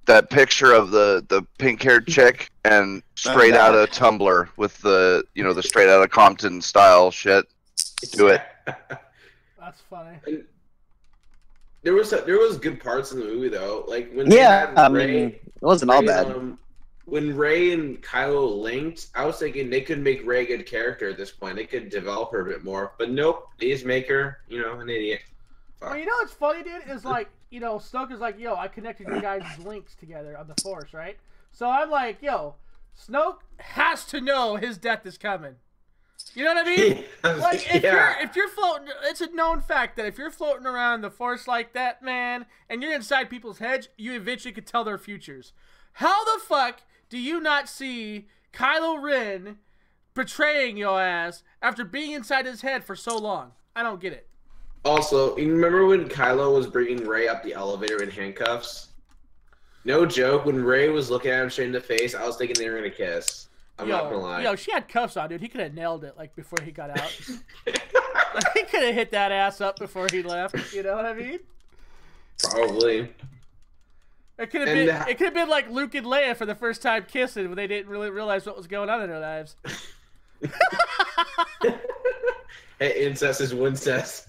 that picture of the pink-haired chick and straight out of Tumblr with the the straight out of Compton style shit. Do it. That's funny. There was good parts in the movie though. Like when Yeah, I Rey, mean, it wasn't all Rey, bad. When Rey and Kylo linked, I was thinking they could make Rey a good character at this point. They could develop her a bit more. But nope, they just make her, an idiot. Fuck. Well, you know what's funny, dude? Is like, Snoke is like, yo, I connected you guys' links together on the Force, right? So I'm like, yo, Snoke has to know his death is coming. You know what I mean? Like, if you're floating, it's a known fact that if you're floating around the Force like that, man, and you're inside people's heads, you eventually could tell their futures. How the fuck do you not see Kylo Ren betraying your ass after being inside his head for so long? I don't get it. Also, you remember when Kylo was bringing Rey up the elevator in handcuffs? No joke, when Rey was looking at him straight in the face, I was thinking they were going to kiss. I'm not going to lie. Yo, she had cuffs on, dude. He could have nailed it, like, before he got out. He could have hit that ass up before he left. You know what I mean? Probably. It could have been like Luke and Leia for the first time kissing when they didn't really realize what was going on in their lives. Hey, incest is wincest.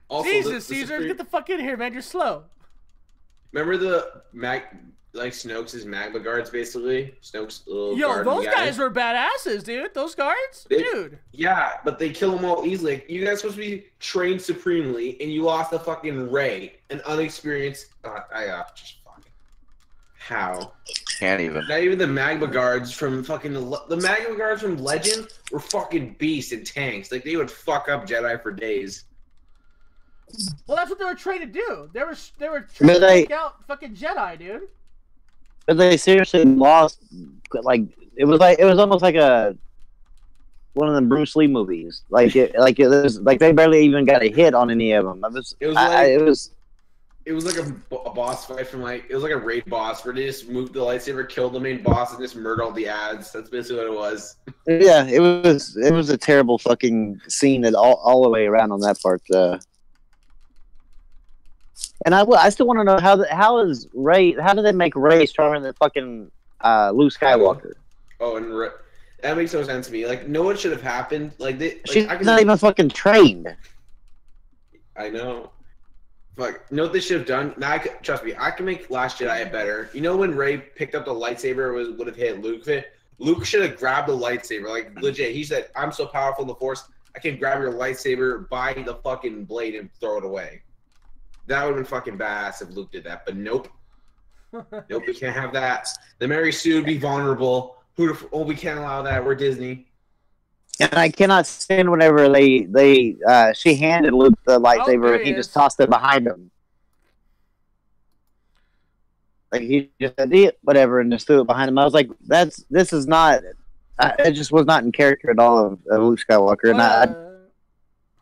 Also, Jesus, Caesar, get the fuck in here, man. You're slow. Remember the Snoke's magma guards, basically? Snoke's little those guys were badasses, dude. Those guards? Dude. Yeah, but they kill them all easily. Like, you guys supposed to be trained supremely, and you lost the fucking Rey, an unexperienced... just fucking... How? Can't even. Not even the magma guards from fucking... The magma guards from Legend were fucking beasts and tanks. Like, they would fuck up Jedi for days. Well, that's what they were trained to do. They were trained to take out fucking Jedi, dude. But they seriously lost. Like it was almost like one of the Bruce Lee movies. Like it was like they barely even got a hit on any of them. It was like a boss fight from it was like a raid boss where they just moved the lightsaber, killed the main boss, and just murdered all the ads. That's basically what it was. Yeah, it was a terrible fucking scene all the way around on that part. And I still want to know how is Rey? How do they make Rey stronger than fucking Luke Skywalker? Oh, and that makes no sense to me. Like, no one should have happened. She's not even fucking trained. I know. Fuck. You know what they should have done? Now, trust me, I can make Last Jedi better. You know when Rey picked up the lightsaber would have hit Luke? Luke should have grabbed the lightsaber. Like, legit. He said, "I'm so powerful in the Force, I can grab your lightsaber by the fucking blade and throw it away." That would have been fucking badass if Luke did that, but nope. Nope, we can't have that. The Mary Sue would be vulnerable. We can't allow that. We're Disney. And I cannot stand whenever she handed Luke the lightsaber and he just tossed it behind him. Like he just said, whatever, and just threw it behind him. I was like, this is not. It just was not in character at all of Luke Skywalker.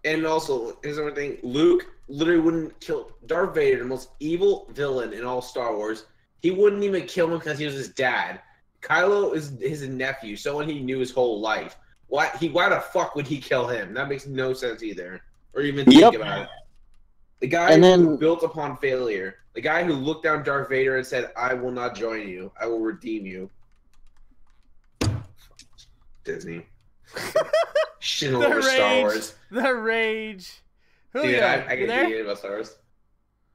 And also, here's another thing: Luke literally wouldn't kill Darth Vader, the most evil villain in all Star Wars. He wouldn't even kill him because he was his dad. Kylo is his nephew, someone he knew his whole life. Why the fuck would he kill him? That makes no sense either, or even think about it. The guy who built upon failure, the guy who looked down Darth Vader and said, "I will not join you. I will redeem you." Disney. Shit all over Star Wars. The rage. Dude, I get idiot about Star Wars.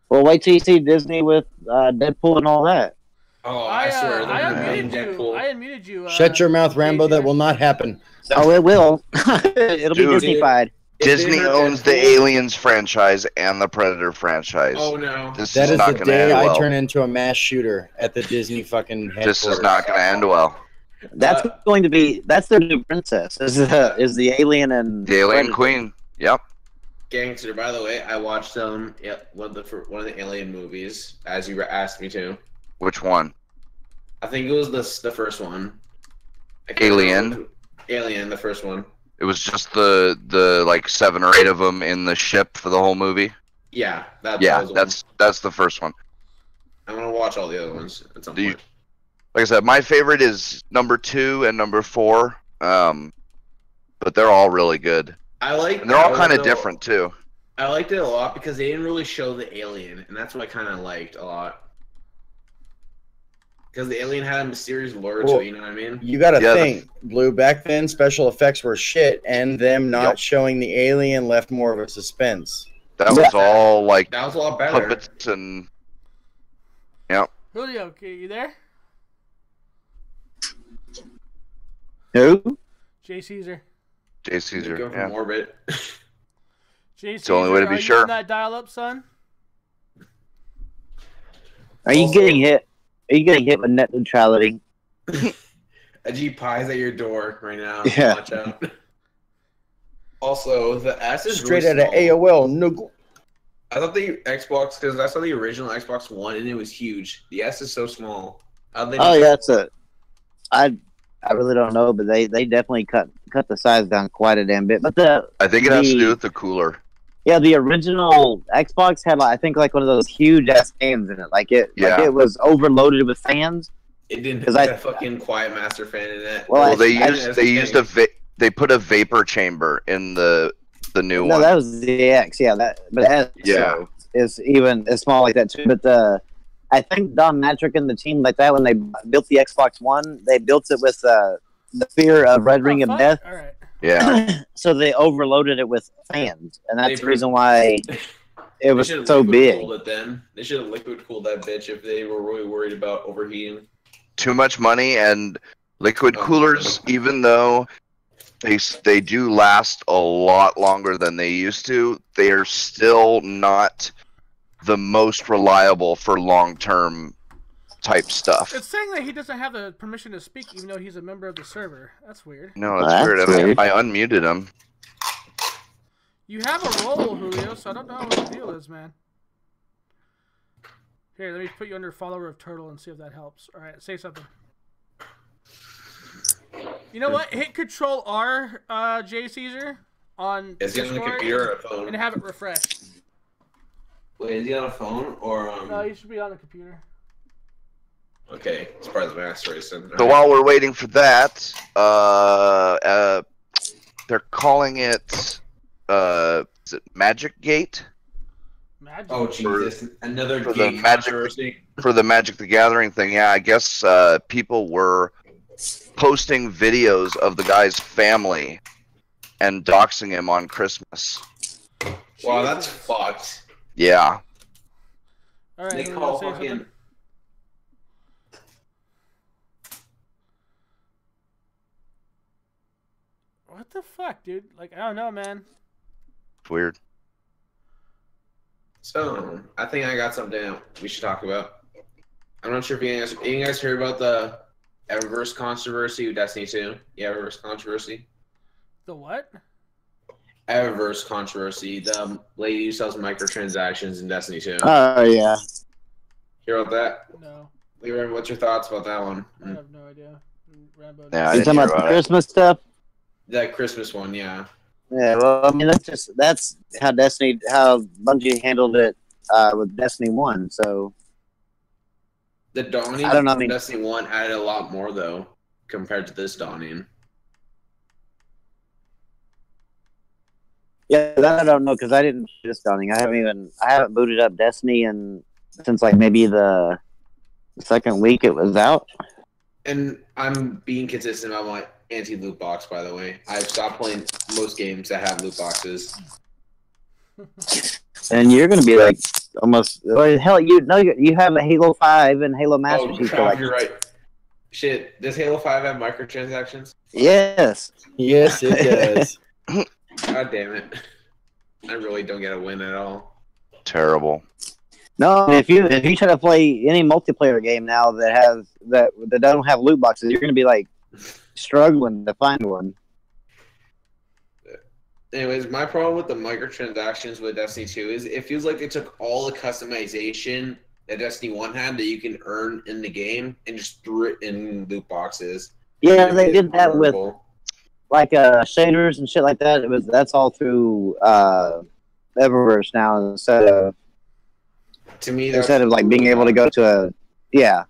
Well, wait till you see Disney with Deadpool and all that. Oh, I swear. I unmuted you. Shut your mouth, Rambo. That will not happen. Oh, it will. It'll be Disney-fied. Disney owns the Aliens franchise and the Predator franchise. Oh, no. This is not the going to day end well. I turn into a mass shooter at the Disney fucking headquarters. This is not going to end well. That's going to be. That's their new princess. Is the alien and the alien queen? Yep. Gangster. By the way, I watched one of the Alien movies, as you asked me to. Which one? I think it was the first one. Alien. Alien, the first one. It was just the like 7 or 8 of them in the ship for the whole movie. Yeah, that's the first one. I'm gonna watch all the other ones at some point. Like I said, my favorite is number 2 and number 4, but they're all really good. And they're all kind of different too. I liked it a lot because they didn't really show the alien, and that's what I kind of liked a lot. Because the alien had a mysterious lure to it, you know what I mean? You gotta think, Blue, back then special effects were shit, and them not showing the alien left more of a suspense. That was all like That was a lot better. puppets and yeah. Julio, okay, you there? Who? Jay Caesar. Jay Caesar. Go from Yeah. orbit. Jay the only way to be are sure. you on that dial-up, son? Are you Also- getting hit? Are you getting hit with net neutrality? A G Pie's at your door right now. Yeah. Watch out. Also, the S is Straight really out of small. AOL. No. I thought the Xbox, because I saw the original Xbox One and it was huge. The S is so small. How'd they Oh do yeah, that? it's a. I really don't know, but they definitely cut the size down quite a damn bit. But I think it has to do with the cooler. the original Xbox had I think like one of those huge ass fans in it. Like Yeah. it was overloaded with fans. It didn't 'Cause have I- a fucking Quiet Master fan in it. Well, They put a vapor chamber in the new No, one. that was the X. Yeah, but S Yeah. is even as small like that too. But I think Don Matrick and the team like that when they built the Xbox One, they built it with the fear of Red Ring of fuck? Death. All right. Yeah. So they overloaded it with fans, and that's They the reason why it They was should've so liquid big. cooled it then. They should have liquid cooled that bitch if they were really worried about overheating. Too much money and liquid coolers, even though they do last a lot longer than they used to, they are still not the most reliable for long-term type stuff. It's saying that he doesn't have the permission to speak, even though he's a member of the server. That's weird. No, that's That's weird. weird. I unmuted him. You have a role, Julio, so I don't know what the deal is, man. Here, let me put you under follower of Turtle and see if that helps. All right, say something. You know what? Hit Control R, Jay Caesar, on Is he on the Discord computer or a phone? and have it refreshed. Wait, is he on a phone or No, you should be on the computer. Okay, it's part of the master race then. So while we're waiting for that, they're calling it is it Magic Gate Magic. Oh Jesus! Another for gay the Magic- controversy. for the Magic the Gathering thing. Yeah, I guess people were posting videos of the guy's family and doxing him on Christmas. Wow, that's Jesus. fucked. Yeah. All right, They Julio, call say fucking. something. What the fuck, dude? Like, I don't know, man. It's weird. So, I think I got something we should talk about. I'm not sure if you guys heard about the Eververse controversy with Destiny 2. The Eververse controversy. The what? Eververse controversy. The lady who sells microtransactions in Destiny 2. Oh yeah. Hear about that? No, Leroy, what's your thoughts about that one? I have no idea. Rambo. Yeah, I You didn't talking hear about the about it. Christmas stuff? That Christmas one, yeah. Yeah. Well, I mean that's how Bungie handled it with Destiny 1. So The Dawning I don't know, I from mean- Destiny 1 added a lot more, though, compared to this Dawning. yeah, that I don't know because I didn't do this Dawning. I haven't booted up Destiny since like maybe the second week it was out. And I'm being consistent about my anti-loot box, by the way. I've stopped playing most games that have loot boxes. And you're gonna be like almost well, hell. You have a Halo 5 and Halo Master Oh, Chief crap, Collection. you're right. Shit, does Halo 5 have microtransactions? Yes. Yes, it does. God damn it. I really don't get a win at all. Terrible. No, if you try to play any multiplayer game now that don't have loot boxes, you're gonna be like struggling to find one. Anyways, my problem with the microtransactions with Destiny 2 is it feels like they took all the customization that Destiny 1 had that you can earn in the game and just threw it in loot boxes. Yeah, It they made did it that with horrible. like shaders and shit like that. That's all through Eververse now To me, that's instead of like being able to go to a yeah.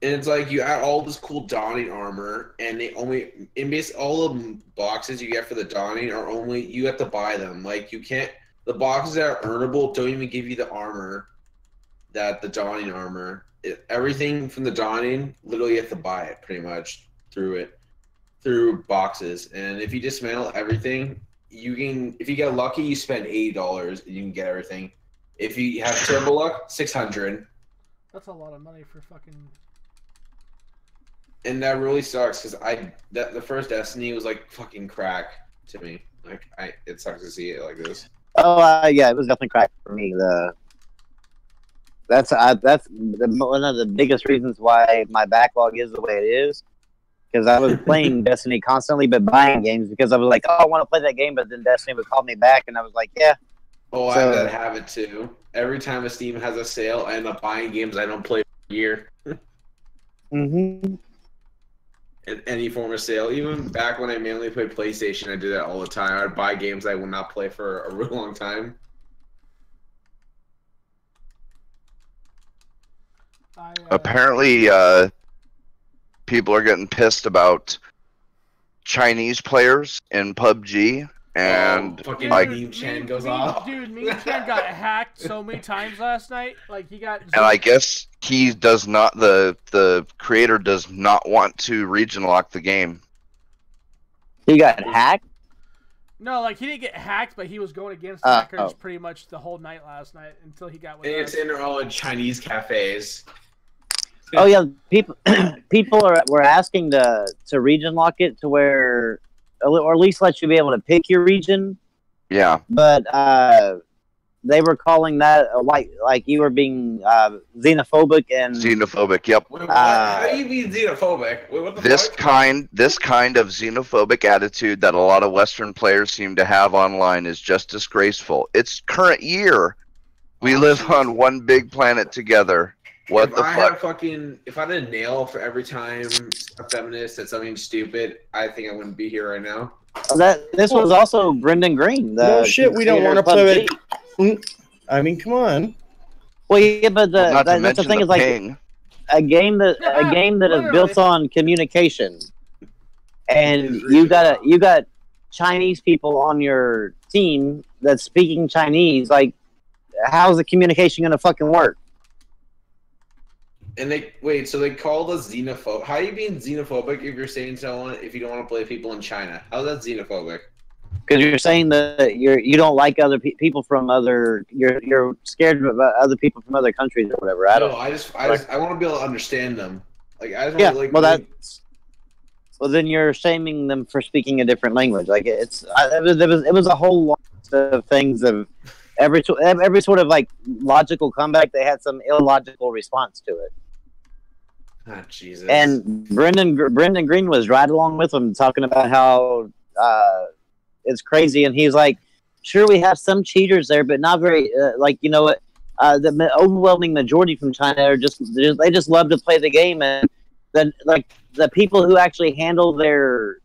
And it's like you add all this cool Dawning armor, and all the boxes you get for the Dawning are only you have to buy them. Like you can't. The boxes that are earnable don't even give you the armor that the Dawning armor. Everything from the Dawning, literally you have to buy it pretty much through boxes. And if you dismantle everything, you can, if you get lucky, you spend $80 and you can get everything. If you have turbo luck, 600. That's a lot of money for fucking. And that really sucks because the first Destiny was like fucking crack to me. Like it sucks to see it like this. Oh yeah, it was definitely crack for me. That's one of the biggest reasons why my backlog is the way it is. Because I was playing Destiny constantly, but buying games because I was like, oh, I want to play that game, but then Destiny would call me back, and I was like, yeah. Oh, I have that habit too. Every time a Steam has a sale, I end up buying games I don't play for a year. Mm-hmm. In any form of sale. Even back when I mainly played PlayStation, I did that all the time. I'd buy games I would not play for a real long time. Apparently, people are getting pissed about Chinese players in PUBG, and fucking like, Meme Chan goes off. Dude, Meme Chan got hacked so many times last night. Like he got. and I guess he does not. The creator does not want to region lock the game. He got hacked? No, like he didn't get hacked, but he was going against hackers pretty much the whole night last night until he got with us. It's in all in Chinese cafes. Oh yeah, people were asking to region lock it to where, or at least let you be able to pick your region. Yeah. But they were calling that like you were being xenophobic and Xenophobic. Yep. Wait, how do you mean xenophobic? Wait, what the This fuck? kind of xenophobic attitude that a lot of Western players seem to have online is just disgraceful. It's current year. We live on one big planet together. What if the I fuck? If I had a nail for every time a feminist said something stupid, I think I wouldn't be here right now. this was also Brendan Green. No shit, we don't want to play with. I mean, come on. Well, yeah, but Not to that's the mention thing the is like ping. a game that is built on communication, and you got Chinese people on your team that's speaking Chinese. Like, how's the communication gonna fucking work? And so they called us xenophobic. How are you being xenophobic if you're saying someone if you don't want to play people in China? How's that xenophobic? Because you're saying that you don't like other people from other you're scared of other people from other countries or whatever. I want to be able to understand them. Like I just yeah. want to, Well, then you're shaming them for speaking a different language. Like it was a whole lot of things of every sort of like logical comeback. They had some illogical response to it. Oh, Jesus. And Brendan Green was right along with him, talking about how it's crazy, and he's like, "Sure, we have some cheaters there, but not very. Like, you know what? The overwhelming majority from China are they just love to play the game, and then like the people who actually handle their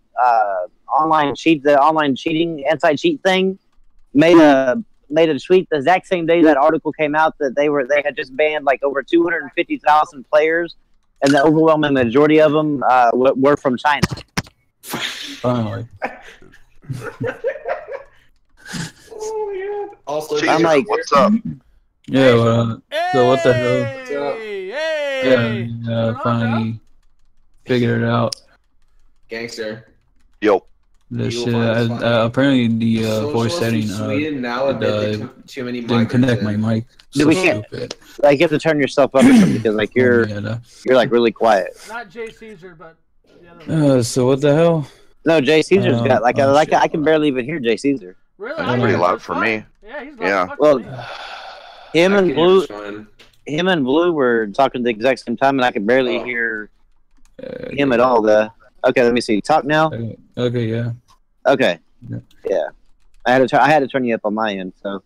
online cheating anti-cheat thing made a tweet the exact same day that article came out that they had just banned like over 250,000 players, and the overwhelming majority of them were from China." Finally. Oh my god. Also, Jesus, I'm like, what's up? Yeah, well, so what the hell? Hey! Yeah, finally figured it out. Gangster. Yo. This You shit, will find this funny. apparently the voice Socialists setting in Sweden now admit they took too many didn't connect my mic. Dude, So we can't- stupid. like you have to turn yourself up or something because like you're Yeah, like really quiet. Not Jay Caesar, but the other so what the hell? No, Jay Caesar's got like shit. I can barely even hear Jay Caesar. Really? That's I pretty hear loud it's for fine. me. Yeah, he's loud Yeah. as fuck Well, for me. Him and Blue, Fun. were talking at the exact same time, and I could barely Oh. hear him at all. Okay, let me see. Talk now. Okay, yeah. Okay, Yeah. yeah. I had to turn you up on my end. So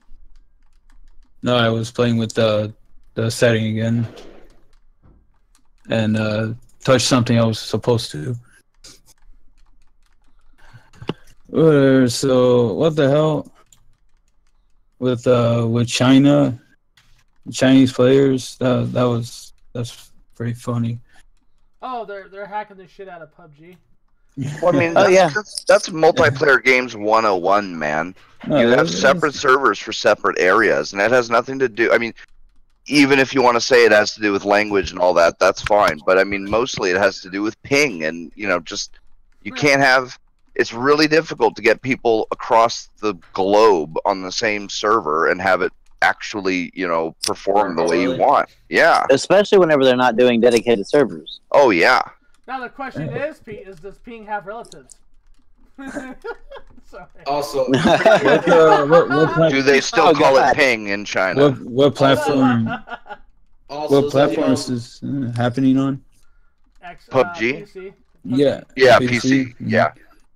No, I was playing with the setting again, and touched something I was supposed to. So what the hell with China, Chinese players? That's pretty funny. Oh, they're hacking the shit out of PUBG. Well, I mean, Oh, yeah. that's multiplayer games 101, man. No, You have that's- separate servers for separate areas, and that has nothing to do. I mean, even if you want to say it has to do with language and all that, that's fine. But I mean, mostly it has to do with ping, and just you can't have it's really difficult to get people across the globe on the same server and have it actually, perform the way you want. Yeah. Especially whenever they're not doing dedicated servers. Oh yeah. Now the question is, Pete, does Ping have relatives? Sorry. Also, Do they still call it ping in China? What platform? also What platform is this happening on? PUBG? PC. Yeah. Yeah, PC. Yeah.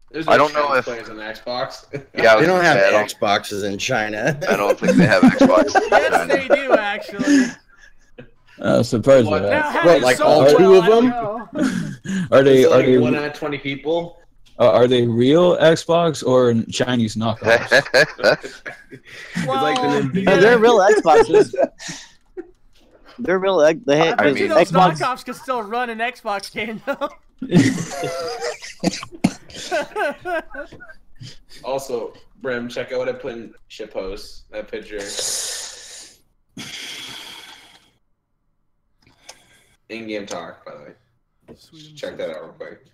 there's I don't know Chinese if- players on Xbox. Yeah. They don't have I don't, Xboxes in China. I don't think they have Xbox. in Yes, China. they do actually. Surprised What? with Now, that. having like so all well, two of I don't them? know. Are they It's are like they 1 out of 20 people. are they real Xbox or Chinese knockoffs? Well, like the Nintendo- No, they're real Xboxes. They're real. They I bet you those Xbox. knockoffs can still run an Xbox game though. Also, Brim, check out what I put in shitpost. That picture. In-game talk, by the way. Check that out real quick.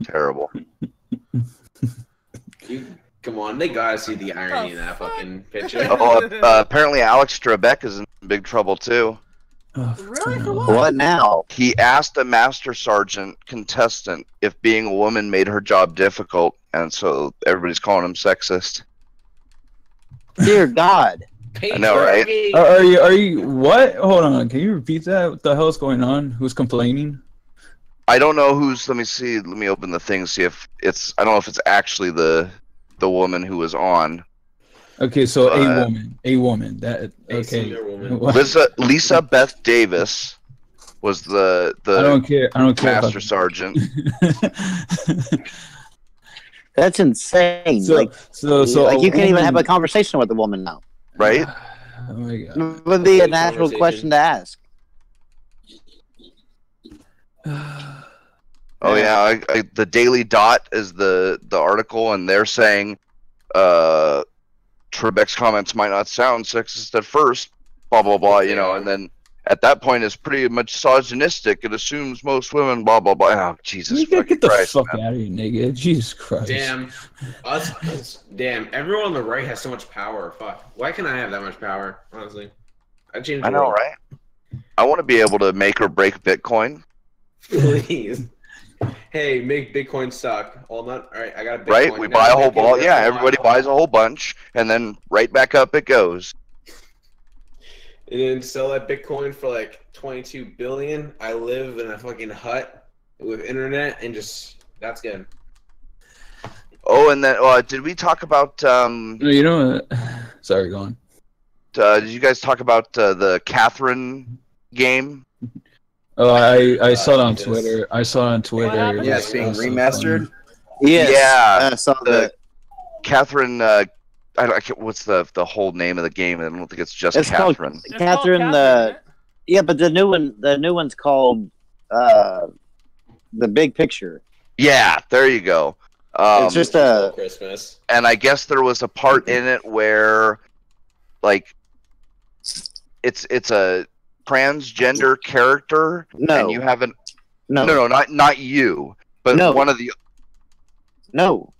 Terrible. Come on, they gotta see the irony in that fucking picture. Oh, apparently Alex Trebek is in big trouble too. Really? For what? What now? He asked a Master Sergeant contestant if being a woman made her job difficult, and so everybody's calling him sexist. Dear God. I know, right? Patriarchy! Are you what? Hold on. Can you repeat that? What the hell is going on? Who's complaining? I don't know who's. Let me see. Let me open the thing. See if it's. I don't know if it's actually the woman who was on. Okay, so a woman. That A okay. singular woman. What? Lisa Beth Davis was the I don't care. I don't care. Master Sergeant. That's insane. So like you can't even have a woman- conversation with a woman now. Right? Oh my god. It would be a Great natural conversation. question to ask. Oh yeah, the Daily Dot is the article, and they're saying Trebek's comments might not sound sexist at first, blah blah blah, and then at that point it's pretty much misogynistic. It assumes most women, blah blah blah. Oh Jesus You gotta fucking get the Christ! fuck man. out of here, nigga. Jesus Christ. Damn. Damn, everyone on the right has so much power. Fuck. Why can't I have that much power, honestly? I changed I the know, world. right? I want to be able to make or break Bitcoin, Please. Hey, make Bitcoin suck. All right, I got a Bitcoin. right? We Now buy a make whole it ball. worth Yeah, a everybody while. buys a whole bunch, and then right back up it goes. And then sell that Bitcoin for like 22 billion. I live in a fucking hut with internet and just that's good. Oh, and then did we talk about? You know what? Sorry, go on. Did you guys talk about the Catherine game? Oh, I saw it on Yes. Twitter. I saw it on Twitter. happened? Yeah, It it's was being so remastered. funny. Yes. Yeah, I saw the- that. Catherine. I can't, what's the whole name of the game? I don't think it's just It's called Catherine. It's called Catherine. isn't it? Yeah, but the new one's called The Big Picture. Yeah, there you go. It's just a Christmas. And I guess there was a part in it where, like, it's a transgender character, no, and you haven't. no, No, not you, but No. one of the no.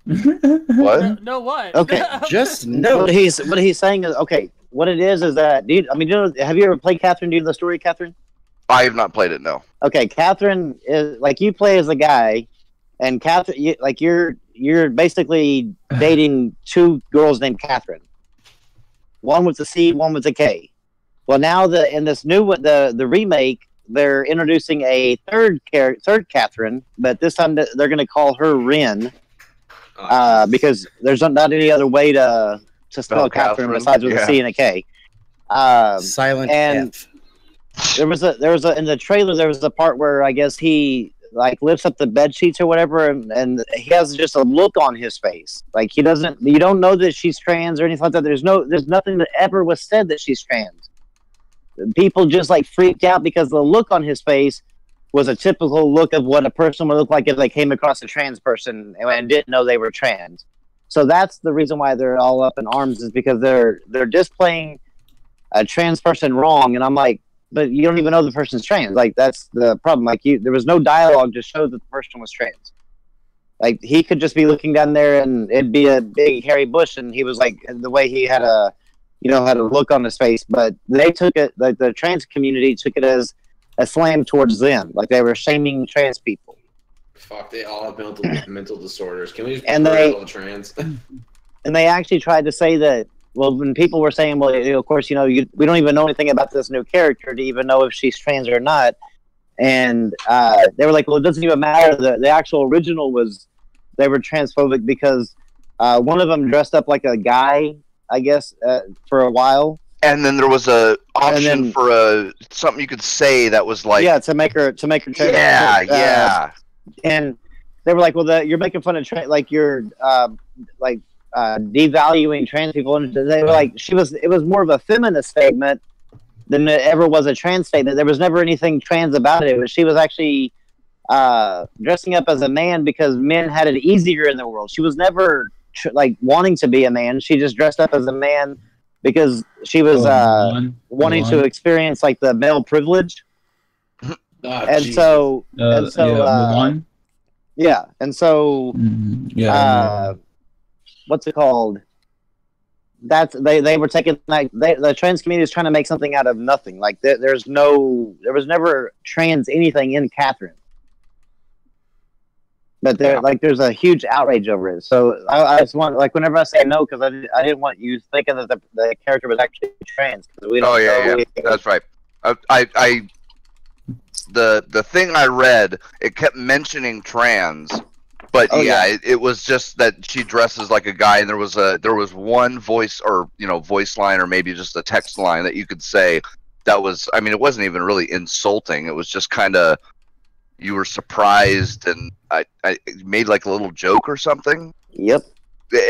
what? No, what? Okay, Just no. What he's saying is okay. What it is that have you ever played Catherine? Do you know the story, Catherine? I have not played it. No. Okay, Catherine is like you play as a guy, and Catherine, you're basically dating two girls named Catherine. One with a C, one with a K. Well, now in this new one, the remake, they're introducing a third Catherine, but this time they're going to call her Ren because there's not any other way to spell Catherine besides with a C and a K. Silent and- F. There was a in the trailer. There was a part where I guess he like lifts up the bed sheets or whatever, and he has just a look on his face. Like he doesn't. You don't know that she's trans or anything like that. There's nothing that ever was said that she's trans. People just like freaked out because the look on his face was a typical look of what a person would look like if they came across a trans person and didn't know they were trans. So that's the reason why they're all up in arms, is because they're displaying a trans person wrong. And I'm like, but you don't even know the person's trans. Like, that's the problem. Like, there was no dialogue to show that the person was trans. Like, he could just be looking down there and it'd be a big hairy bush, and he was like, the way he had had a look on his face. But they took it, like the trans community took it as a slam towards them. Like, they were shaming trans people. Fuck, they all have mental disorders. Can we just and all trans? And they actually tried to say that, well, when people were saying, well, of course, we don't even know anything about this new character to even know if she's trans or not. And they were like, well, it doesn't even matter. The actual original they were transphobic because one of them dressed up like a guy, I guess, for a while. And then there was a option for something you could say that was like, to make her trans. Yeah. And they were like, well, you're making fun of like you're devaluing trans people. And they were like, it was more of a feminist statement than it ever was a trans statement. There was never anything trans about it. She was actually dressing up as a man because men had it easier in the world. She was never wanting to be a man. She just dressed up as a man because she was wanting to experience like the male privilege. And so what's it called? That's they were taking the trans community is trying to make something out of nothing. Like there was never trans anything in Catherine, but there's a huge outrage over it. So I just want, like, whenever I say no, because I didn't want you thinking that the character was actually trans. We don't know. That's right. The thing I read, it kept mentioning trans. But it was just that she dresses like a guy, and there was one voice voice line, or maybe just a text line that you could say that was, I mean, it wasn't even really insulting. It was just kind of, you were surprised, and I made like a little joke or something. Yep.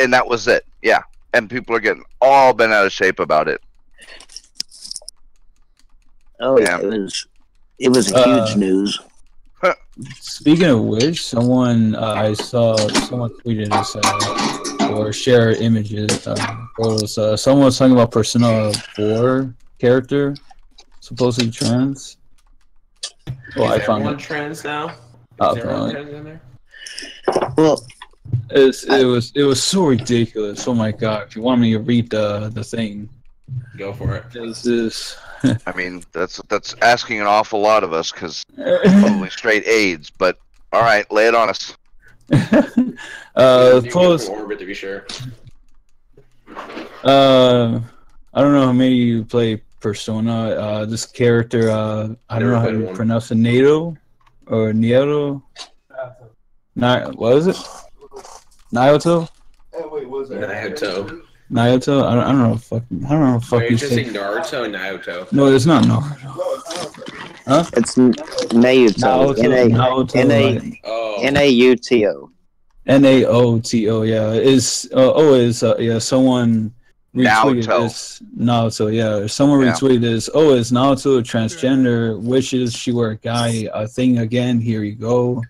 And that was it. Yeah. And people are getting all bent out of shape about it. Oh yeah, it was huge news. Speaking of which, I saw someone tweeted this or share images. Someone was talking about Persona 4 character, supposedly trans. Well, I found it. Trans now. Apparently. In there? Well, it was so ridiculous. Oh my god! If you want me to read the thing, go for it. This is. I mean, that's asking an awful lot of us, because probably straight AIDS. But all right, lay it on us. Orbit, to be sure. I don't know how many you play Persona. This character, I don't know how to pronounce it. Nato or Nieto. What is it? Naoto. Wait, what was that? Naoto? I don't know. I don't know. Wait, you're just saying Naruto and Naoto. No, it's not Naruto. Huh? It's Naoto. Nauto. Nauto. Yeah. Someone retweeted this. Naoto. Yeah. Someone retweeted this. Oh, is Naoto transgender? Wishes she were a guy. A thing again. Here you go.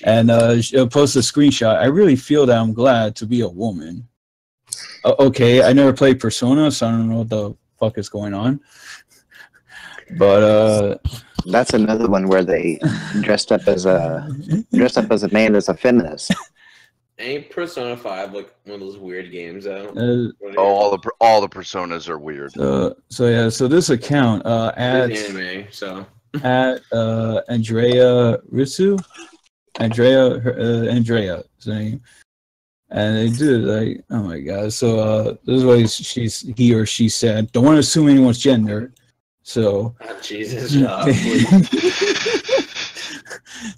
And post a screenshot. I really feel that I'm glad to be a woman. Okay, I never played Persona, so I don't know what the fuck is going on. But that's another one where they dressed up as a man as a feminist. Ain't Persona 5 like one of those weird games though? All the Personas are weird. So this account at Andrea Ritsu. Andrea is her name. And they did, like, oh my god. So this is what he or she said. Don't want to assume anyone's gender. So Jesus. Don't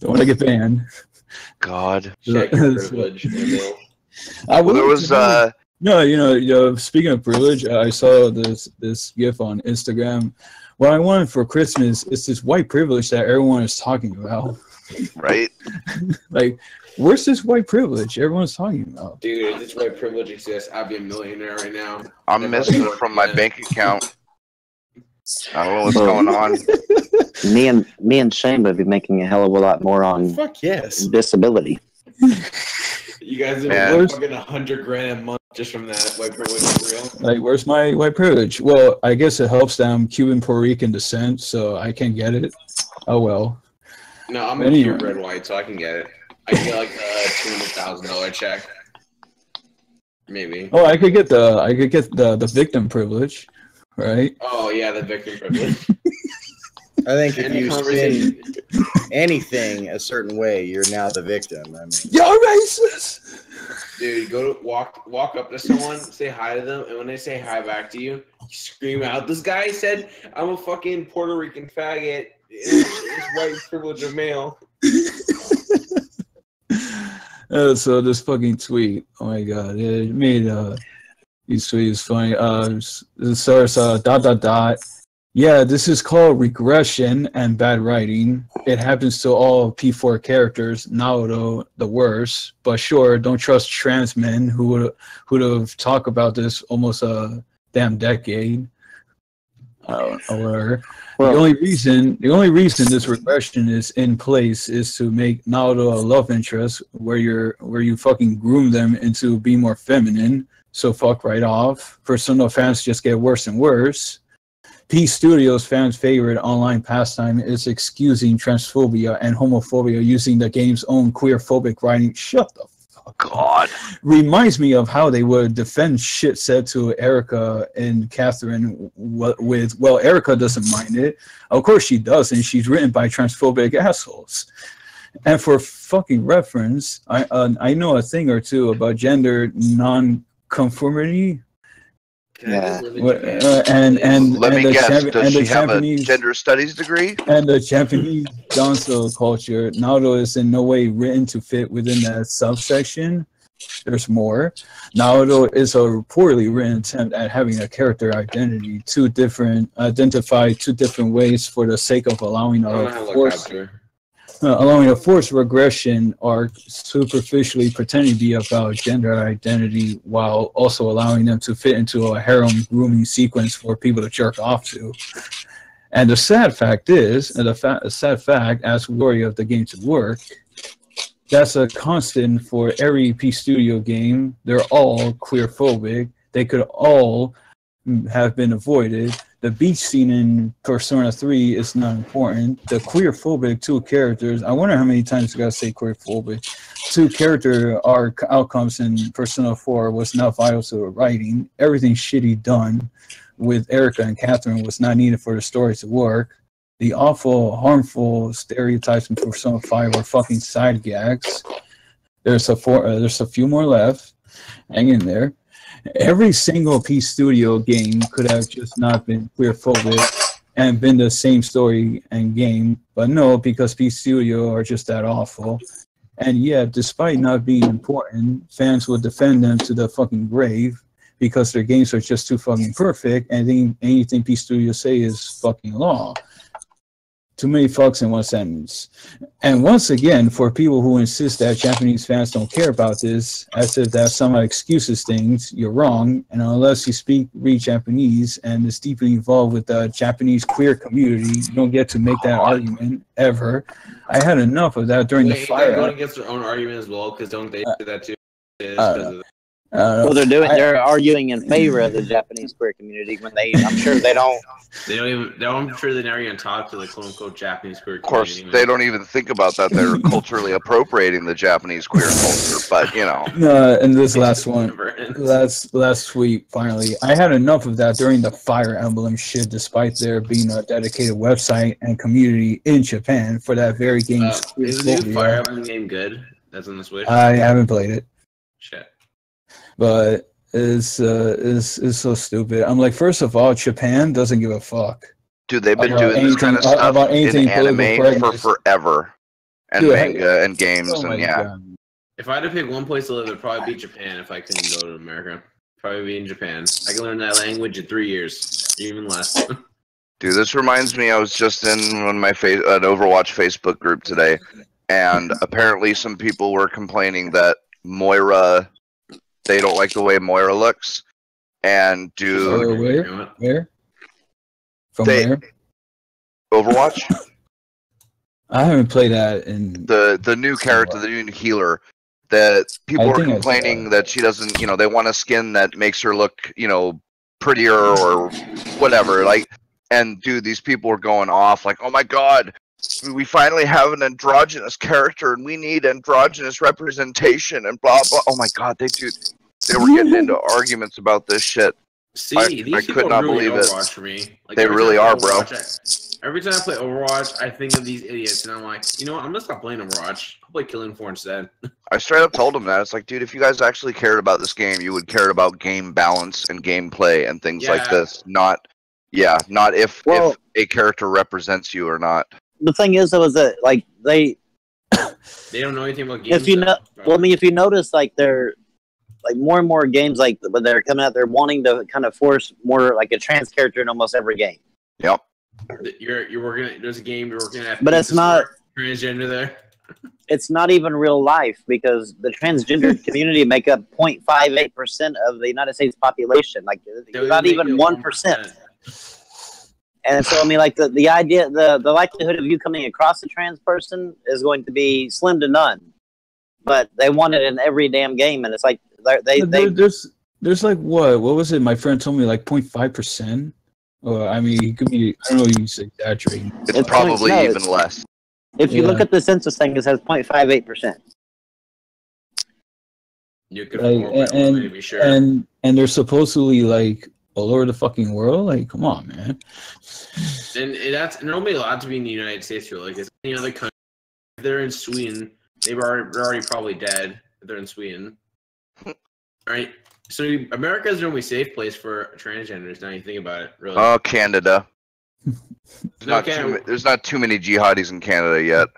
want to get banned. God. Check your privilege. There was No, speaking of privilege, I saw this GIF on Instagram. What I wanted for Christmas is this white privilege that everyone is talking about. Right? Like, where's this white privilege everyone's talking about? Dude, if this white privilege exists, I'd be a millionaire right now. I'm missing it from my bank account. I don't know what's going on. Me and Shane would be making a hell of a lot more on disability. You guys are fucking $100,000 a month just from that white privilege for real. Like, where's my white privilege? Well, I guess it helps that I'm Cuban Puerto Rican descent, so I can get it. Oh well. No, I'm a pure red white, so I can get it. I can get like a $200,000 check. Maybe. Oh, I could get the victim privilege, right? Oh yeah, the victim privilege. I think if you spin anything a certain way, you're now the victim. I mean, you're racist. Dude, go to walk up to someone, say hi to them, and when they say hi back to you, you scream out, "This guy said I'm a fucking Puerto Rican faggot. It's white privilege of male." So this fucking tweet, oh my god, it made these tweets funny. It starts ... Yeah, this is called regression and bad writing. It happens to all P4 characters. Naruto, the worst. But sure, don't trust trans men who would have talked about this almost a damn decade. Or whatever. Well, the only reason this regression is in place is to make Naruto a love interest where you fucking groom them into being more feminine. So fuck right off. Persona fans just get worse and worse. P Studios fans' favorite online pastime is excusing transphobia and homophobia using the game's own queer-phobic writing. Shut the fuck God. Reminds me of how they would defend shit said to Erica and Catherine with, well, Erica doesn't mind it. Of course she does, and she's written by transphobic assholes. And for fucking reference, I know a thing or two about gender non-conformity. Yeah. Let me guess. Does she have a gender studies degree? And the Japanese danzo culture, Naruto is in no way written to fit within that subsection. There's more. Naruto is a poorly written attempt at having a character identity, identify two different ways for the sake of allowing a forced regression arc, superficially pretending to be about gender identity while also allowing them to fit into a harem grooming sequence for people to jerk off to. And the sad fact is, as glory of the game to work, that's a constant for every P Studio game. They're all queer-phobic. They could all have been avoided. The beach scene in Persona 3 is not important. The queer-phobic two characters, I wonder how many times I gotta say queer-phobic, two character arc outcomes in Persona 4 was not vital to the writing. Everything shitty done with Erica and Catherine was not needed for the story to work. The awful, harmful stereotypes in Persona 5 are fucking side gags. There's a few more left. Hang in there. Every single P Studio game could have just not been queer-phobic and been the same story and game, but no, because P Studio are just that awful. And yeah, despite not being important, fans will defend them to the fucking grave because their games are just too fucking perfect, and anything P Studio say is fucking law. Too many fucks in one sentence. And once again, for people who insist that Japanese fans don't care about this, as if that somehow excuses things, you're wrong. And unless you read Japanese and is deeply involved with the Japanese queer community, you don't get to make that argument ever. I had enough of that during the fire. They're going against their own argument as well, because don't they do that too? Well, they're arguing in favor of the Japanese queer community when I'm sure they don't. I'm sure they never even talk to the quote unquote Japanese queer community. Of course, they don't even think about that. They're culturally appropriating the Japanese queer culture, but you know. And this last one, last tweet, finally, I had enough of that during the Fire Emblem shit. Despite there being a dedicated website and community in Japan for that very game. Is the new Fire Emblem game good? That's on the Switch. I haven't played it. Shit. But it's so stupid. I'm like, first of all, Japan doesn't give a fuck. Dude, they've been doing this kind of stuff in anime for forever, and manga and games, and yeah. God. If I had to pick one place to live, it'd probably be Japan. If I couldn't go to America, probably be in Japan. I can learn that language in 3 years, even less. Dude, this reminds me. I was just in an Overwatch Facebook group today, and apparently some people were complaining that Moira. They don't like the way Moira looks, and where? From where? Overwatch. I haven't played that in the new character, the new healer. that people are complaining that she doesn't, you know, they want a skin that makes her look, you know, prettier or whatever. Like, and dude, these people are going off like, oh my god, we finally have an androgynous character and we need androgynous representation and blah blah. Oh my god, they were getting into arguments about this shit. See, I could not believe it. For me. Like, they really are, bro. Every time I play Overwatch, I think of these idiots, and I'm like, you know what? I'm gonna stop playing Overwatch. I'll play Killing Floor instead. I straight up told them that. It's like, dude, if you guys actually cared about this game, you would care about game balance and gameplay and things like this. Not if a character represents you or not. The thing is, though, is that like they don't know anything about games. If you know, well, I mean, if you notice, like they're like more and more games, like when they're coming out, they're wanting to kind of force more like a trans character in almost every game. Yep. You're working. There's a game you're working at, but it's not transgender there. It's not even real life because the transgender community make up 0.58% of the United States population. Like not even 1%. And so I mean, like the idea, the likelihood of you coming across a trans person is going to be slim to none. But they want it in every damn game, and it's like there's like what was it? My friend told me like 0.5%. I mean, he could be. I don't know. He's exaggerating. It's probably even less. If you look at the census thing, it says 0.58%. You could be sure. And they're supposedly like all over the fucking world. Like, come on, man. And that's normally allowed to be in the United States. Like, it's any other country. If they're in Sweden, they're already probably dead. If they're in Sweden, right? So America is the only safe place for transgenders. Now you think about it, really. Oh, Canada. There's not too many jihadis in Canada yet.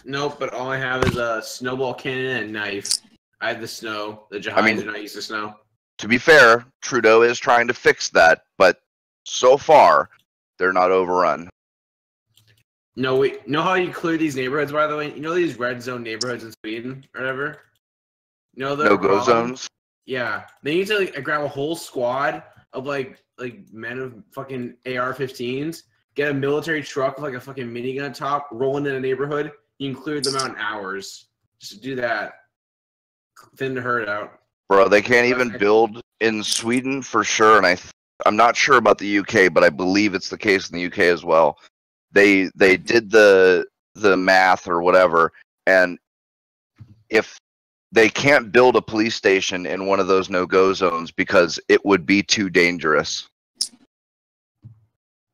Nope, but all I have is a snowball cannon and a knife. I have the snow. The jihadis do not use the snow. To be fair, Trudeau is trying to fix that, but so far, they're not overrun. No, wait. Know how you clear these neighborhoods, by the way? You know these red zone neighborhoods in Sweden or whatever? No-go zones? Yeah. They need to like, grab a whole squad of like men of fucking AR-15s, get a military truck with like a fucking minigun top, roll into a neighborhood. You can clear them out in hours. Just do that. Thin the herd out. Bro, they can't even build in Sweden for sure, and I'm not sure about the UK, but I believe it's the case in the UK as well. They did the math or whatever, and if they can't build a police station in one of those no-go zones because it would be too dangerous.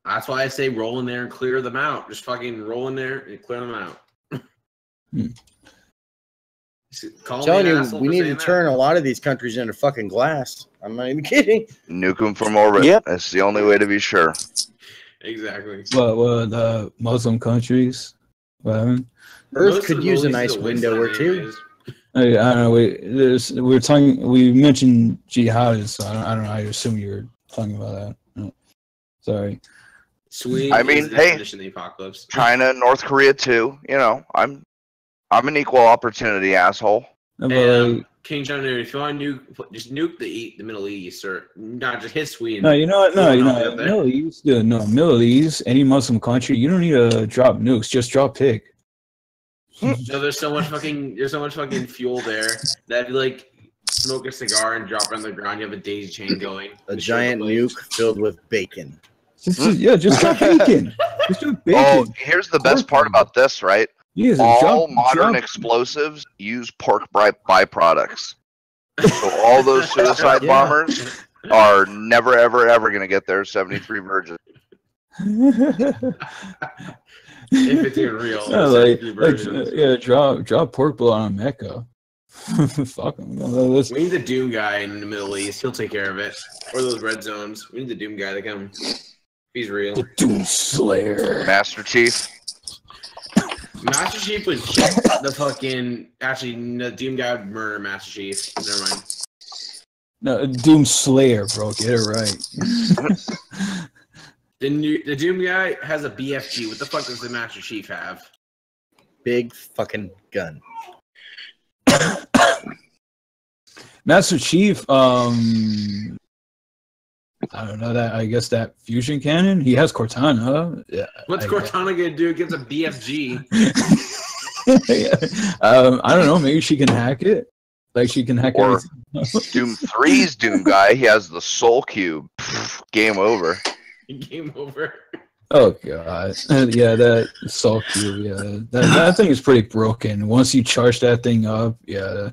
That's why I say roll in there and clear them out. Just fucking roll in there and clear them out. I'm telling you, we need to turn a lot of these countries into fucking glass. I'm not even kidding. Nuke them from orbit. Yep. That's the only way to be sure. Exactly. Well, the Muslim countries. Earth could use a nice window or two. I don't know. We mentioned jihadists, so I don't know. I assume you were talking about that. No. Sorry. Sweet. I mean, hey, the apocalypse. China, North Korea too. You know, I'm an equal opportunity asshole. And, King John, if you want to just nuke the Middle East, or not just hit Sweden. No, you know what? No, Middle East. Middle East. Any Muslim country, you don't need to drop nukes. Just drop pig. No, there's so much fucking fuel there that if you like smoke a cigar and drop it on the ground, you have a daisy chain going. A giant nuke filled with bacon. Just drop bacon. Just drop bacon. Oh, here's the best part about this, right? All modern explosives use pork byproducts. So all those suicide bombers are never, ever, ever going to get their 73 Virgin. If it's even real. Drop pork blood on Mecca. Fuck him. We need the Doom guy in the Middle East. He'll take care of it. Or those red zones. We need the Doom guy to come. He's real. The Doom Slayer. Master Chief. Master Chief would the fucking... Actually, the Doom guy would murder Master Chief. Never mind. No, Doom Slayer, bro. Get it right. The Doom guy has a BFG. What the fuck does the Master Chief have? Big fucking gun. Master Chief, I don't know that. I guess that fusion cannon. He has Cortana. Yeah. What's Cortana gonna do against a BFG? I don't know. Maybe she can hack it. Like she can hack Or everything. Doom 3's Doom guy, he has the Soul Cube. Game over. Game over. Oh god, yeah, that Soul Cube, yeah, that thing is pretty broken. Once you charge that thing up, yeah,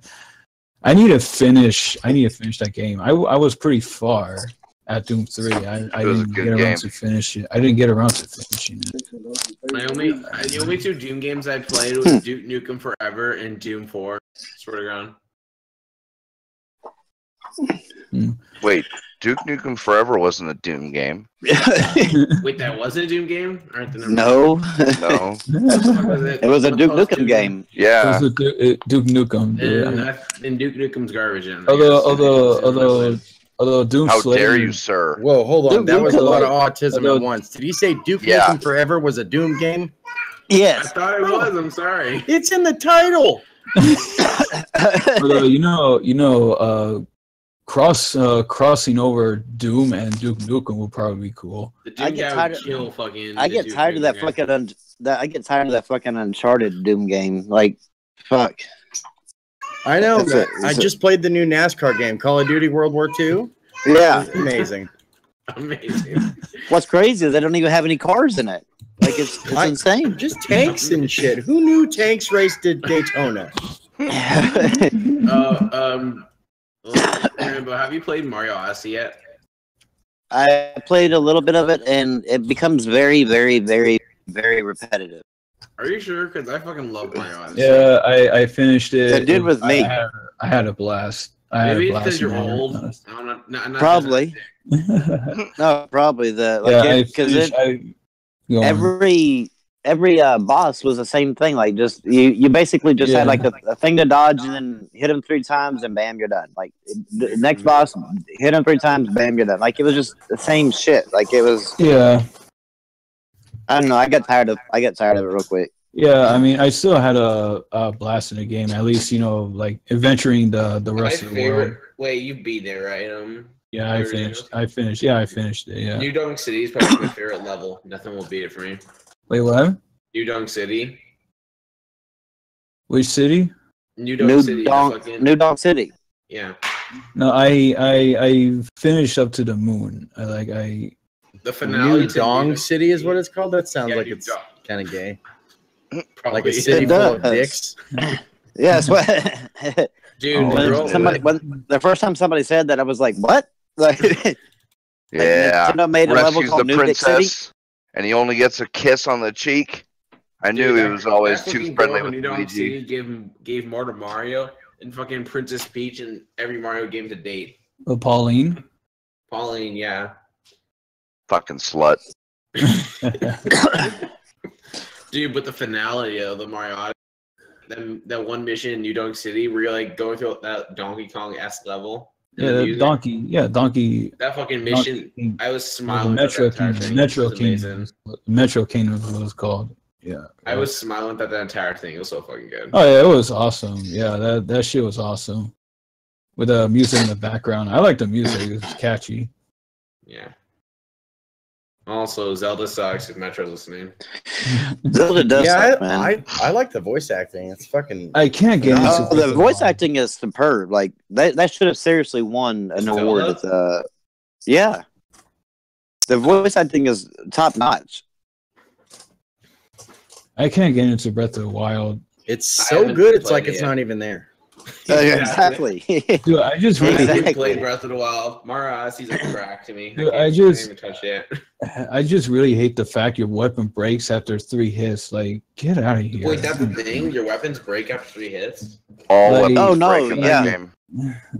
I need to finish that game. I was pretty far at Doom 3. I didn't get around to finish it. I didn't get around to finishing it. The only two Doom games I played was Duke Nukem Forever and Doom 4. Swear to God. Wait, Duke Nukem Forever wasn't a Doom game. Wait, that wasn't a Doom game? No. No. It was a Duke Nukem game. Yeah. It was a Duke Nukem. And Duke Nukem's garbage. Although Doom How Slayer, dare you, sir? Whoa, hold on. Duke That was a Nukem. lot of autism at once. Did you say Duke Nukem Forever was a Doom game? I Yes. thought it was. I'm sorry. It's in the title. although crossing over Doom and Duke Nukem would probably be cool. The Doom guy would kill fucking. I get tired of that fucking I get tired of that fucking Uncharted Doom game. Like, fuck. I know. That's it. I just played the new NASCAR game, Call of Duty World War II. Yeah. Amazing. Amazing. What's crazy is they don't even have any cars in it. Like, it's insane. Just tanks and shit. Who knew tanks raced at Daytona? Rambo, have you played Mario Odyssey yet? I played a little bit of it, and it becomes very, very, very, very repetitive. Are you sure? Because I fucking love Mario Odyssey. Yeah, I finished it. It did with me. I had a blast. Maybe it's because you're old. Probably. No, probably every boss was the same thing. Like, just you basically just had like a thing to dodge and then hit him 3 times and bam, you're done. Like the next boss, hit him 3 times, bam, you're done. Like it was just the same shit. Like it was. Yeah. I don't know. I got tired of it real quick. Yeah, I mean, I still had a blast in the game. At least, like adventuring the rest of the world. Wait, you beat it, right? Yeah, I finished. Yeah, I finished it. Yeah. New Dunk City is probably my favorite level. Nothing will beat it for me. Wait, what? New Dunk City. Which city? New Dunk City. Yeah. No, I finished up to the moon. The finale. New Dong City is what it's called. That sounds like it's kind of gay. Probably. Like a city full of dicks. Yes. Dude, the first time somebody said that, I was like, "What?" Like, yeah. Nintendo made a level called New Dick City, and he only gets a kiss on the cheek. I knew he was always too friendly with Luigi. Gave more to Mario and fucking Princess Peach in every Mario game to date. Oh, Pauline. Pauline, yeah. Fucking slut. Dude, but the finale of the Mario Odyssey, that one mission in New Dunk City where you're like going through that Donkey Kong-esque level. Yeah, Donkey. That fucking mission, I was smiling. Metro Kingdom. Metro Kingdom was called. Yeah. I was smiling at that entire thing. It was so fucking good. Oh yeah, it was awesome. Yeah, that shit was awesome. With the music in the background. I like the music. It was catchy. Yeah. Also, Zelda sucks if Metro's listening. Zelda does suck, man. I like the voice acting. It's fucking... I can't get into the voice acting is superb. Like, that should have seriously won an award. Yeah. The voice acting is top-notch. I can't get into Breath of the Wild. It's so good, it's like it's not even there. Exactly. Dude, I just really played Breath of the Wild. Mario Odyssey's a crack to me. Dude, I just really hate the fact your weapon breaks after 3 hits. Like, get out of here. Wait, that's the thing? Your weapons break after 3 hits? All game.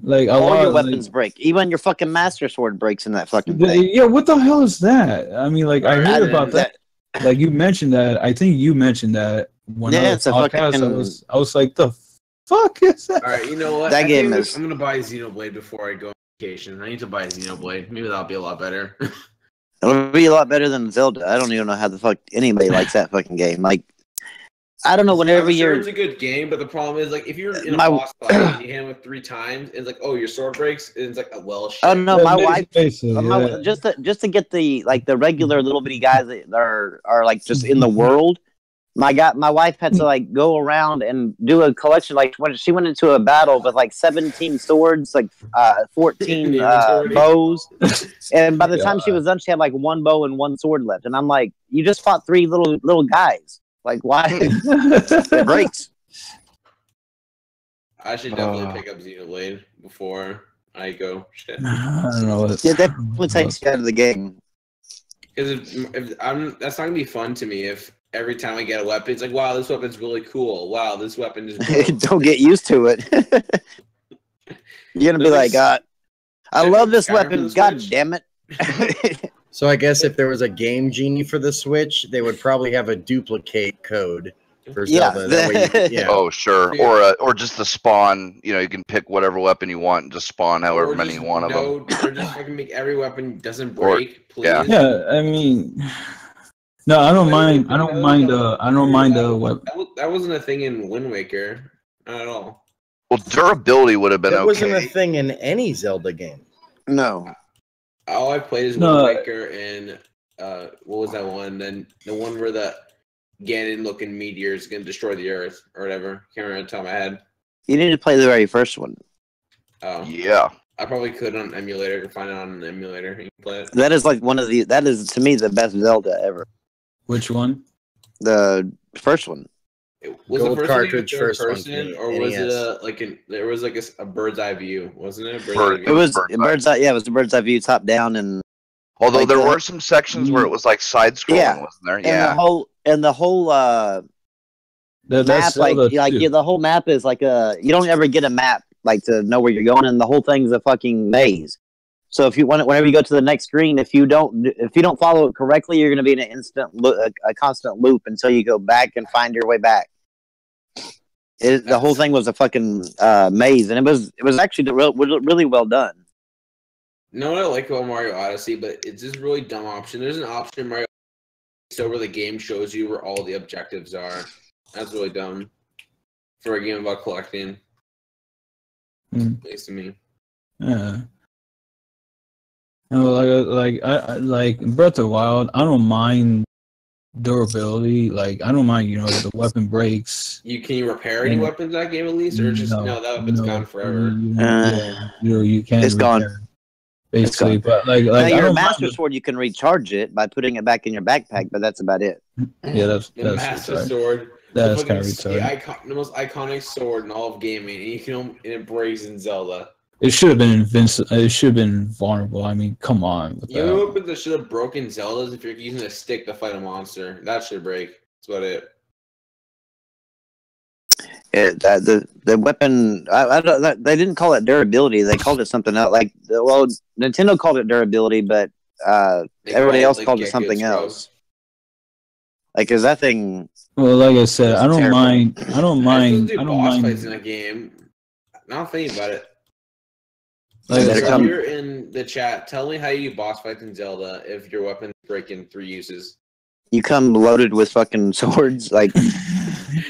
Like all your weapons break. Even your fucking Master Sword breaks in that fucking thing. Yeah, what the hell is that? I mean, like, I heard about that. Like, you mentioned that. I think you mentioned that when it's a fucking... I was like, the fuck is that? All right, you know what? That game is... I'm gonna buy Xenoblade before I go on vacation. I need to buy Xenoblade. Maybe that'll be a lot better. It'll be a lot better than Zelda. I don't even know how the fuck anybody likes that fucking game. Like, I don't know. Whenever it's a good game, but the problem is, like, if you're in a boss fight and you hit him with 3 times, it's like, oh, your sword breaks. And it's like, well, shit. Oh no, my wife. Just to get the regular little bitty guys that are like just in the world. my wife had to like go around and do a collection. Like when she went into a battle with like 17 swords, like 14 bows, and by the time she was done, she had like one bow and one sword left. And I'm like, you just fought 3 little guys. Like why? It breaks. I should definitely pick up Xenoblade before I go. Shit. I don't know. Yeah, that would take you out of the game. Because that's not gonna be fun to me if every time I get a weapon, it's like, wow, this weapon's really cool. Wow, this weapon is. Don't get used to it. You're gonna be like, God, I love this weapon. God damn it. So I guess if there was a game genie for the Switch, they would probably have a duplicate code for Zelda. That way you, Oh, sure. Or just the spawn. You know, you can pick whatever weapon you want and just spawn however many you want of them. Or just fucking make every weapon doesn't break, please. Yeah, I mean, no, I don't mind. I don't mind. Weapon. That wasn't a thing in Wind Waker, not at all. Well, durability would have been okay. That wasn't a thing in any Zelda game. No. All I played is Wind Waker and what was that one? Then the one where the Ganon-looking meteor is gonna destroy the Earth or whatever. Can't remember the top of my head. You need to play the very first one. Oh yeah. I probably could on emulator. If find it on an emulator, you can play it. That is like one of the. That is to me the best Zelda ever. Which one? The first one. Was Gold the first cartridge one first person, one, or was it there was like a bird's eye view, wasn't it? It was bird's eye. Yeah, it was the bird's eye view, top down, and. Although like there were some sections where it was like side scrolling, wasn't there? Yeah. And the whole map, the whole map is like you don't ever get a map like to know where you're going, and the whole thing's a fucking maze. So if you want, whenever you go to the next screen, if you don't follow it correctly, you're going to be in an a constant loop until you go back and find your way back. The whole thing was a fucking maze, and it was actually really well done. You know what I like about Mario Odyssey, but it's just a really dumb option. There's an option in Mario Odyssey where the game shows you where all the objectives are. That's really dumb for a game about collecting. At least to me. Yeah. I like Breath of the Wild. I don't mind durability. Like I don't mind, the weapon breaks. Can you repair any weapons in that game at least, or just that weapon's gone forever? You can't. It's gone. Basically, but like your Master Sword, you can recharge it by putting it back in your backpack, but that's about it. Yeah, that's Master Sword. That's kind of retarded. The most iconic sword in all of gaming, and it breaks in Zelda. It should have been invincible. It should have been vulnerable. I mean, come on. Know what that should have broken Zelda's if you're using a stick to fight a monster. That should break. That's about it. The weapon, they didn't call it durability. They called it something else. Nintendo called it durability, but everybody else called it something else. Like, is that thing? Well, like I said, I don't mind. I don't mind fights in a game. Not thinking about it. Like, so if you're in the chat, tell me how you do boss fights in Zelda if your weapons break in 3 uses. You come loaded with fucking swords, like.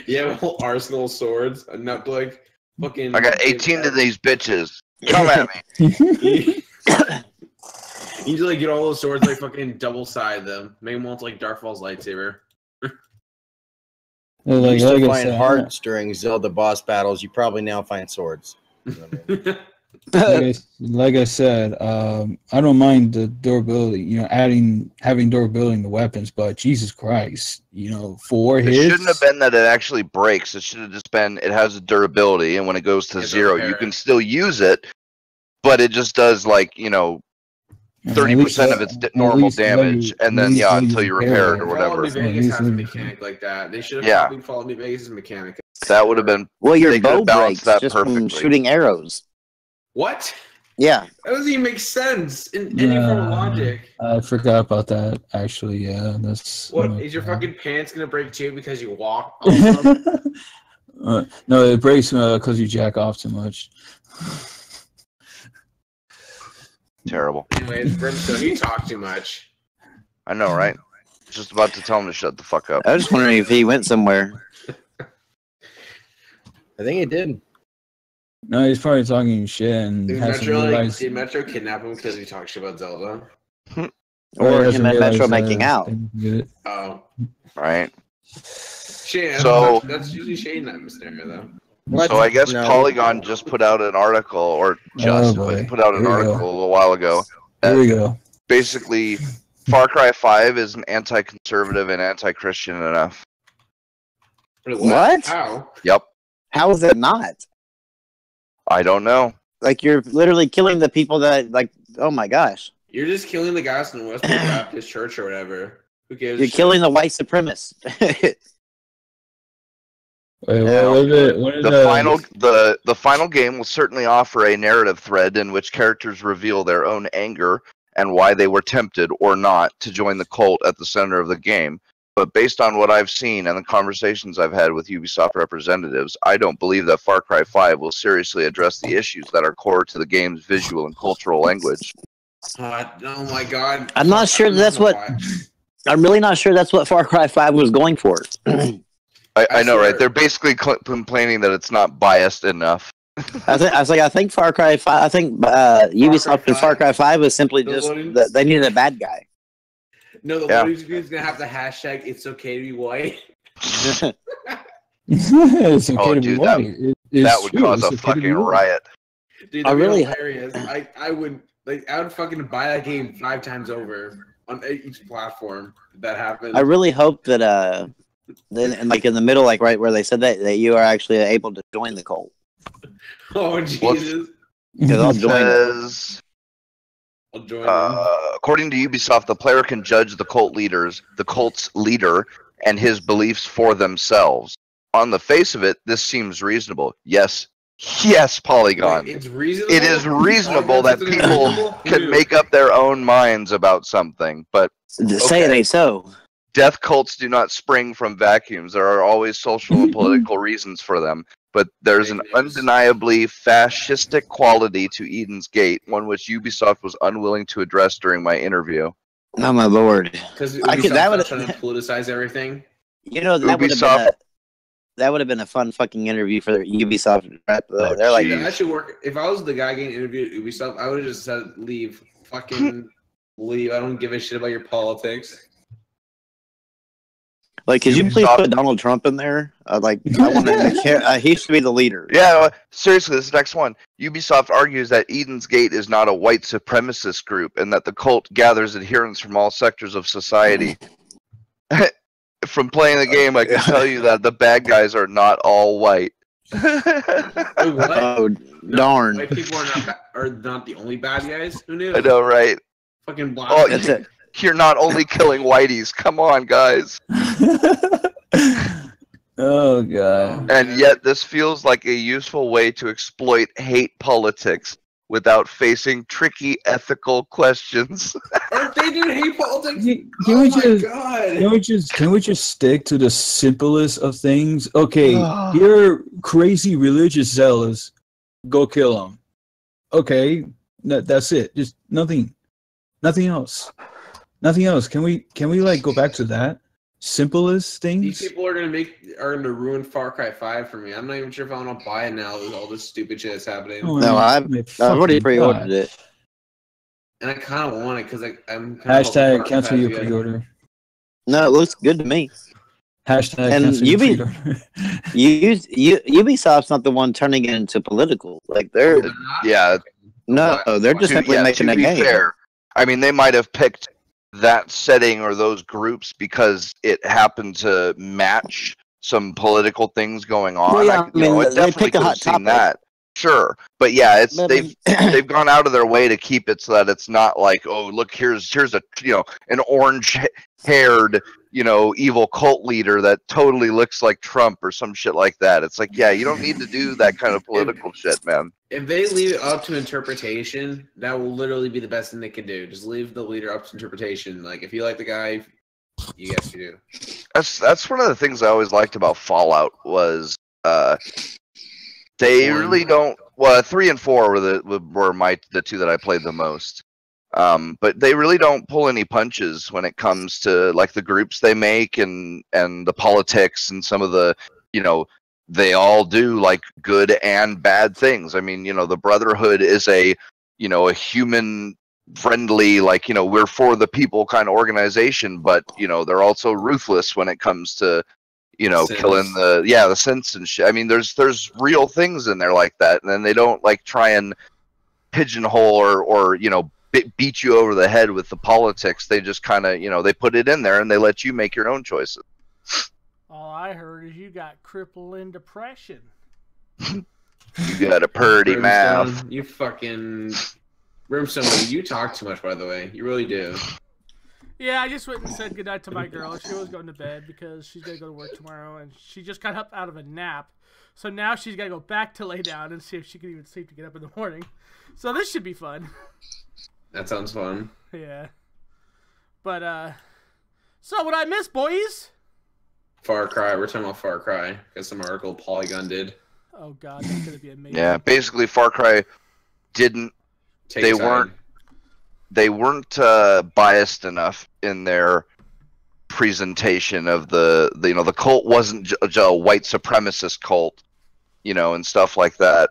You have a whole arsenal of swords. Not like fucking. I got 18 of these bitches. Come at me. You just get all those swords, fucking double side them. Make them look like Darthfall's lightsaber. You used to find hearts during Zelda boss battles. You probably now find swords. Like I said, I don't mind the durability, having durability in the weapons, but Jesus Christ, 4 hits. It shouldn't have been that it actually breaks. It should have just been it has a durability, and when it goes to 0, you can still use it, but it just does 30% of its normal damage, and then until you repair it or whatever. New Vegas has a mechanic like that. They should have probably followed New Vegas' mechanic. That would have been your bow breaks just from shooting arrows. What? Yeah. That doesn't even make sense in any form of logic. I forgot about that, actually, yeah. That's what, is your fucking pants gonna break too because you walk? No, it breaks because you jack off too much. Terrible. Anyways, Brimstone, you talk too much. I know, right? Just about to tell him to shut the fuck up. I was just wondering if he went somewhere. I think he did. No, he's probably talking shit and did Metro kidnap him because he talks shit about Zelda? Or him and Metro making out. Oh. Right. Shane, So that's usually Shane that scenario, though. What? So I guess No. Polygon just put out an article, or put out an article a little while ago. Here we go. Basically, Far Cry 5 isn't anti-conservative and anti-Christian enough. What? How? Yep. How is it not? I don't know. Like, you're literally killing the people that, like, oh my gosh. You're just killing the guys in the Westbrook Baptist Church or whatever. Who gives? You're killing the white supremacists. Wait, The final game will certainly offer a narrative thread in which characters reveal their own anger and why they were tempted or not to join the cult at the center of the game. But based on what I've seen and the conversations I've had with Ubisoft representatives, I don't believe that Far Cry 5 will seriously address the issues that are core to the game's visual and cultural language. Oh my god. I'm not sure that's what. I'm really not sure that's what Far Cry 5 was going for. I know, right? They're basically complaining that it's not biased enough. I think Far Cry 5. I think Ubisoft and Far Cry 5 was simply just they needed a bad guy. No, the loading screen is gonna have the hashtag "It's okay to be white." It's okay to be white. That would cause a fucking riot. Dude, hilarious. I would fucking buy that game 5 times over on each platform if that happened. I really hope that then like in the middle, like right where they said that you are actually able to join the cult. Oh Jesus! Because I'll join. According to Ubisoft, the player can judge the cult's leader, and his beliefs for themselves. On the face of it, this seems reasonable. Yes, Polygon. Wait, it's reasonable? It is reasonable that people can make up their own minds about something, but say it ain't so. Death cults do not spring from vacuums. There are always social and political reasons for them. But there's an undeniably fascistic quality to Eden's Gate, one which Ubisoft was unwilling to address during my interview. Oh my lord! Because that would trying to politicize everything. You know that would have been a fun fucking interview for Ubisoft. They're like, that should work. If I was the guy getting interviewed at Ubisoft, I would have just said, "Leave, fucking leave. I don't give a shit about your politics." Like, could you please put Donald Trump in there? I want to. He should be the leader. Yeah, seriously, this next one. Ubisoft argues that Eden's Gate is not a white supremacist group, and that the cult gathers adherents from all sectors of society. From playing the game, I can tell you that the bad guys are not all white. Wait, what? Oh, darn! White people are not the only bad guys. Who knew? I know, right? Fucking black. Oh, that's it. You're not only killing whiteys. Come on, guys. Oh, God. And yet this feels like a useful way to exploit hate politics without facing tricky ethical questions. Aren't they doing hate politics? Can we just stick to the simplest of things? Okay, you're crazy religious zealous. Go kill them. Okay, that's it. Just nothing else. Nothing else. Can we like go back to that? Simplest things? These people are gonna ruin Far Cry 5 for me. I'm not even sure if I want to buy it now with all this stupid shit that's happening. Oh, no, I've already pre-ordered it. And I kind of want it because I'm hashtag cancel your pre-order. No, it looks good to me. Hashtag cancel your pre-order. Ubisoft's not the one turning it into political. Like they're they're just simply making a game. Fair, I mean, they might have picked that setting or those groups because it happened to match some political things going on. Well, yeah, it definitely could have seen that. Sure, but yeah, they've gone out of their way to keep it so that it's not like, oh, look, here's a an orange-haired evil cult leader that totally looks like Trump or some shit like that. It's like, yeah, you don't need to do that kind of political shit, man. If they leave it up to interpretation, that will literally be the best thing they can do. Just leave the leader up to interpretation. Like, if you like the guy, you guess you do. That's one of the things I always liked about Fallout was they really don't. Well, 3 and 4 were the two that I played the most. But they really don't pull any punches when it comes to like the groups they make and the politics and some of the they all do like good and bad things. I mean, the Brotherhood is a human friendly, like, we're for the people kind of organization, but they're also ruthless when it comes to you know, killing the synths and shit. I mean, there's real things in there like that, and then they don't like try and pigeonhole or you know, beat you over the head with the politics. They just kind of, you know, they put it in there and they let you make your own choices. All I heard is you got crippling depression. You got a purty mouth. You fucking Brimstone. You talk too much, by the way. You really do. Yeah, I just went and said goodnight to my girl. She was going to bed because she's going to go to work tomorrow, and she just got up out of a nap. So now she's got to go back to lay down and see if she can even sleep to get up in the morning. So this should be fun. That sounds fun. Yeah. But, so what I miss, boys? Far Cry. We're talking about Far Cry. Got some article Polygon did. Oh, God, that's going to be amazing. Yeah, basically Far Cry didn't... They weren't biased enough in their presentation of the you know, the cult wasn't a white supremacist cult, you know, and stuff like that.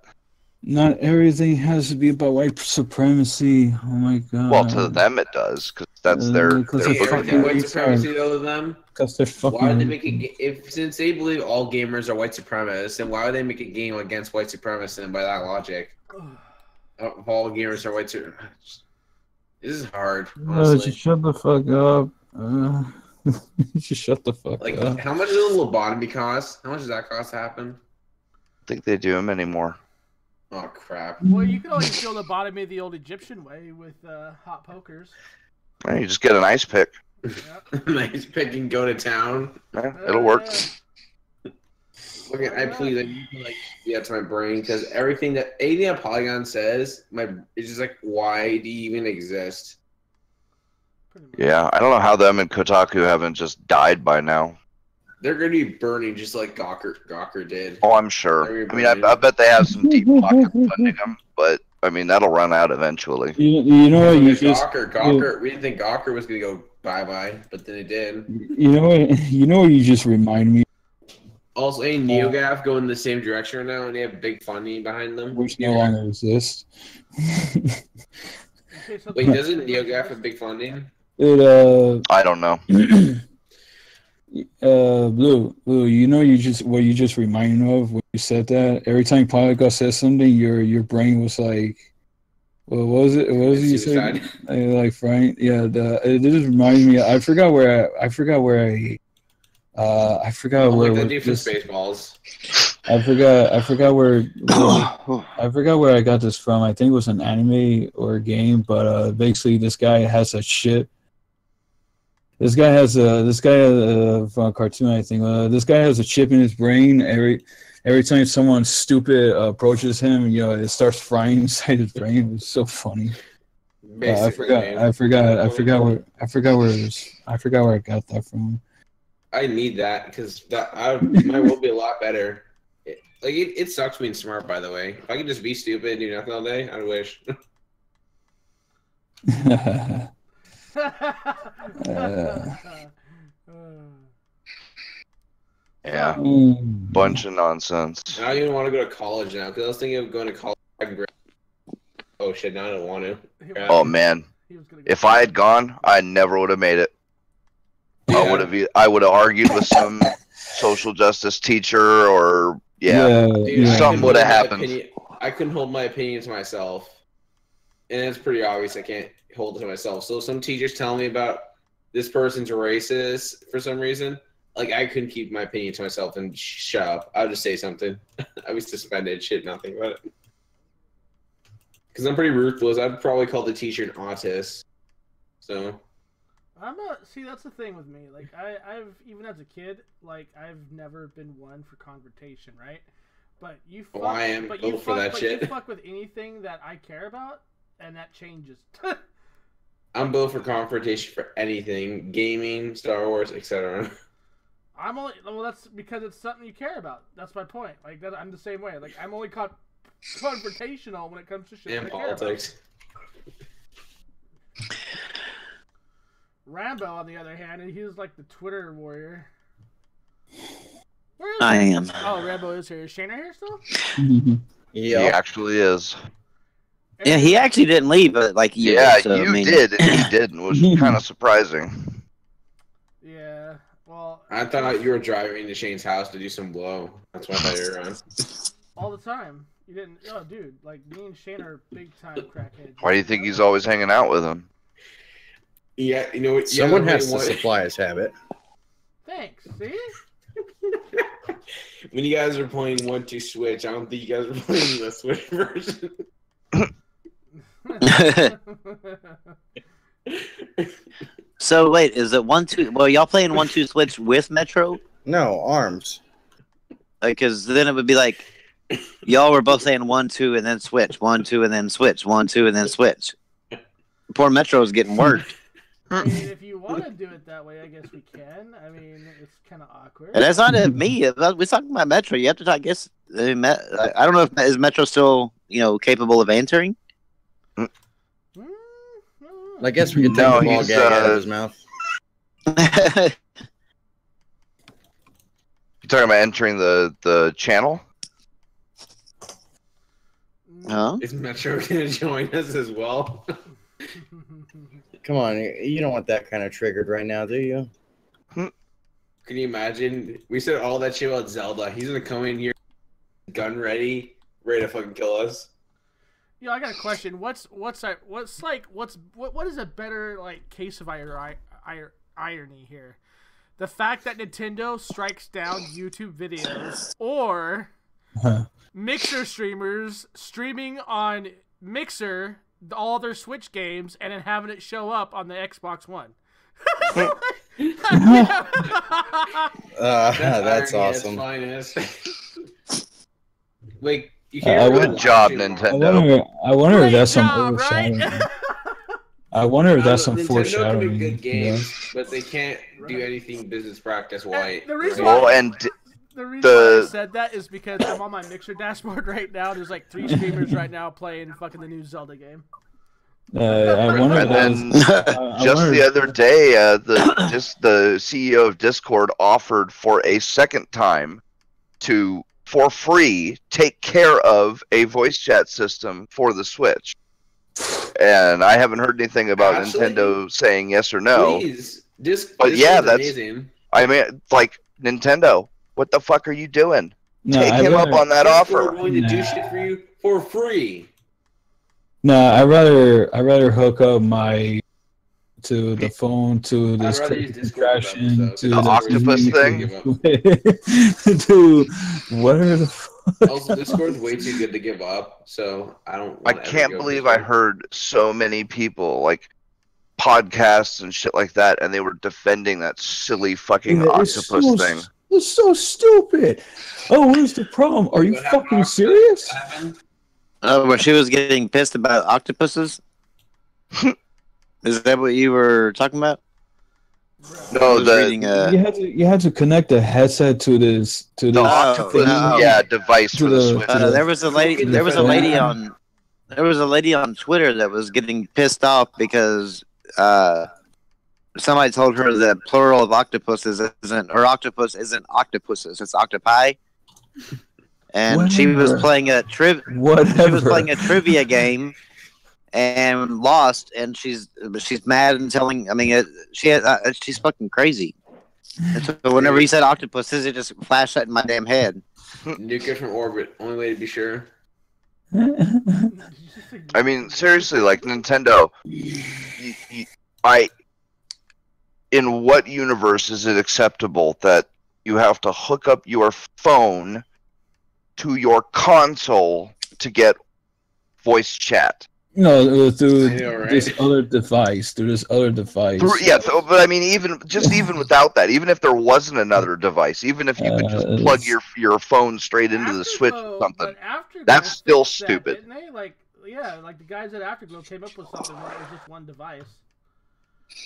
Not everything has to be about white supremacy. Oh my god. Well, to them it does, because that's their fucking white supremacy to them. Because they're fucking. Why would they make it? Since they believe all gamers are white supremacists, then why would they make a game against white supremacists? And by that logic, all gamers are white supremacists. This is hard, honestly. Just shut the fuck up. Just shut the fuck up. How much does a lobotomy cost? How much does that cost to happen? I think they do them anymore. Oh, crap. Well, you can always do lobotomy the old Egyptian way with hot pokers. Yeah, you just get an ice pick. Yep. An ice pick and go to town. Yeah, it'll work. Okay, I please, you can to my brain, because anything that Polygon says, it's just like, why do you even exist? Yeah, I don't know how them and Kotaku haven't just died by now. They're going to be burning just like Gawker did. Oh, I'm sure. I mean, I bet they have some deep pockets funding them, but I mean, that'll run out eventually. You know what? Gawker, we didn't think Gawker was going to go bye-bye, but then it did. You know what? You know what you just remind me. Also, ain't NeoGAF going in the same direction now, and they have big funding behind them? Which no longer exists. Wait, doesn't NeoGAF have big funding? I don't know. Blue, you know what you just reminded me of when you said that? Every time Polygon says something, your brain was like, what was it? What was it you said? Like Frank? Yeah, it just reminded me. I forgot where I forgot where I got this from. I think it was an anime or a game, but basically this guy has a chip. This guy has from a cartoon, I think. This guy has a chip in his brain. Every time someone stupid approaches him, you know, it starts frying inside his brain. It was so funny. I forgot where I got that from. I need that because my will be a lot better. It sucks being smart, by the way. If I could just be stupid and do nothing all day, I wish. Yeah, bunch of nonsense. I don't even want to go to college now because I was thinking of going to college. Oh shit! Now I don't want to. Oh man, if I had gone, I never would have made it. Yeah. I would have argued with some social justice teacher, or something would have happened. I couldn't hold my opinion to myself, and it's pretty obvious I can't hold it to myself. So some teachers tell me about this person's racist for some reason. Like, I couldn't keep my opinion to myself and shut up. I would just say something. I was suspended, nothing about it. Because I'm pretty ruthless. I'd probably call the teacher an autist. So. I'm not. See, that's the thing with me. Like, I've even as a kid, like, I've never been one for confrontation, right? But you fuck. Well, I am both for that shit. You fuck with anything that I care about, and that changes. I'm both for confrontation for anything, gaming, Star Wars, etc. That's because it's something you care about. That's my point. Like, I'm the same way. Like, I'm only confrontational when it comes to shit and politics. Rambo, on the other hand, he was like the Twitter warrior. Where is I am. Oh, Rambo is here. Is Shayna here still? He actually is. Yeah, he actually didn't leave, but like you did, and he didn't, which is kind of surprising. Yeah, well, I thought you were driving to Shane's house to do some blow. That's why I thought you were on. All the time. You didn't. Oh, dude, like me and Shane are big time crackheads. Why do you think he's always hanging out with him? Yeah, you know what? Someone has to supply his habit. Thanks. See? When you guys are playing 1-2 Switch, I don't think you guys are playing the Switch version. So wait, is it 1-2? Well, y'all playing 1-2 Switch with Metro? No, ARMS. Because then it would be like y'all were both saying 1-2 and then switch, 1-2 and then switch, 1-2 and then switch. Poor Metro is getting worked. I mean, if you want to do it that way, I guess we can. I mean, it's kind of awkward. And that's not me. We're talking about Metro. You have to, I guess. I don't know if is Metro still, capable of answering. I guess we can take the ball gag out of his mouth. You talking about entering the channel? Huh? Is Metro gonna join us as well? Come on, you don't want that kind of triggered right now, do you? Can you imagine? We said all that shit about Zelda. He's gonna come in here, gun ready to fucking kill us. Yo, I got a question. What is a better case of irony here? The fact that Nintendo strikes down YouTube videos, or Mixer streamers streaming on Mixer all their Switch games and then having it show up on the Xbox One. That's awesome. Wait, you can't. Good job, Nintendo. I wonder if that's some job, overshadowing. I wonder if that's some Nintendo foreshadowing. can do good games, but they can't do anything business practice wise. The reason Well, why, and the reason why I said that is because I'm on my Mixer dashboard right now. There's 3 streamers right now playing fucking the new Zelda game. I wonder if and that then was, just the other day, the CEO of Discord offered for a second time to, for free, take care of a voice chat system for the Switch. And I haven't heard anything about Nintendo saying yes or no. Please. But yeah, that's amazing. I mean, Nintendo, what the fuck are you doing? No, Take him up on that Discord offer. going to do shit for you for free. No, I rather hook up to the phone to this contraption to the octopus thing. To whatever the fuck. Also, Discord's way too good to give up, so I don't. I can't believe I heard so many people podcasts and shit like that, and they were defending that silly fucking octopus thing. It's so stupid. Oh, where's the problem? Are you fucking serious? When she was getting pissed about octopuses? Is that what you were talking about? No, you had to connect the headset to this octopus device for the Switch. There was a lady on Twitter that was getting pissed off because somebody told her that plural of octopuses isn't octopuses, it's octopi. And she was playing a trivia game and lost, and she's mad and telling. I mean, she's fucking crazy. And so whenever he said octopuses, it just flashed that in my damn head. Nuke it from orbit. Only way to be sure. I mean, seriously, Nintendo. In what universe is it acceptable that you have to hook up your phone to your console to get voice chat? No, through this other device. But I mean, even without that, even if there wasn't another device, even if you could just plug your phone straight into the Switch or something, that's still stupid. Didn't they? The guys at Afterglow came up with something where it was just one device.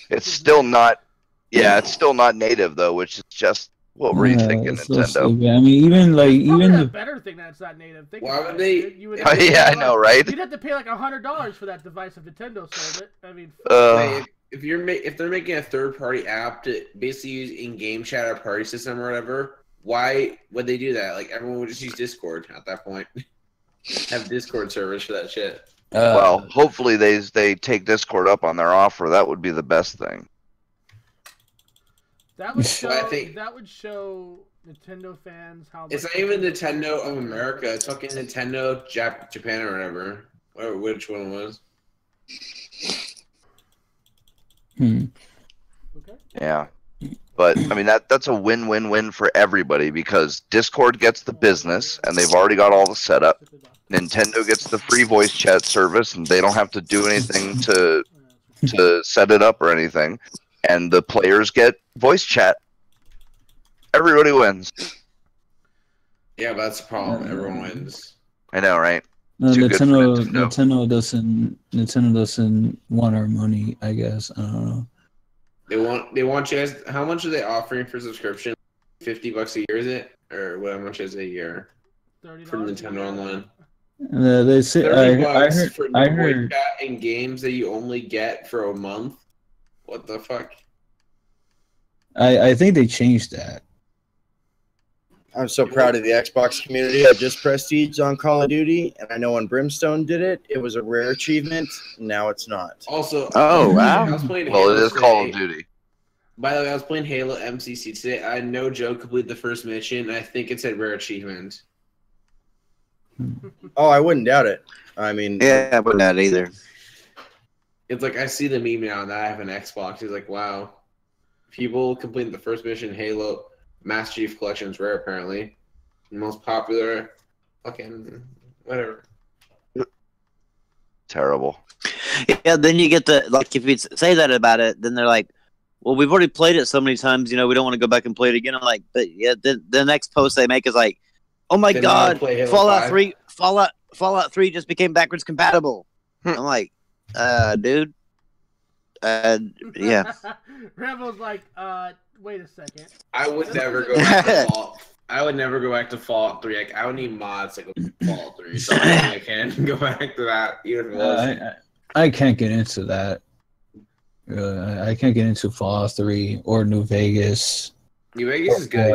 It's still not. Yeah, it's still not native though, which is just what were you thinking, Nintendo? So I mean, even the better thing that's not native. Why would they? I know, right? You'd have to pay $100 for that device if Nintendo sold it. I mean, if they're making a third-party app to basically use in-game chat or party system or whatever, why would they do that? Everyone would just use Discord at that point. Have Discord servers for that shit. Well, hopefully they take Discord up on their offer. That would be the best thing. That would show. That would show Nintendo fans how. It's not even Nintendo of America. It's fucking Nintendo Japan or whatever. Or which one it was. Okay. Yeah. But I mean that's a win-win-win for everybody because Discord gets the business and they've already got all the setup. Nintendo gets the free voice chat service and they don't have to do anything to set it up or anything. And the players get voice chat. Everybody wins. Yeah, but that's the problem. Everyone wins. I know, right? No, Nintendo doesn't want our money, I guess. I don't know. They want you guys. How much are they offering for subscription? $50 a year, is it? Or how much is it a year for Nintendo Online? They say I heard chat and games that you only get for a month. What the fuck? I think they changed that. I'm so proud of the Xbox community. I just prestiged on Call of Duty, and I know when Brimstone did it, it was a rare achievement. Now it's not. Also, wow. I was playing well, Halo it is today. Call of Duty. By the way, I was playing Halo MCC today. I no joke completed the first mission. I think it said rare achievement. Oh, I wouldn't doubt it. I mean, Yeah, I wouldn't doubt it either. It's like I see the meme now that I have an Xbox. It's like, wow, people completing the first mission. Halo Master Chief Collection is rare, apparently. The most popular, fucking whatever. Terrible. Yeah, then you get the like if you say that about it, then they're like, "Well, we've already played it so many times, we don't want to go back and play it again." I'm like, but yeah, the next post they make is like, "Oh my Then god, play Halo Fallout 5. 3, Fallout 3 just became backwards compatible." I'm like, dude, yeah. Rebel's like, wait a second. I would never go back to Fallout. I would never go back to Fallout 3. Like, I would need mods to go to Fallout 3. So I can go back to that. Even if it was. I can't get into that. I can't get into Fallout 3 or New Vegas. New Vegas is good.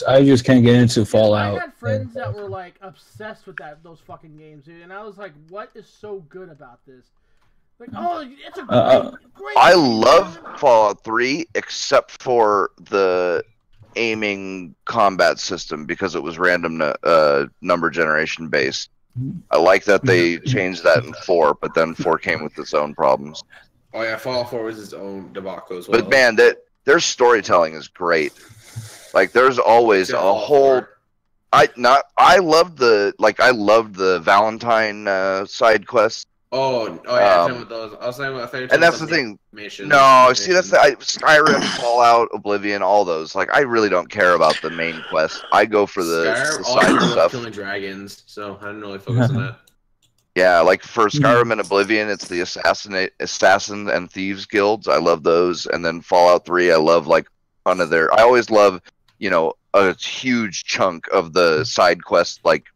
I just can't get into Fallout. I had friends that were like obsessed with those fucking games, dude, and I was like, "What is so good about this?" Like, oh, it's a great I game, love man. Fallout 3 except for the aiming combat system because it was random number generation based. I like that they changed that in 4, but then 4 came with its own problems. Oh yeah, Fallout 4 was its own debacle as well. But man, their storytelling is great. Like there's always a whole. I loved the Valentine side quests. Oh yeah, same with those. I was saying about and that's the thing. No, see that's Skyrim, Fallout, Oblivion, all those. Like I really don't care about the main quest. I go for the side stuff. Killing dragons, so I don't really focus on that. Yeah, like for Skyrim and Oblivion, it's the assassin and thieves guilds. I love those, and then Fallout 3, I love like one of their. I always love, a huge chunk of the side quest like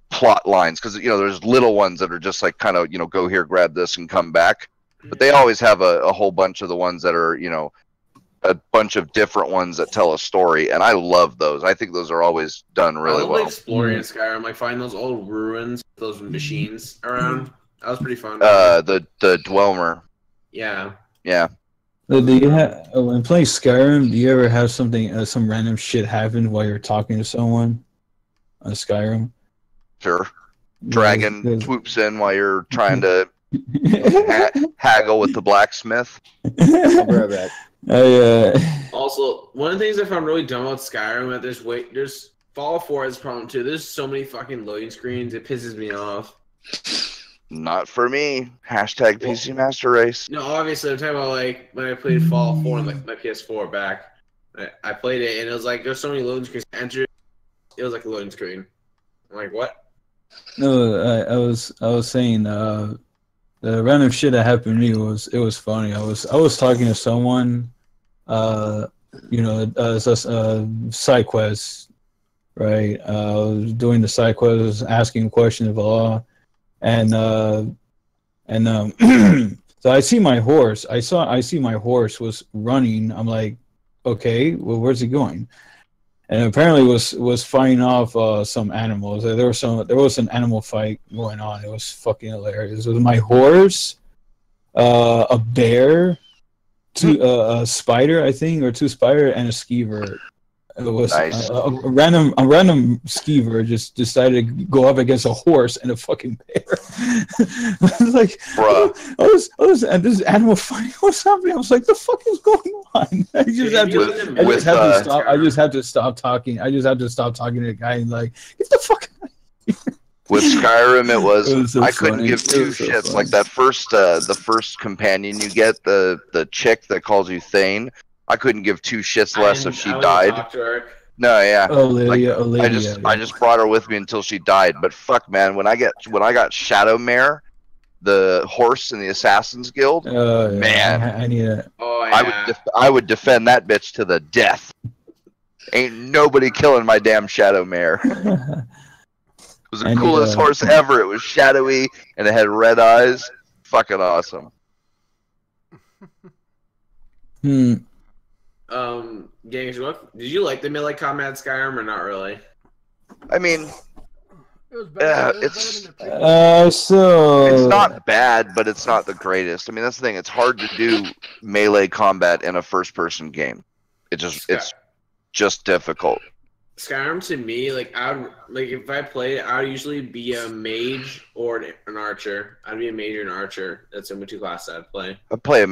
plot lines because there's little ones that are just like kind of go here, grab this, and come back. But they always have a whole bunch of the ones that are a bunch of different ones that tell a story, and I love those. I think those are always done really well. Exploring in Skyrim, like find those old ruins, those machines around. That was pretty fun. The Dwemer. Yeah. Yeah. Do you have when playing Skyrim? Do you ever have something, some random shit happen while you're talking to someone on Skyrim? Sure. Dragon swoops in while you're trying to haggle with the blacksmith. Also, one of the things I found really dumb about Skyrim that there's Fallout 4 has a problem too. There's so many fucking loading screens. It pisses me off. Not for me. Hashtag PC Master Race. No, obviously I'm talking about like when I played Fallout 4 on like my PS4 back. I played it and it was like there's so many loading screens. Enter. It was like a loading screen. I'm like, what? No, I was saying the random shit that happened to me was funny. I was talking to someone, side quest, right? I was doing the side quest, asking questions of Allah, and so I see my horse. I see my horse was running. I'm like, okay, well, where's it going? And apparently was fighting off some animals. There was an animal fight going on. It was fucking hilarious. It was my horse, a bear, a spider, I think, or 2 spider and a skeever. It was Nice. a random skeever just decided to go up against a horse and a fucking bear. I was like, Bruh. I was at this animal fighting or something. I was like, the fuck is going on? I just have to stop talking. I just have to stop talking to the guy and like, get the fuck out. With Skyrim, it was so I couldn't funny. give two shits. funny. Like that first, the first companion you get, the chick that calls you Thane. I couldn't give 2 shits less if she died. No, yeah. Olivia, I just brought her with me until she died. But fuck, man, when I got Shadowmare, the horse in the Assassin's Guild, man, I need it. Oh yeah. I would defend that bitch to the death. Ain't nobody killing my damn Shadowmare. It was the coolest horse ever. It was shadowy and it had red eyes. Fucking awesome. Gangs, did you like the melee combat Skyrim or not really? I mean, It was better. it's So not bad, but it's not the greatest. I mean, that's the thing. It's hard to do melee combat in a first-person game. It's just difficult. Skyrim to me, like if I played, I would usually be a mage or an archer. I'd be a mage or an archer. That's the only 2 classes I'd play. I played a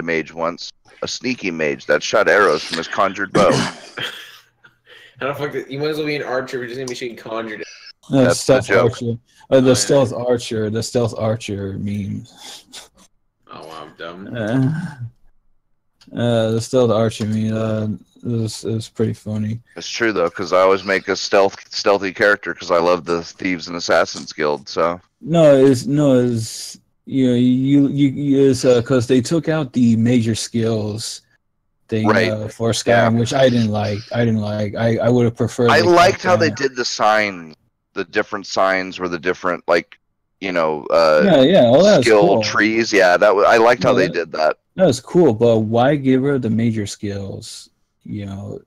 mage once, a sneaky mage that shot arrows from his conjured bow. How the fuck? You might as well be an archer. We're just gonna be shooting conjured. That's the joke. Archer. The stealth archer meme. Oh wow, I'm dumb. The stealth archer meme. It was pretty funny. It's true though, because I always make a stealthy character because I love the Thieves and Assassins Guild. So it's because they took out the major skills thing for Skyrim, which I didn't like. I would have preferred. I liked how they did the sign, the different signs were the different all that skill cool. trees. Yeah, I liked how they did that. That was cool, but why give her the major skills? The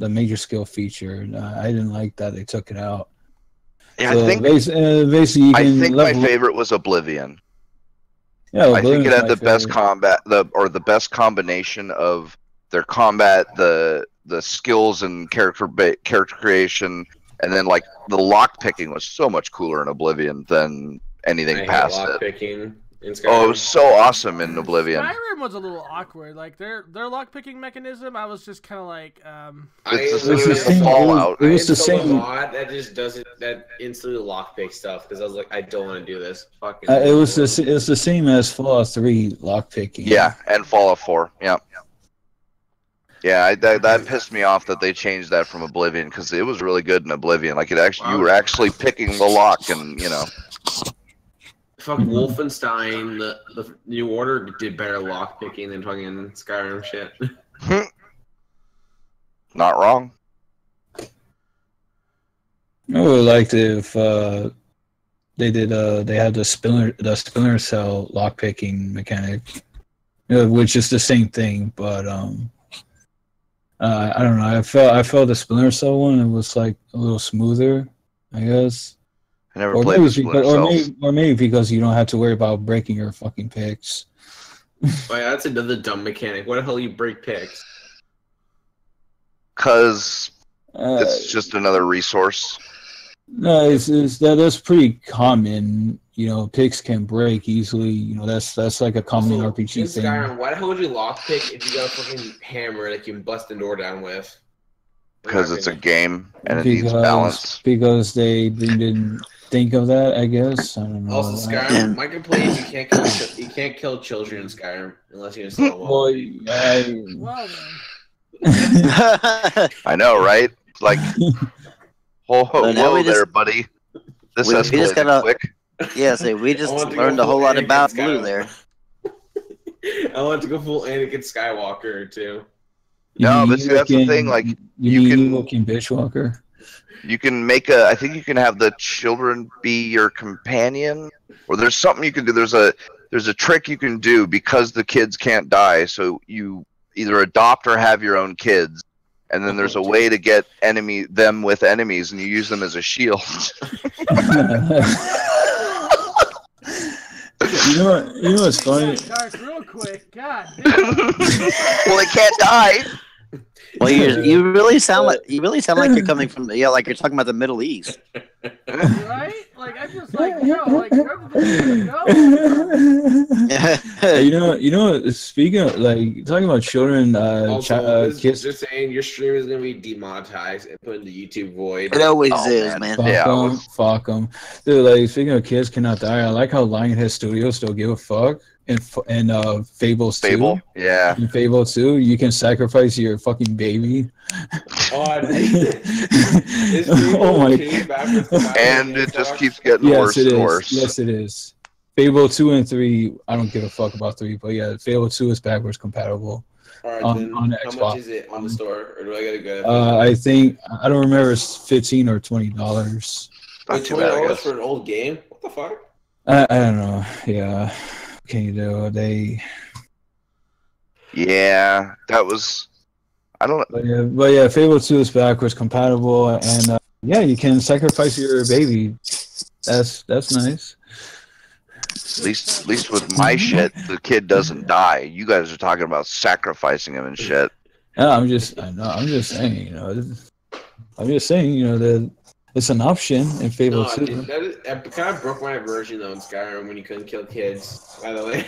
major skill feature. I didn't like that they took it out. Yeah, so I think basically I think my favorite was Oblivion. Yeah, I think it had the best combat, the best combination of their combat, the skills and character creation, and then like the lock picking was so much cooler in Oblivion than anything past it. Picking in Skyrim. Oh, it was so awesome in Oblivion. Skyrim was a little awkward. Like their lockpicking mechanism, I was just kind of like, It's the same Fallout. It was the same mod that just does it, that instantly lockpick stuff, because I was like, I don't want to do this. Fucking. It was the same as Fallout 3 lockpicking. Yeah, and Fallout 4. Yeah. Yeah, that pissed me off that they changed that from Oblivion, because it was really good in Oblivion. Like you were actually picking the lock, and Fuck Wolfenstein, the New Order did better lockpicking than fucking Skyrim shit. Not wrong. I would like if they did they had the Splinter Cell lockpicking mechanic, which is the same thing, but I don't know. I felt the Splinter Cell one, it was like a little smoother, I guess. I never played the Splinter Cells. Or maybe because you don't have to worry about breaking your fucking picks. Oh yeah, that's another dumb mechanic. Why the hell do you break picks? Because it's just another resource. No, that's pretty common. Picks can break easily. That's like a common RPG thing. Skyrim, why the hell would you lockpick if you got a fucking hammer that you can bust the door down with? Because it's a game and it needs balance. Because they didn't think of that, I guess. I don't know. Also, Skyrim, my complaint is you can't kill children in Skyrim unless you're in slow mo. well, I know, right? Like, whoa there, buddy. This escalated quick. Yeah, we just learned a whole lot about Blue there. I want to go full Anakin Skywalker too. No, but see, that's the thing. Like, you can Bitchwalker. You can make I think you can have the children be your companion, or there's something you can do. There's a trick you can do because the kids can't die. So you either adopt or have your own kids, and then there's a way to get them with enemies, and you use them as a shield. You know what's funny? Dark real quick. God. Well, they can't die. Well, you really sound like you're coming from like you're talking about the Middle East. Right? Like I'm just like, yo, like where did this go? You know. Speaking of like talking about children, kids. Just saying, your stream is gonna be demonetized and put in the YouTube void. It always is, man. Fuck them. Dude, like speaking of kids cannot die. I like how Lionhead Studios still give a fuck. And Fable 2. Yeah. In Fable 2, you can sacrifice your fucking baby. Oh my god. And it just keeps getting worse and worse. Yes, it is. Fable 2 and 3, I don't give a fuck about 3, but yeah, Fable 2 is backwards compatible. Alright, on how Xbox. much is it on the store? Or do I gotta go? I think, I don't remember, it's $15 or $20. Not too bad, I guess. For an old game? What the fuck? I don't know, yeah. Can you do? Yeah, that was. I don't know. But yeah, Fable 2 is backwards compatible, and yeah, you can sacrifice your baby. That's nice. At least with my shit, the kid doesn't die. You guys are talking about sacrificing him and shit. Yeah, I'm just saying, that it's an option in Fable 2. Dude, that kind of broke my aversion though in Skyrim when you couldn't kill kids. By the way,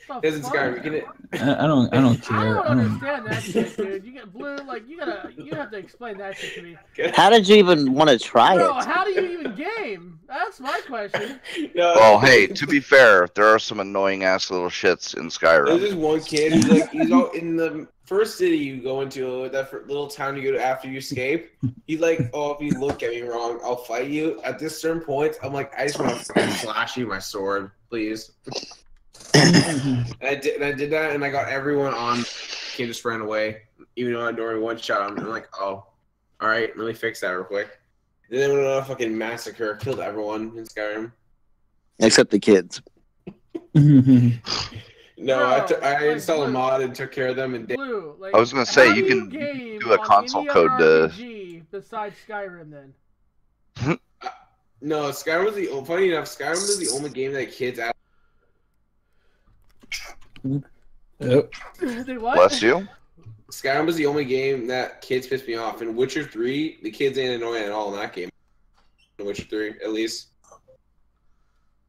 because in Skyrim you can. I don't care. I don't understand that shit, dude. You get blue, like you have to explain that shit to me. How did you even want to try Bro, it? how do you even game? That's my question. Well, hey, to be fair, there are some annoying ass little shits in Skyrim. There's this one kid he's all in the first city you go into, that little town you go to after you escape. He's like, oh, if you look at me wrong, I'll fight you. At this certain point, I'm like, I just want to slash you with my sword, please. And I did that, and I got everyone on. Kid just ran away, even though I during one shot. I'm like, oh, all right, let me fix that real quick. And then went on a fucking massacre, killed everyone in Skyrim, except the kids. No, I installed a mod and took care of them. And Blue, like, I was gonna say you can do a console code to. Besides Skyrim, then. No, Skyrim was funny enough. Skyrim was the only game that kids. Yep. Bless you. Skyrim was the only game that kids pissed me off. In Witcher 3, the kids ain't annoying at all in that game. In Witcher 3, at least.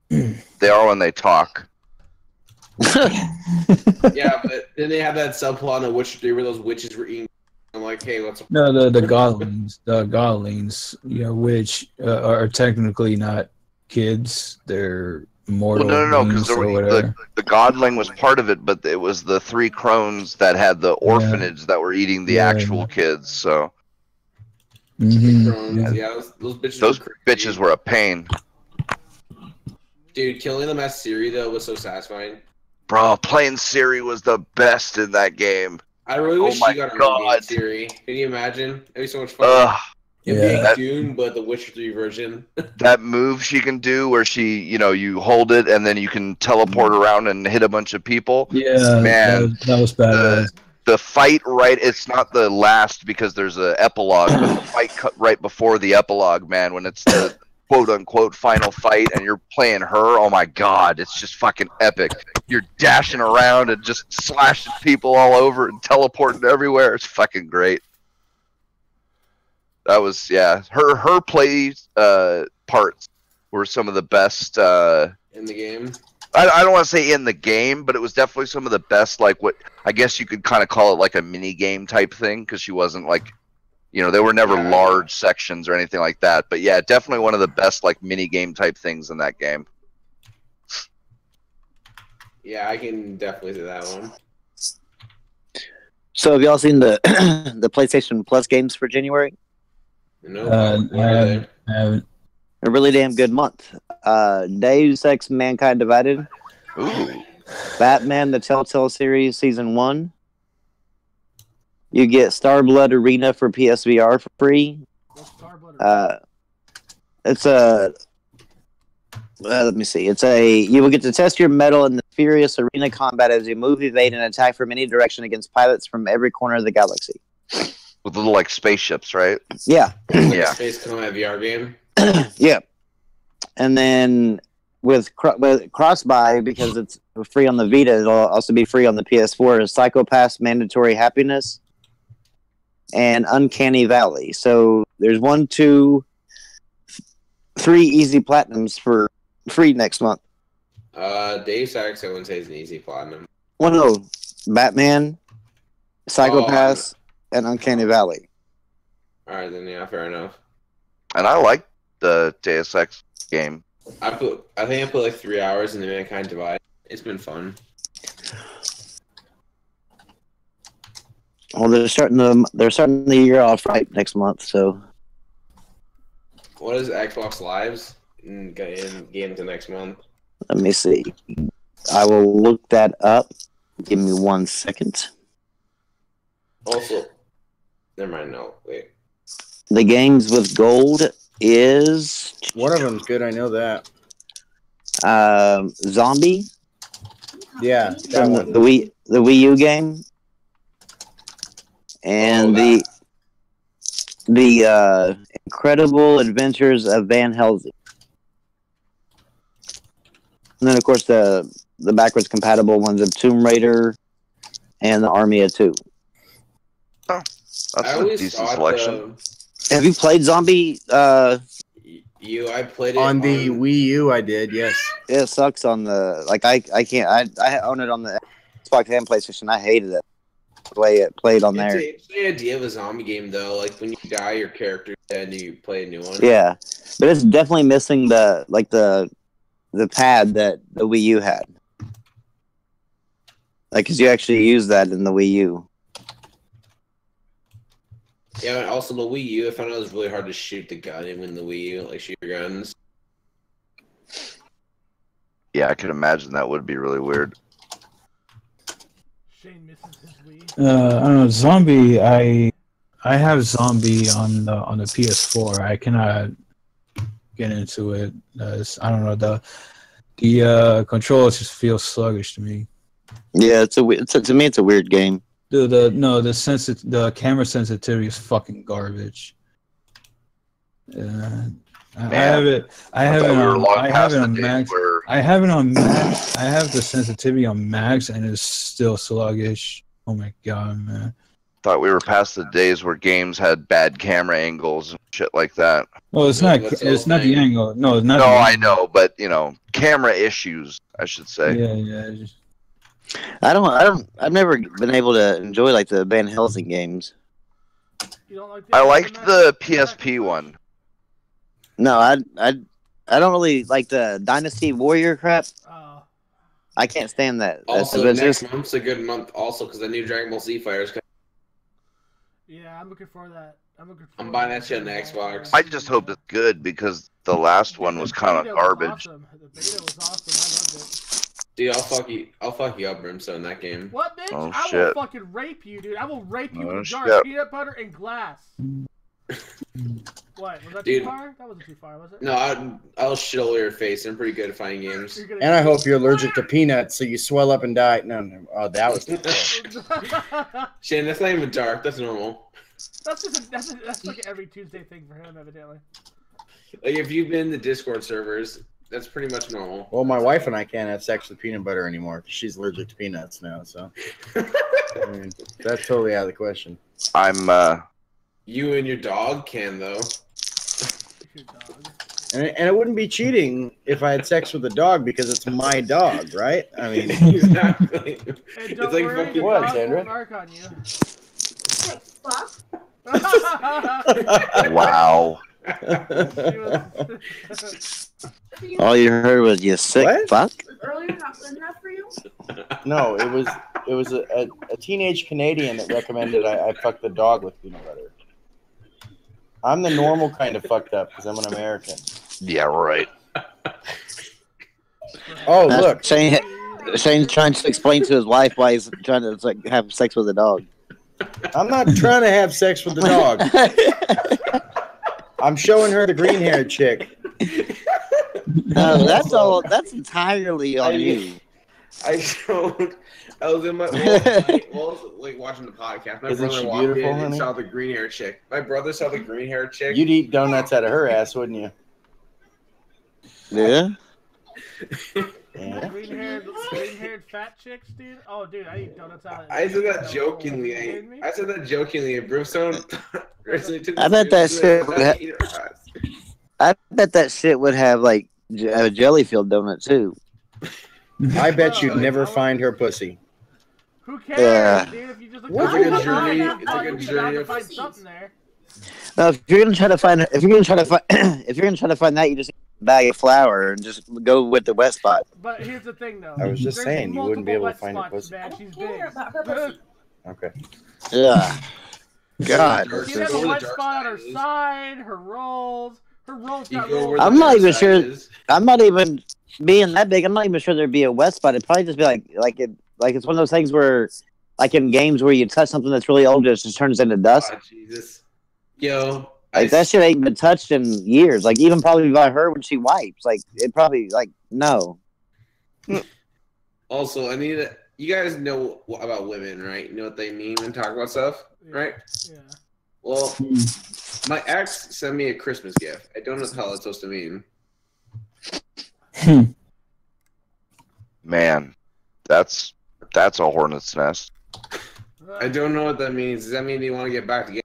They are when they talk. Yeah, but then they have that subplot in Witcher 3 where those witches were eating. I'm like, hey, what's up? No, the godlings, which are technically not kids. They're mortal. Well, no, because the godling was part of it, but it was the 3 crones that had the orphanage that were eating the actual kids. So, those bitches were a pain. Dude, killing them as Ciri though was so satisfying. Bro, playing Ciri was the best in that game. I really wish she got a game, Ciri. Can you imagine? It'd be so much fun. Dune, but the Witcher 3 version. That move she can do where she, you hold it and then you can teleport around and hit a bunch of people. Yeah, man, that was bad. The fight it's not the last because there's an epilogue, but the fight right before the epilogue, man, when it's the quote-unquote final fight and you're playing her, oh my god, it's just fucking epic. You're dashing around and just slashing people all over and teleporting everywhere. It's fucking great. That was, her play parts were some of the best in the game. I don't want to say in the game, but it was definitely some of the best, like what I guess you could kind of call it like a mini game type thing, because she wasn't like, they were never large sections or anything like that. But yeah, definitely one of the best like mini game type things in that game. Yeah, I can definitely do that one. So have y'all seen the the PlayStation Plus games for January? No, I haven't. A really damn good month. Deus Ex Mankind Divided. Ooh. Batman the Telltale series season 1. You get Starblood Arena for PSVR for free. It's a let me see. You will get to test your mettle in the furious arena combat as you move, evade, and attack from any direction against pilots from every corner of the galaxy. With little like spaceships, right? Yeah. Like a Space Combat VR game. Yeah. And then with cross-buy, because it's free on the Vita, it'll also be free on the PS4, is Psycho Pass Mandatory Happiness and Uncanny Valley. So there's 1, 2, 3 easy platinums for free next month. Deus Ex, I wouldn't say is an easy platinum. Well, no, Batman, Psycho Pass, and Uncanny Valley. All right, then yeah, fair enough. And I like the Deus Ex game. I think I put like 3 hours in the Mankind Divide. It's been fun. Well, they're starting the year off right next month. So, what is Xbox Lives? Get into next month. Let me see. I will look that up. Give me 1 second. Also, never mind. No, wait. The games with gold is one of them's good. I know that. Zombie. Yeah, that one. The Wii U game, and the Incredible Adventures of Van Helsing, and then of course the backwards compatible ones of Tomb Raider and the Army of Two. Oh, that's a decent selection. Have you played Zombie? I played it on the Wii U. I did, yes. It sucks on the I can't. I own it on the Xbox and PlayStation. I hated it the way it played on there. It's the idea of a zombie game, though. Like when you die, your character dead, and you play a new one. Yeah, but it's definitely missing the pad that the Wii U had. Like, cause you actually use that in the Wii U. Yeah, and also the Wii U, I found it was really hard to shoot the gun in the Wii U, like shoot your guns. Yeah, I could imagine that would be really weird. Shane misses his Wii. I don't know, Zombie. I have Zombie on the PS4. I cannot get into it. I don't know, the controls just feel sluggish to me. Yeah, to me it's a weird game. The camera sensitivity is fucking garbage. I have it on max. I have it on max. I have the sensitivity on max, and it's still sluggish. Oh my god, man! Thought we were past the days where games had bad camera angles and shit like that. Well, it's not. It's not the angle. No, it's not. No, I know, but camera issues, I should say. Yeah. I've never been able to enjoy like the Van Helsing games. You don't like I liked the PSP one. No, I don't really like the Dynasty Warrior crap. I can't stand that. Also, next month's a good month also because the new Dragon Ball Z Fighters. Yeah, I'm looking for that. I'm buying that shit on the Xbox. I just hope it's good because the last one was kind of garbage. Awesome. The beta was awesome. I loved it. Dude, I'll fuck you up, Brimstone, in that game. What, bitch? Oh, I will fucking rape you, dude. I will rape you with a jar of peanut butter and glass. What? Was that too far? That wasn't too far, was it? No, I'll shit all over your face. I'm pretty good at fighting games. And I hope you're allergic to peanuts, so you swell up and die. No. Oh, that was. Shane, that's not even dark. That's normal. That's like every Tuesday thing for him, evidently. Like if you've been in the Discord servers, that's pretty much normal. Well, my wife and I can't have sex with peanut butter anymore because she's allergic to peanuts now. So I mean, that's totally out of the question. You and your dog can though. And it wouldn't be cheating if I had sex with a dog because it's my dog, right? I mean, exactly. Hey, it's like worry, fucking what, Sandra? Mark on you. Fuck. Wow. All you heard was "you sick What? fuck." Was earlier not good enough for you? No, it was a teenage Canadian that recommended I fuck the dog with peanut butter. I'm the normal kind of fucked up because I'm an American. Yeah, right. Oh, look. Shane's trying to explain to his wife why he's trying to have sex with a dog. I'm not trying to have sex with the dog. I'm showing her the green-haired chick. No, that's entirely on you. I was in my like watching the podcast. My Isn't brother she walked beautiful, in and honey? saw the green hair chick. My brother saw the green hair chick. You'd eat donuts out of her ass, wouldn't you? Yeah. Green-haired fat chicks, dude. Oh, dude, I eat donuts out. I said that jokingly. I said that jokingly. Brimstone. I bet that shit would have. I bet that shit would have like a Jellyfield donut too. I bet you'd never find her pussy. Who cares, dude? If you just look It's like a journey. It's like a journey of find something there. No, if you're gonna try to find that, you just a bag of flour and just go with the wet spot. But here's the thing, though. I was just saying you wouldn't be able to find her pussy. Man, she's big. Okay. Yeah. God. She has a wet spot on her side. Her rolls. Her rolls got rolls. I'm not even sure. I'm not even being that big. I'm not even sure there'd be a wet spot. It'd probably just be like it's one of those things where, like in games where you touch something that's really old, it just turns into dust. Oh, Jesus. Yo. Like that shit ain't been touched in years. Like even probably by her when she wipes. Like it probably no. Also, I need you guys know about women, right? You know what they mean when talk about stuff, right? Yeah. Well, my ex sent me a Christmas gift. I don't know what the hell it's supposed to mean. Man, that's a hornet's nest. I don't know what that means. Does that mean you want to get back together?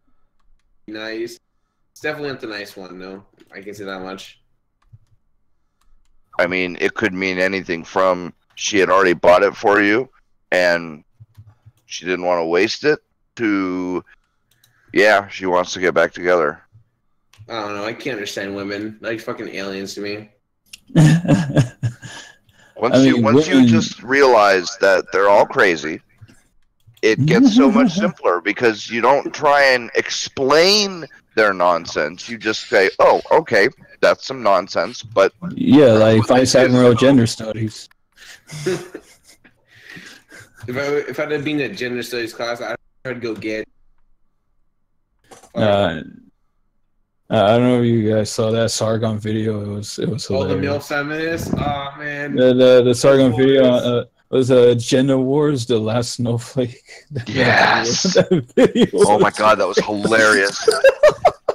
Nice. It's definitely not the nice one, no. I can say that much. I mean, it could mean anything from she had already bought it for you and she didn't want to waste it to, yeah, she wants to get back together. I don't know. I can't understand women. Like fucking aliens to me. Once you just realize that they're all crazy, it gets so much simpler because you don't try and explain their nonsense. You just say, "Oh, okay, that's some nonsense." But yeah, like Vice Admiral gender studies. If I'd have been in a gender studies class, I'd go get. I don't know if you guys saw that Sargon video. It was hilarious. Oh, the male feminists. Oh man. The Sargon video was Gender Wars: The Last Snowflake. Yes. Video. Oh my god, that was hilarious.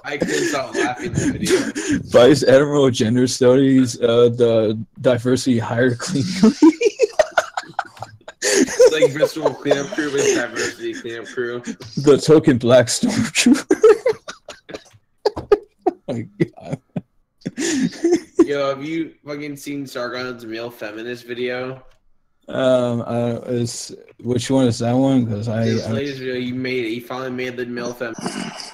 I couldn't stop laughing at the video. Vice Admiral Gender Studies, the diversity hierarchy. It's like Bristol cleanup crew with diversity cleanup crew. The token black stormtrooper. Oh my god. Yo, have you fucking seen Sargon's male feminist video? Which one is that one? Because This latest video he finally made the male feminist.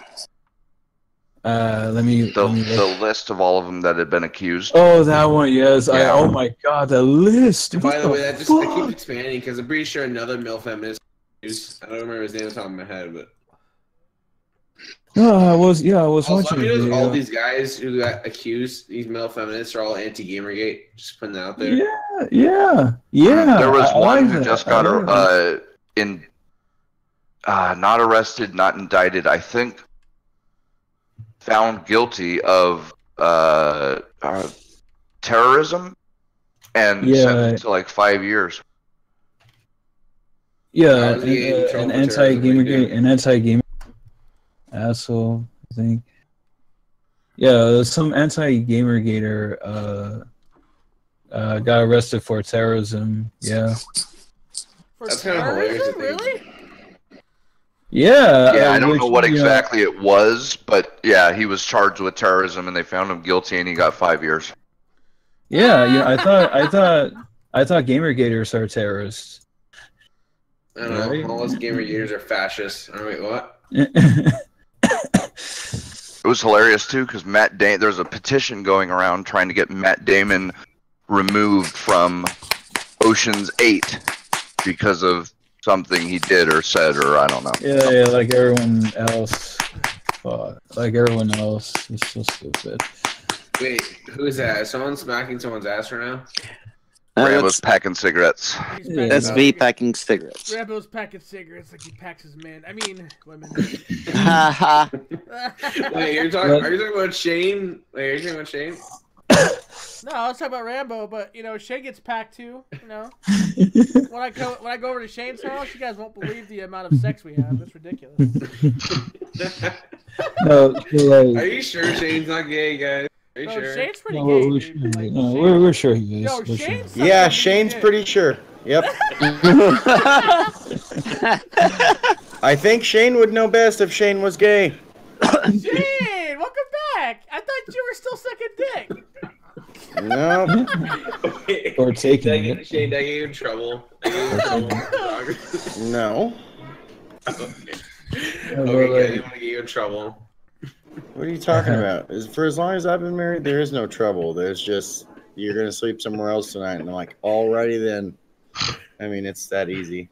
Let me the list of all of them that had been accused. Oh, that one, yes. Yeah. Oh my god, the list. By the way, I keep expanding because I'm pretty sure another male feminist. I don't remember his name off the top of my head, but. I was Also, watching. All these guys who got accused, these male feminists, are all anti-Gamergate. Just putting that out there. Yeah. There was one who just got not arrested, not indicted. I think found guilty of terrorism and sentenced to like 5 years. Yeah, an anti-gamer asshole, I think. Yeah, some anti-gamergator got arrested for terrorism. Yeah. That's kind of hilarious. Really? Yeah. I don't know what exactly it was, but yeah, he was charged with terrorism, and they found him guilty, and he got 5 years. Yeah. I thought gamergators are terrorists. I don't know. All us Gamergators are fascists. Oh, wait, what? It was hilarious too because there's a petition going around trying to get Matt Damon removed from Ocean's 8 because of something he did or said, or I don't know. Yeah, like everyone else. It's so stupid. Wait, who is that? Is someone smacking someone's ass right now? Rambo's packing cigarettes. That's me packing cigarettes. Rambo's packing cigarettes like he packs his men. I mean, women. Wait, are you talking about Shane? Wait, are you talking about Shane? No, I was talking about Rambo, but Shane gets packed too. When I go over to Shane's house, you guys won't believe the amount of sex we have. It's ridiculous. No, Are you sure Shane's not gay, guys? Are you No, sure? Shane's pretty No, gay, we're, dude. sure, Like, no, Shane- we're sure he is. Yo, We're sure. Shane's Yeah, such a Shane's dick. pretty sure. Yep. I think Shane would know best if Shane was gay. Shane, welcome back. I thought you were still sucking dick. No. Or taking it. Shane, did I get you in trouble? No. Okay, but, okay, I like- didn't want to get you in trouble. What are you talking about? For as long as I've been married, there is no trouble. There's just, you're going to sleep somewhere else tonight. And I'm like, alrighty then. I mean, it's that easy.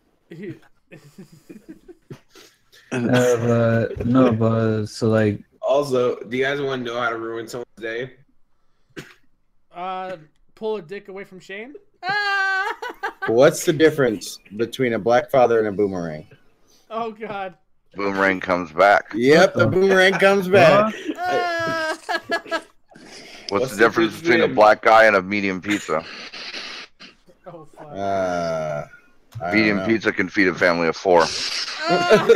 No, but so like, Also, do you guys want to know how to ruin someone's day? Pull a dick away from Shane. What's the difference between a black father and a boomerang? Oh God. Boomerang comes back. Yep, the boomerang comes back. What's the difference between a black guy and a medium pizza? Oh fuck. I don't Medium know. pizza can feed a family of 4. Oh,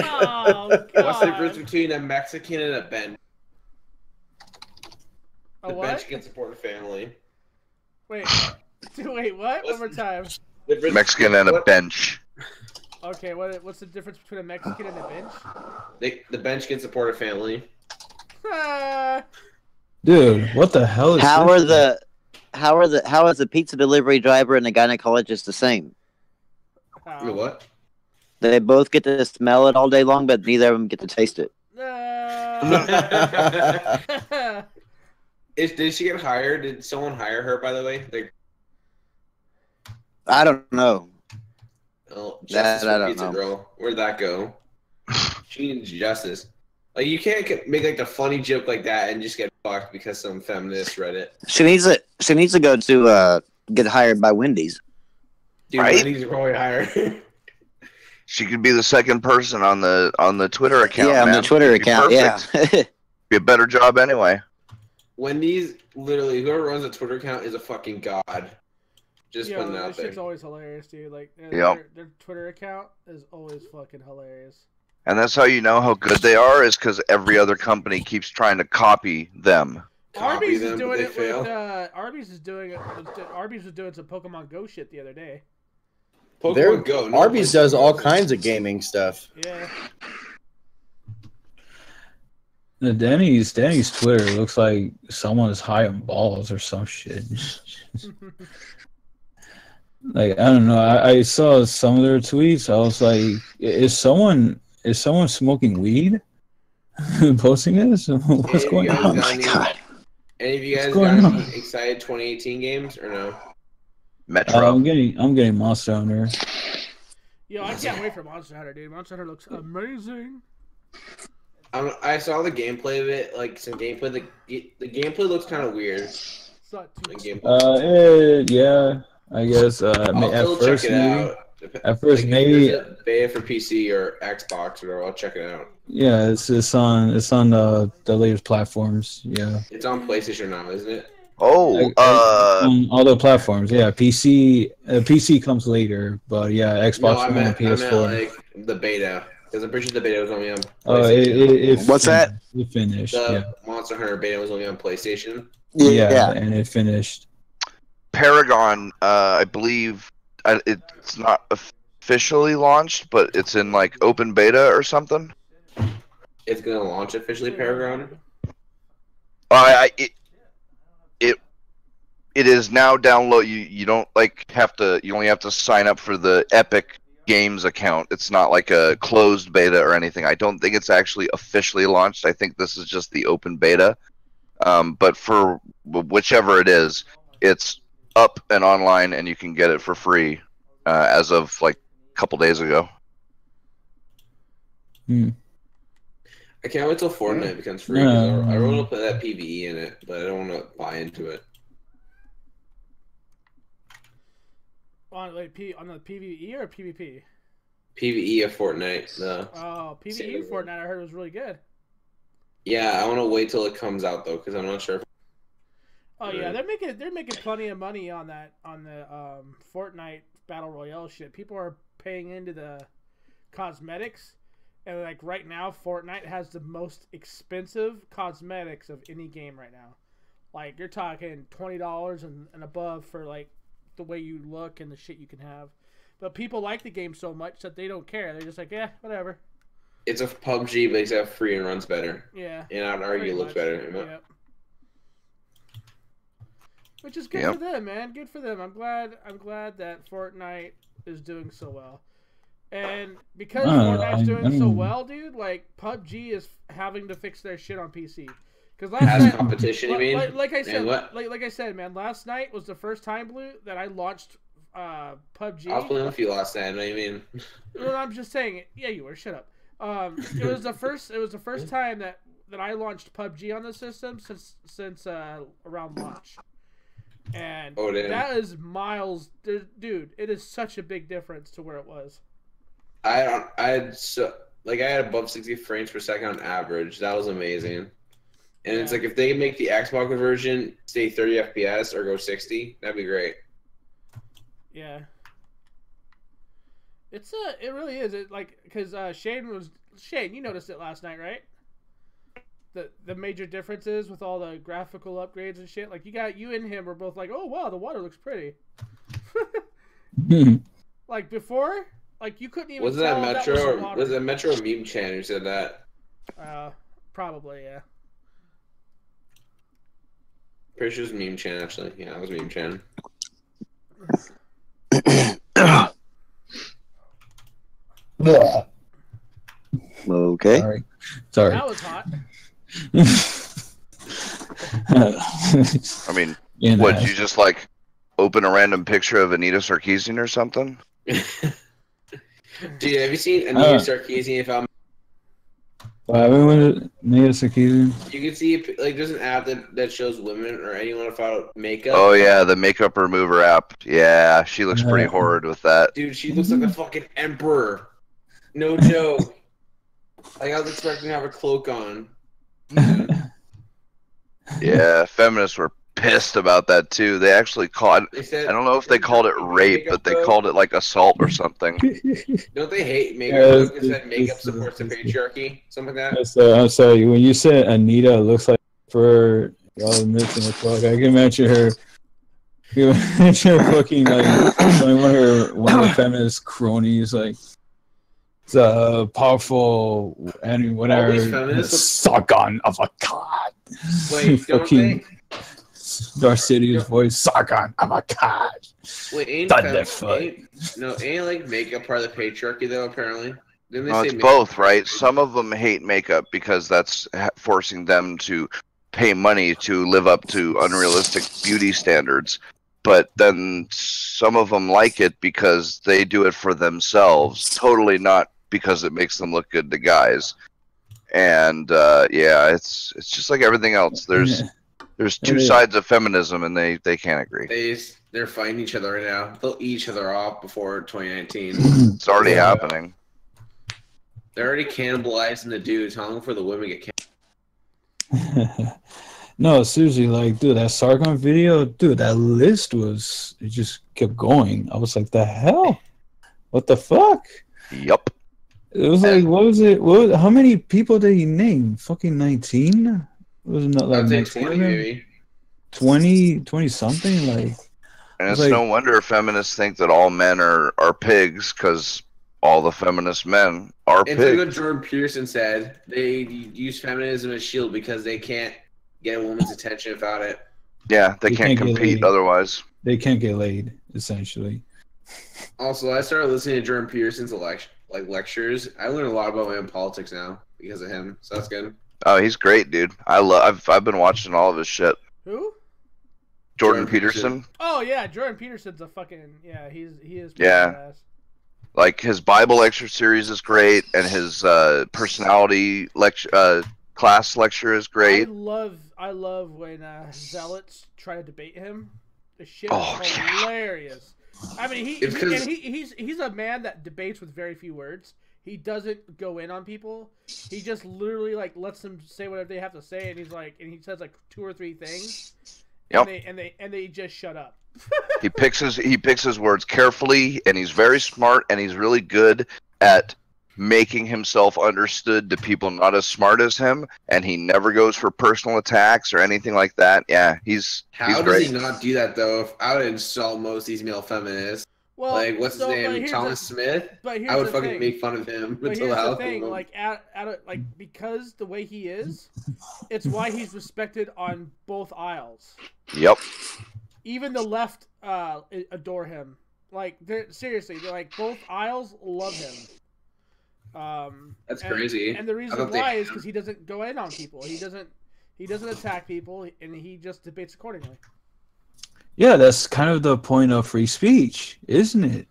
God. What's the difference between a Mexican and a bench? A The what? bench can support a family. Wait, what? One more time. Mexican and a What? bench. Okay, what's the difference between a Mexican and a bench? The bench can support a family. dude, what the hell is How this? how is the pizza delivery driver and the gynecologist the same? Oh. What? They both get to smell it all day long, but neither of them get to taste it. Did she get hired? Did someone hire her, by the way? I don't know. Oh, That justice I for don't Pizza know. Girl. Where'd that go? She needs justice. Like, you can't make like a funny joke like that and just get fucked because some feminist read it. She needs to go to get hired by Wendy's. Dude, Right? Wendy's are probably hire. She could be the second person on the Twitter account. Yeah, on man. the Twitter It'd be account. perfect. Yeah. Be a better job anyway. Wendy's, literally, whoever runs a Twitter account is a fucking god. Just Yo, putting it this out there. shit's always hilarious, dude. Like, Yep. their Twitter account is always fucking hilarious. And that's how you know how good they are, is because every other company keeps trying to copy them. Copy Arby's them, is but doing they it fail. with Arby's is doing it. Arby's was doing some Pokemon Go shit the other day. There- Pokemon Go. no Arby's place does to all go. kinds of gaming stuff. Yeah. The Danny's Twitter looks like someone is high on balls or some shit. Like, I don't know. I saw some of their tweets. I was like, is someone smoking weed? Posting this? What's Hey, going you guys on? got Oh my any- god. Any of you guys What's got going any on? excited 2018 games or no? Metro. I'm getting Monster Hunter. Yo, I can't wait for Monster Hunter, dude. Monster Hunter looks amazing. I saw the gameplay of it, like some gameplay. The gameplay looks kind of weird. It's not The too. gameplay. Yeah, I guess. I'll At still first, check it maybe. out. At first, Like, maybe. if there's a beta for PC or Xbox or whatever, I'll check it out. Yeah, it's on the latest platforms. Yeah, It's on PlayStation now, isn't it? Oh, on all the platforms. Yeah, PC comes later, but yeah, Xbox No, I One, meant PS4. like the beta. Because I'm pretty sure the beta was only on Oh, PlayStation. it What's that? It finished. The Monster Hunter beta was only on PlayStation. Yeah, and it finished. Paragon, I believe it's not officially launched, but it's in like open beta or something. It's gonna launch officially, Paragon. It is now download. You don't like have to. You only have to sign up for the Epic Games account. It's not like a closed beta or anything. I don't think it's actually officially launched. I think this is just the open beta. But for whichever it is, it's up and online, and you can get it for free as of like a couple days ago. I can't wait till Fortnite becomes free. 'Cause I really want to put that PvE in it, but I don't want to buy into it. On the PvE or PvP? PvE of Fortnite. Oh, PvE Fortnite I heard was really good. Yeah, I want to wait till it comes out though, because I'm not sure. Oh yeah, they're making plenty of money on the Fortnite Battle Royale shit. People are paying into the cosmetics, And like right now, Fortnite has the most expensive cosmetics of any game right now. Like you're talking $20 and above for like the way you look and the shit you can have. But people like the game so much that they don't care. They're just like, yeah, whatever. It's a PUBG, but except free and runs better. Yeah. And I'd argue it looks better. Yep. Which is good for them, man. Good for them. I'm glad that Fortnite is doing so well. And because Fortnite's doing so well, dude, like PUBG is having to fix their shit on PC. Because last night, competition, you mean? Like I said, like I said, man, last night was the first time, Blue, that I launched PUBG. I was playing with you last night. What do you mean? Well, I'm just saying. Yeah, you were. Shut up. It was the first time that I launched PUBG on the system since around launch. And that is miles, dude. It is such a big difference to where it was. I had above 60 frames per second on average. That was amazing. And it's like if they make the Xbox version stay 30 FPS or go 60, that'd be great. Yeah. It really is. It like because Shane, you noticed it last night, right? The major differences with all the graphical upgrades and shit. Like you and him were both like, oh wow, the water looks pretty. Like before, like you couldn't even. Was that Metro? Was it Metro Meme Chan who said that? Probably, yeah. Pretty sure it was Meme Chan actually. Yeah, it was Meme Chan. Okay. Sorry. That was hot. I mean, would you just like open a random picture of Anita Sarkeesian or something? Dude, have you seen Anita Sarkeesian? Anita Sarkeesian. You can see like there's an app that shows women or anyone without makeup. Oh yeah, the makeup remover app. Yeah, she looks pretty horrid with that. Dude, she looks like the fucking emperor. No joke. Like I was expecting to have a cloak on. Yeah, feminists were pissed about that too. They actually called. I don't know if they called it rape, but they called it like assault or something. Don't they hate makeup? Because that makeup supports the patriarchy, something like that. I'm sorry. When you said Anita, it looks like for y'all missing the fuck. I can imagine her. You imagine her fucking like one of the feminist cronies like. The powerful and whatever Sargon of Akkad. Wait, don't they? Darth Sidious voice, Sargon of Akkad. Wait, ain't like makeup part of the patriarchy though? Apparently, no, it's both, right? Some of them hate makeup because that's forcing them to pay money to live up to unrealistic beauty standards. But then some of them like it because they do it for themselves, totally not because it makes them look good to guys. And yeah, it's just like everything else. There's two sides of feminism, and they can't agree. They're fighting each other right now. They'll eat each other off before 2019. It's already happening. They're already cannibalizing the dudes. How long before the women get cannibalized? No, seriously, like, dude, that Sargon video, dude, that list it just kept going. I was like, the hell? What the fuck? Yup. It was like, what was it? How many people did he name? Fucking 19? Was it not like 20 maybe. 20 something? Like, and it's like, no wonder feminists think that all men are pigs, because all the feminist men are pigs. It's like what Jordan Peterson said. They use feminism as a shield because they can't get a woman's attention without it. Yeah, they can't compete otherwise. They can't get laid, essentially. Also, I started listening to Jordan Peterson's lectures. I learned a lot about my own politics now because of him, so that's good. Oh, he's great, dude. I've been watching all of his shit. Who? Jordan Peterson. Oh yeah, Jordan Peterson's a fucking he is. Yeah. Badass. Like his Bible lecture series is great, and his personality class lecture is great. I love when zealots try to debate him. The shit is hilarious. I mean, he's a man that debates with very few words. He doesn't go in on people. He just literally like lets them say whatever they have to say, and he says like 2 or 3 things. Yep. And they just shut up. He picks his words carefully, and he's very smart, and he's really good at making himself understood to people not as smart as him, and he never goes for personal attacks or anything like that. Yeah, he's How great. does he not do that though? If I would insult most of these male feminists, Well, like what's his name, Thomas Smith. But here's I would the fucking thing. make fun of him But until here's the the house thing, of him. like because the way he is, it's why he's respected on both aisles. Yep. Even the left adore him. Like seriously, they're like both aisles love him. That's crazy. And the reason why is because he doesn't go in on people. He doesn't attack people, and he just debates accordingly. Yeah, that's kind of the point of free speech, isn't it?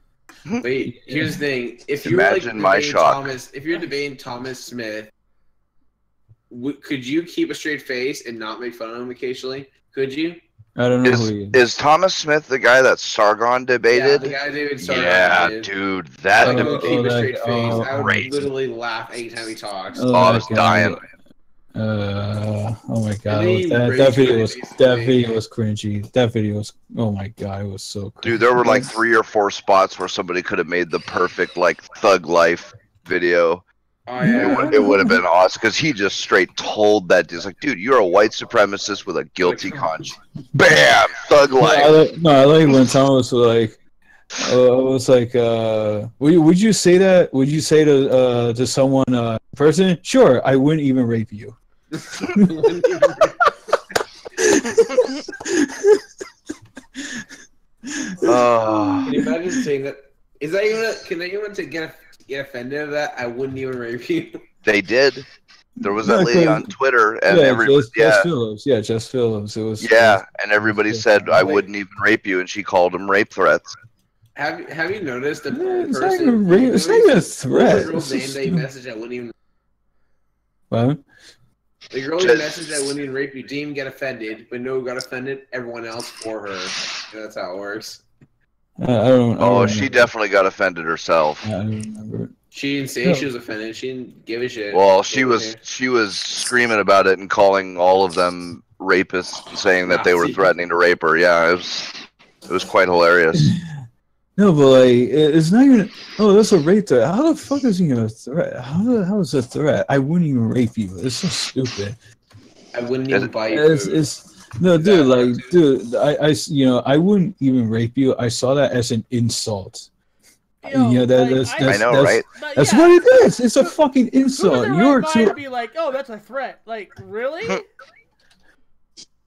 Wait, here's the thing: if you're Imagine my shock. if you're debating Thomas Smith, could you keep a straight face and not make fun of him occasionally? Could you? I don't know who he is. Is Thomas Smith the guy that Sargon debated? Yeah, the guy David Sargon Yeah, did. dude, that I would keep a straight face. I would great. literally laugh anytime he talks. Oh, I was dying. Oh my god, And he that raised video it was basically. cringy. That video was, oh my god, it was so cringy. Dude, there were like 3 or 4 spots where somebody could have made the perfect like thug life video. Oh yeah. It would have been awesome because he just straight told that. He's like, dude, you're a white supremacist with a guilty conscience. Bam, thug life. I like when Thomas was like, would you say that? Would you say to someone, person? Sure, I wouldn't even rape you. Can you imagine saying that? Is that even? Can anyone get offended of that? I wouldn't even rape you. They did. There was that lady on Twitter, and everybody, Jess Phillips. Yeah, Jess Phillips. It was. Yeah, and everybody said I wouldn't even rape you, and she called them rape threats. Have you noticed the It's not person? even rape. It's not even a threat. The girl's name It's that you just- messaged that wouldn't even. What? The girl you messaged that wouldn't even rape you didn't even get offended, but no got offended. Everyone else for her. And that's how it works. I don't. Oh, she definitely got offended herself. I don't remember. She didn't say she was offended. She didn't give a shit. Well, she was screaming about it and calling all of them rapists, saying that they were threatening to rape her. Yeah, it was quite hilarious. No, but like, it's not even. Oh, that's a rape threat. How the fuck is he a threat? How is a threat? I wouldn't even rape you. It's so stupid. I wouldn't even buy you It's no, dude. Like, dude, I wouldn't even rape you. I saw that as an insult. That's I know, right? That's what it is. It's a fucking insult. You're to be like, oh, that's a threat. Like, really?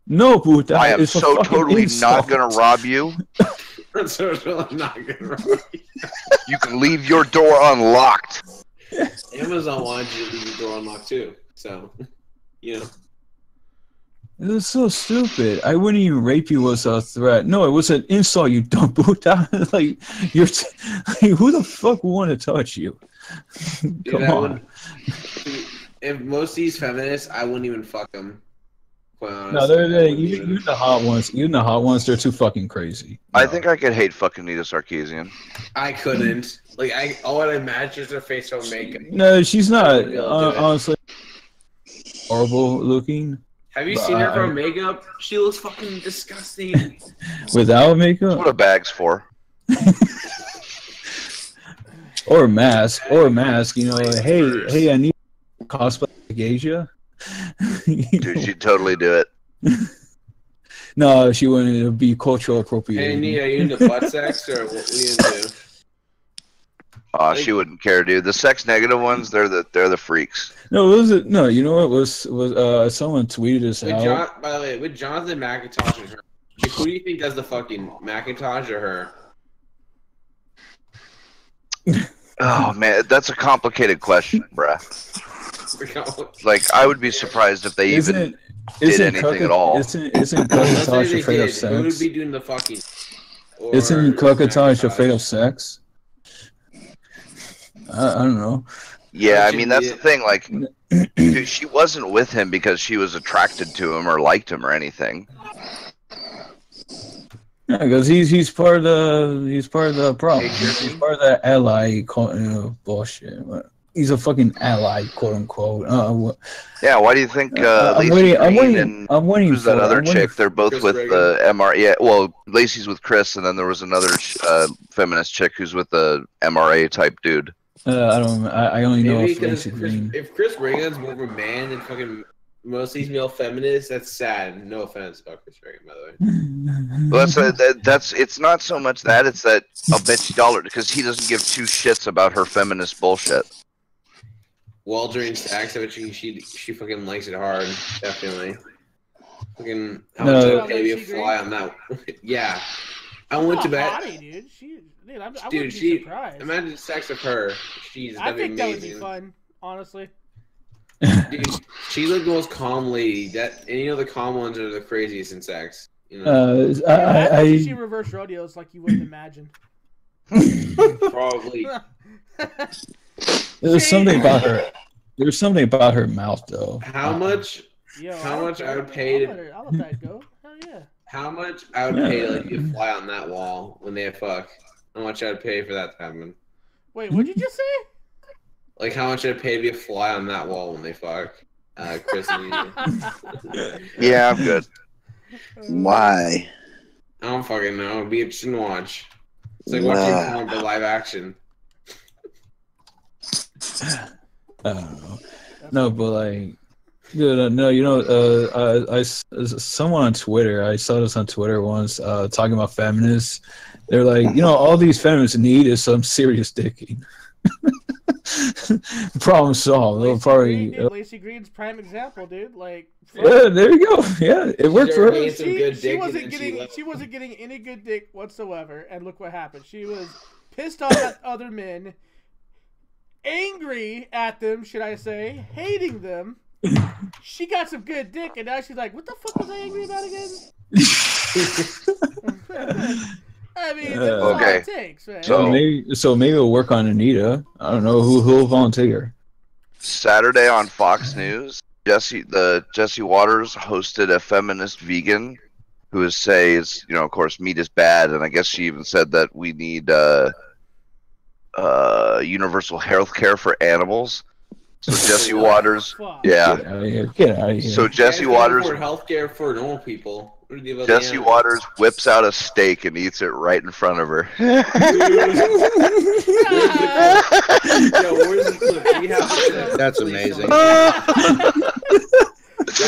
No, Buddha. I am so totally insult. not gonna rob you. So I'm not gonna rob you. You can leave your door unlocked. Amazon wanted you to leave your door unlocked too. So, you know. It was so stupid. I wouldn't even rape you was a threat. No, it was an insult, you dumb Buddha. Like, who the fuck would want to touch you? Come on. If most of these feminists, I wouldn't even fuck them. No, they're even the hot ones. Even the hot ones, they're too fucking crazy. No. I think I could hate fucking Nita Sarkeesian. I couldn't. Like, all I imagine is her face on makeup. No, she's not. Honestly, horrible looking. Have you seen her from makeup? She looks fucking disgusting. Without makeup? That's what a bag's for. Or mask. You know, hey, I need cosplay like Asia. Dude, she'd totally do it. No, she wouldn't be cultural appropriation. Hey, Nita, are you into butt sex or what are you into? She wouldn't care, dude. The sex negative ones, they're the freaks. No, you know what was someone tweeted this out. By the way, with Jonathan McIntosh and her, like, who do you think does the fucking McIntosh or her? Oh man, that's a complicated question, bruh. Like, I would be surprised if they even did anything at all. Isn't McIntosh afraid of sex? Who would be doing the fucking? Isn't McIntosh afraid of sex? I don't know. Yeah, I mean, that's the thing. Like, dude, she wasn't with him because she was attracted to him or liked him or anything. Yeah, because he's part of the problem. He's part of the ally bullshit. He's a fucking ally, quote unquote. Yeah, why do you think I'm waiting who's that other chick? They're both Chris with Reagan. the MRA. Yeah, well, Lacey's with Chris, and then there was another feminist chick who's with the MRA type dude. I don't. I only know Maybe of because Lacey Green. if Chris Reagan's more of a man than fucking most of these male feminists, that's sad. No offense about Chris Reagan, by the way. Well, that's it's not so much that, it's that I'll bet you $1 because he doesn't give two shits about her feminist bullshit. Well, during sex, I bet she fucking likes it hard. Definitely. Fucking, how much No. would pay a fly on that? Yeah. I went to bet. Hottie, dude. I wouldn't Dude, be surprised. imagine sex of her. I think amazing. that would be fun, honestly. Dude, she looked the most calm lady. And you know the calm ones are the craziest in sex. You know? She reverse rodeos like you wouldn't imagine. Probably. There's something about her. There's something about her mouth, though. How much? How much I would pay to? I'll let that go. Hell yeah. How much I would pay to like be a fly on that wall when they fuck? How much I'd pay for that to happen? Wait, what did you just say? Like how much I'd pay to be a fly on that wall when they fuck? Chris and you. Yeah, I'm good. Why? I don't fucking know. It'd be interesting to watch. It's like watching porn but live action. I don't know. No, but like, dude, no, you know, someone on Twitter, I saw this on Twitter once, talking about feminists. They're like, you know, all these feminists need is some serious dicking. Problem solved. They'll probably. Lacey Green's prime example, dude. Like. Yeah, there you go. Yeah, it worked for her. She wasn't getting any good dick whatsoever, and look what happened. She was pissed off at other men, angry at them, should I say, hating them. She got some good dick, and now she's like, "What the fuck was I angry about again?" I mean, that's all it takes, man. So maybe it'll work on Anita. I don't know who'll volunteer. Saturday on Fox News, Jesse Waters hosted a feminist vegan who says, you know, of course, meat is bad, and I guess she even said that we need universal health care for animals. So Jesse Waters, yeah. Get out of here. So Jesse Waters, healthcare for normal people. Jesse Waters whips out a steak and eats it right in front of her. That's amazing. He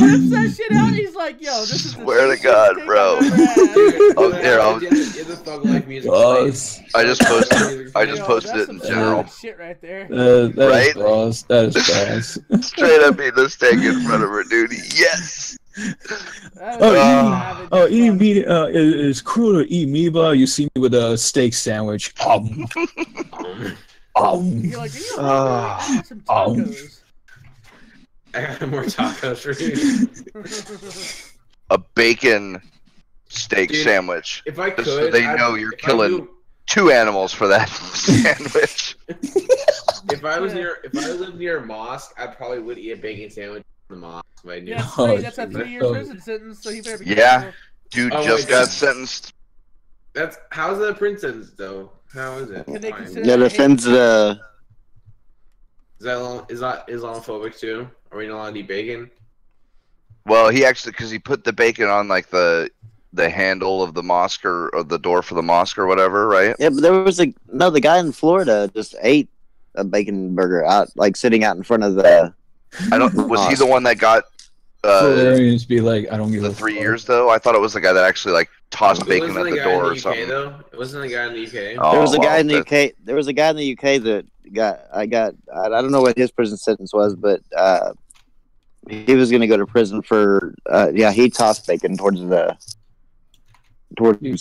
rips that shit out. He's like, "Yo, this is." Swear to God, bro. I just posted it in general. Shit right there. Right? That is balls. Straight up eating the steak in front of her, dude. Yes. Eating meat is cruel to eat meat, but you see me with a steak sandwich. You're like, are you some tacos? I got more tacos for you. A bacon steak sandwich. If I could, so they know you're killing 2 animals for that sandwich. If I lived near a mosque, I probably would eat a bacon sandwich in the mosque. Yeah, that's a 3-year prison sentence, so you better be careful. Dude just got sentenced. How's that prison sentence though? How is it? That offends the. Is that Islamophobic too? Are we not allowed to eat bacon? Well, he actually, because he put the bacon on like the handle of the mosque or the door for the mosque or whatever, right? Yeah, but there was the guy in Florida just ate a bacon burger out, like sitting out in front of the. Was he the one that got? Be like, I don't give the 3 years though. I thought it was the guy that actually like tossed bacon at the door or something. It wasn't the guy in the UK. There was a guy in the UK. There was a guy in the UK that I don't know what his prison sentence was, but he was going to go to prison for he tossed bacon towards the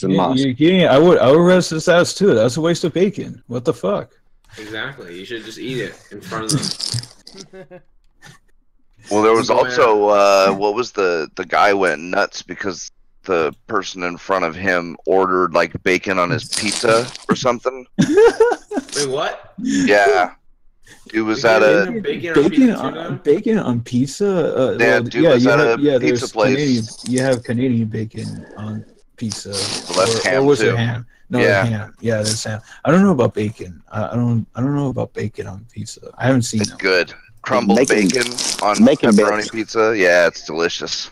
mosque. I would arrest his ass too. That's a waste of bacon. What the fuck? Exactly. You should just eat it in front of them. Well, there was also what was the guy went nuts because the person in front of him ordered like bacon on his pizza or something. Wait, what? Yeah. Dude was at a bacon on pizza. Was at a pizza place. You have Canadian bacon on pizza. Well, that's ham was too. It ham? No, ham. Yeah, that's ham. I don't know about bacon. I don't know about bacon on pizza. I haven't seen it. Good. Crumbled bacon on pepperoni pizza. Yeah, it's delicious.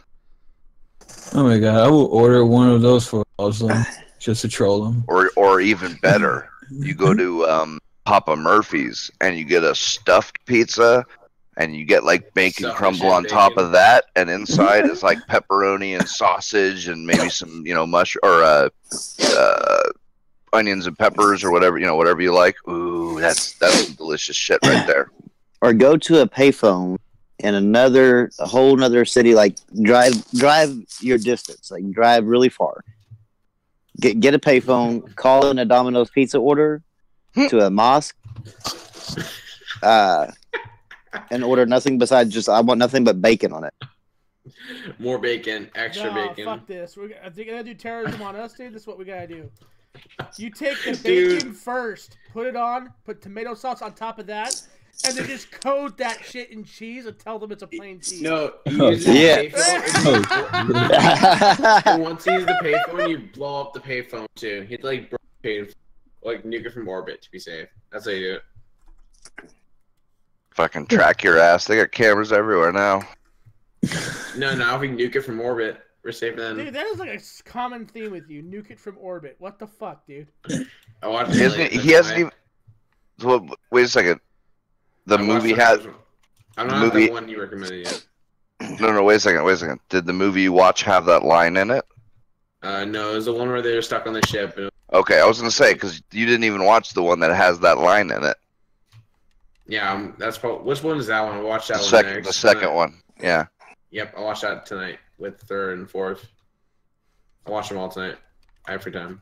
Oh my god, I will order one of those for a Muslim just to troll them. Or even better, you go to Papa Murphy's and you get a stuffed pizza and you get like bacon Stuffed crumble on top of that, and inside is like pepperoni and sausage and maybe some, mushroom or onions and peppers or whatever, whatever you like. Ooh, that's some delicious shit right there. Or go to a payphone in a whole nother city, like drive your distance, like drive really far. Get a payphone, call in a Domino's pizza order to a mosque, and order nothing besides I want nothing but bacon on it. More bacon, extra no, bacon. Fuck this. They're gonna do terrorism on us, dude. This is what we gotta do. You take the bacon first, put it on, put tomato sauce on top of that, and then just coat that shit in cheese and tell them it's a plain cheese. No, you use the payphone. Once you use the payphone, you blow up the payphone too. Hit like nuke it from orbit to be safe. That's how you do it. Fucking track your ass. They got cameras everywhere now. No, if we can nuke it from orbit, we're safe then. Dude, that is like a common theme with you. Nuke it from orbit. What the fuck, dude? I watched he hasn't even. Well, wait a second. The movie had. I'm not the one you recommended yet. No, wait a second. Did the movie you watch have that line in it? No, it was the one where they were stuck on the ship. Okay, I was gonna say because you didn't even watch the one that has that line in it. Yeah, that's probably. Which one is that one? I watched that one next. The second one. Yeah. Yep, I watched that tonight with third and fourth. I watched them all tonight. I have free time.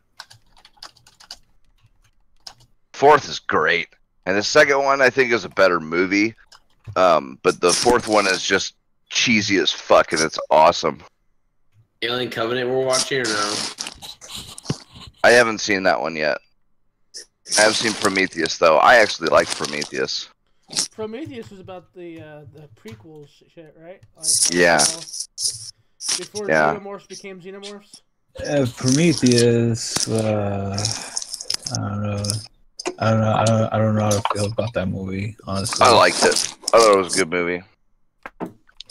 Fourth is great, and the second one I think is a better movie. But the fourth one is just cheesy as fuck, and it's awesome. Alien Covenant we're watching or no? I haven't seen that one yet. I have seen Prometheus though. I actually like Prometheus. Prometheus was about the prequel shit, right? Like, yeah. Before xenomorphs became xenomorphs. Prometheus. I don't know. I don't know how to feel about that movie. Honestly, I liked it. I thought it was a good movie.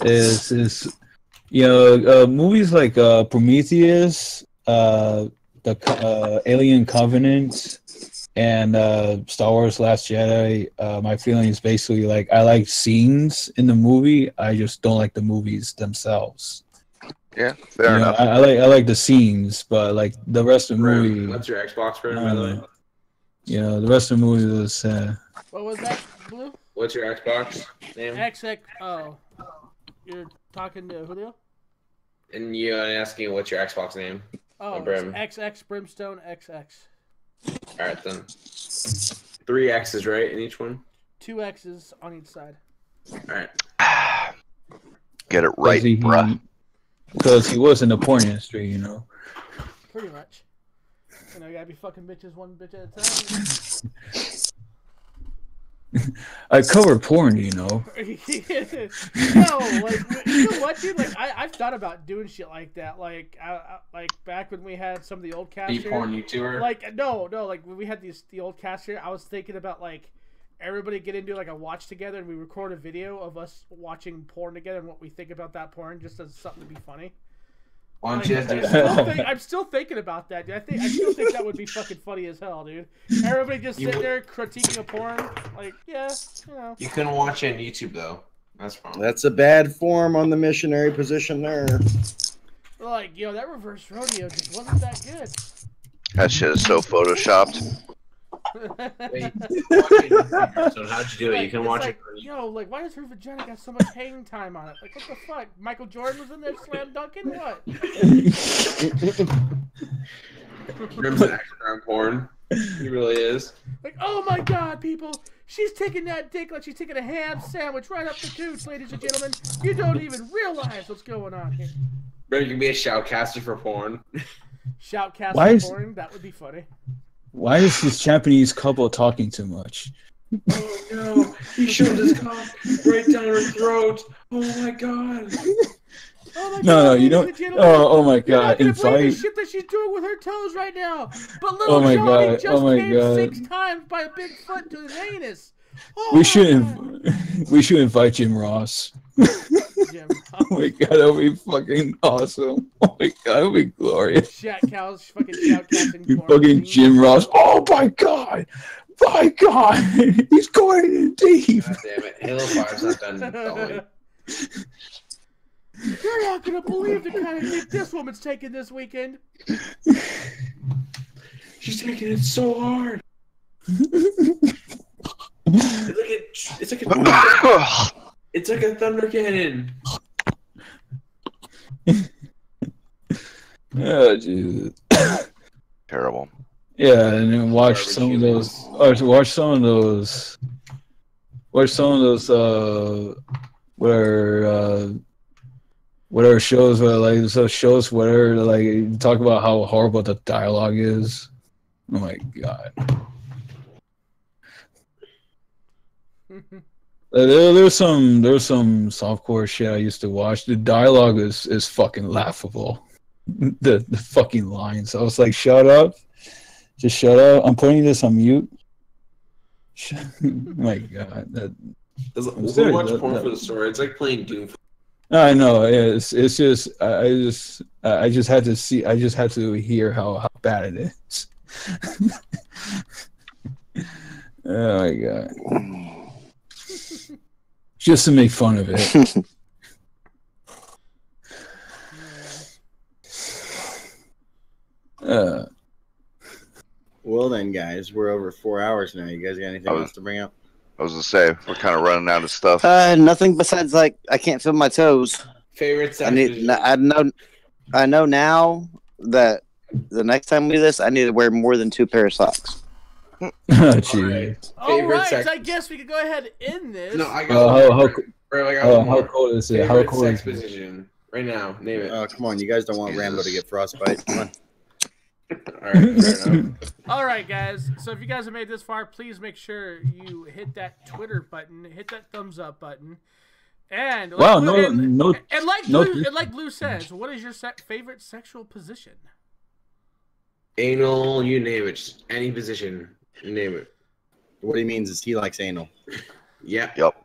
Is movies like Prometheus, the Alien Covenant, and Star Wars Last Jedi. My feeling is basically like I like scenes in the movie. I just don't like the movies themselves. Yeah, fair enough. I like the scenes, but like the rest of the movie. What's your Xbox for? By the way? The rest of the movie was. What was that, Blue? What's your Xbox name? XX. Oh, you're talking to Julio. And you're asking what's your Xbox name? Oh, XX Brimstone XX. Alright then. 3 X's, right, in each one? 2 X's on each side. Alright. Get it right, bruh. Because he was in the porn industry, Pretty much. You gotta be fucking bitches one bitch at a time. I cover porn, No, like, you know what, dude? Like, I've thought about doing shit like that. Like, like back when we had some of the old cast here. Porn YouTuber? Like, no, like when we had the old cast here, I was thinking about like everybody get into like a watch together and we record a video of us watching porn together and what we think about that porn, just as something to be funny. I'm still thinking about that, dude. I still think that would be fucking funny as hell, dude. Everybody just sit there critiquing a porn, like, yeah, You couldn't watch it on YouTube though. That's fine. That's a bad form on the missionary position there. Like, that reverse rodeo just wasn't that good. That shit is so photoshopped. Wait, so how'd you do it? You can watch it. Like, why does her vagina got so much hang time on it? Like, what the fuck? Michael Jordan was in there slam dunking? What? Grim's an expert on porn. He really is. Like, oh my god, people! She's taking that dick like she's taking a ham sandwich right up the tooth, ladies and gentlemen. You don't even realize what's going on here. Bro, you can be a shoutcaster for porn. Shoutcaster for porn? That would be funny. Why is this Japanese couple talking too much? Oh no, he shoved his cock right down her throat. Oh my god. Oh my no, you don't. Oh my god! You're not gonna believe the shit that she's doing with her toes right now. But little Johnny just came 6 times by a big foot to his anus. We should invite Jim Ross. Jim. Oh my god, that would be fucking awesome. Oh my god, that would be glorious. Shoutcasting You fucking Jim Ross. Oh my god! My god! He's going in deep! God damn it. Halo 5's not done going. You're not gonna believe the kind of hit this woman's taking this weekend. She's taking it so hard. It's like a thunder cannon. Oh Jesus. Terrible. Yeah, and then watch some of those. Watch some of those. Whatever shows where like those shows where like talk about how horrible the dialogue is. Oh my god. There's some softcore shit I used to watch. The dialogue is fucking laughable. The fucking lines. I was like, shut up. Just shut up. I'm putting this on mute. Oh my god. We'll watch porn for the story. It's like playing Doom. I know. It's just I just had to see. I just had to hear how bad it is. Oh my god. Just to make fun of it. Well then, guys, we're over 4 hours now. You guys got anything else to bring up? I was gonna say we're kind of running out of stuff. Nothing besides like I can't feel my toes. Favorite sex I know now that the next time we do this, I need to wear more than 2 pairs of socks. Oh, All right, I guess we could go ahead and end this. No, I got how cold is it? How cold sex is it? position right now? Name it. Oh, come on. You guys don't want Rambo to get frostbite. Come on. All right, fair enough. All right, guys. So if you guys have made this far, please make sure you hit that Twitter button, hit that thumbs up button, and wow, like Blue says, what is your favorite sexual position? Anal, you name it, just any position, you name it. What he means is he likes anal. Yeah. Yep.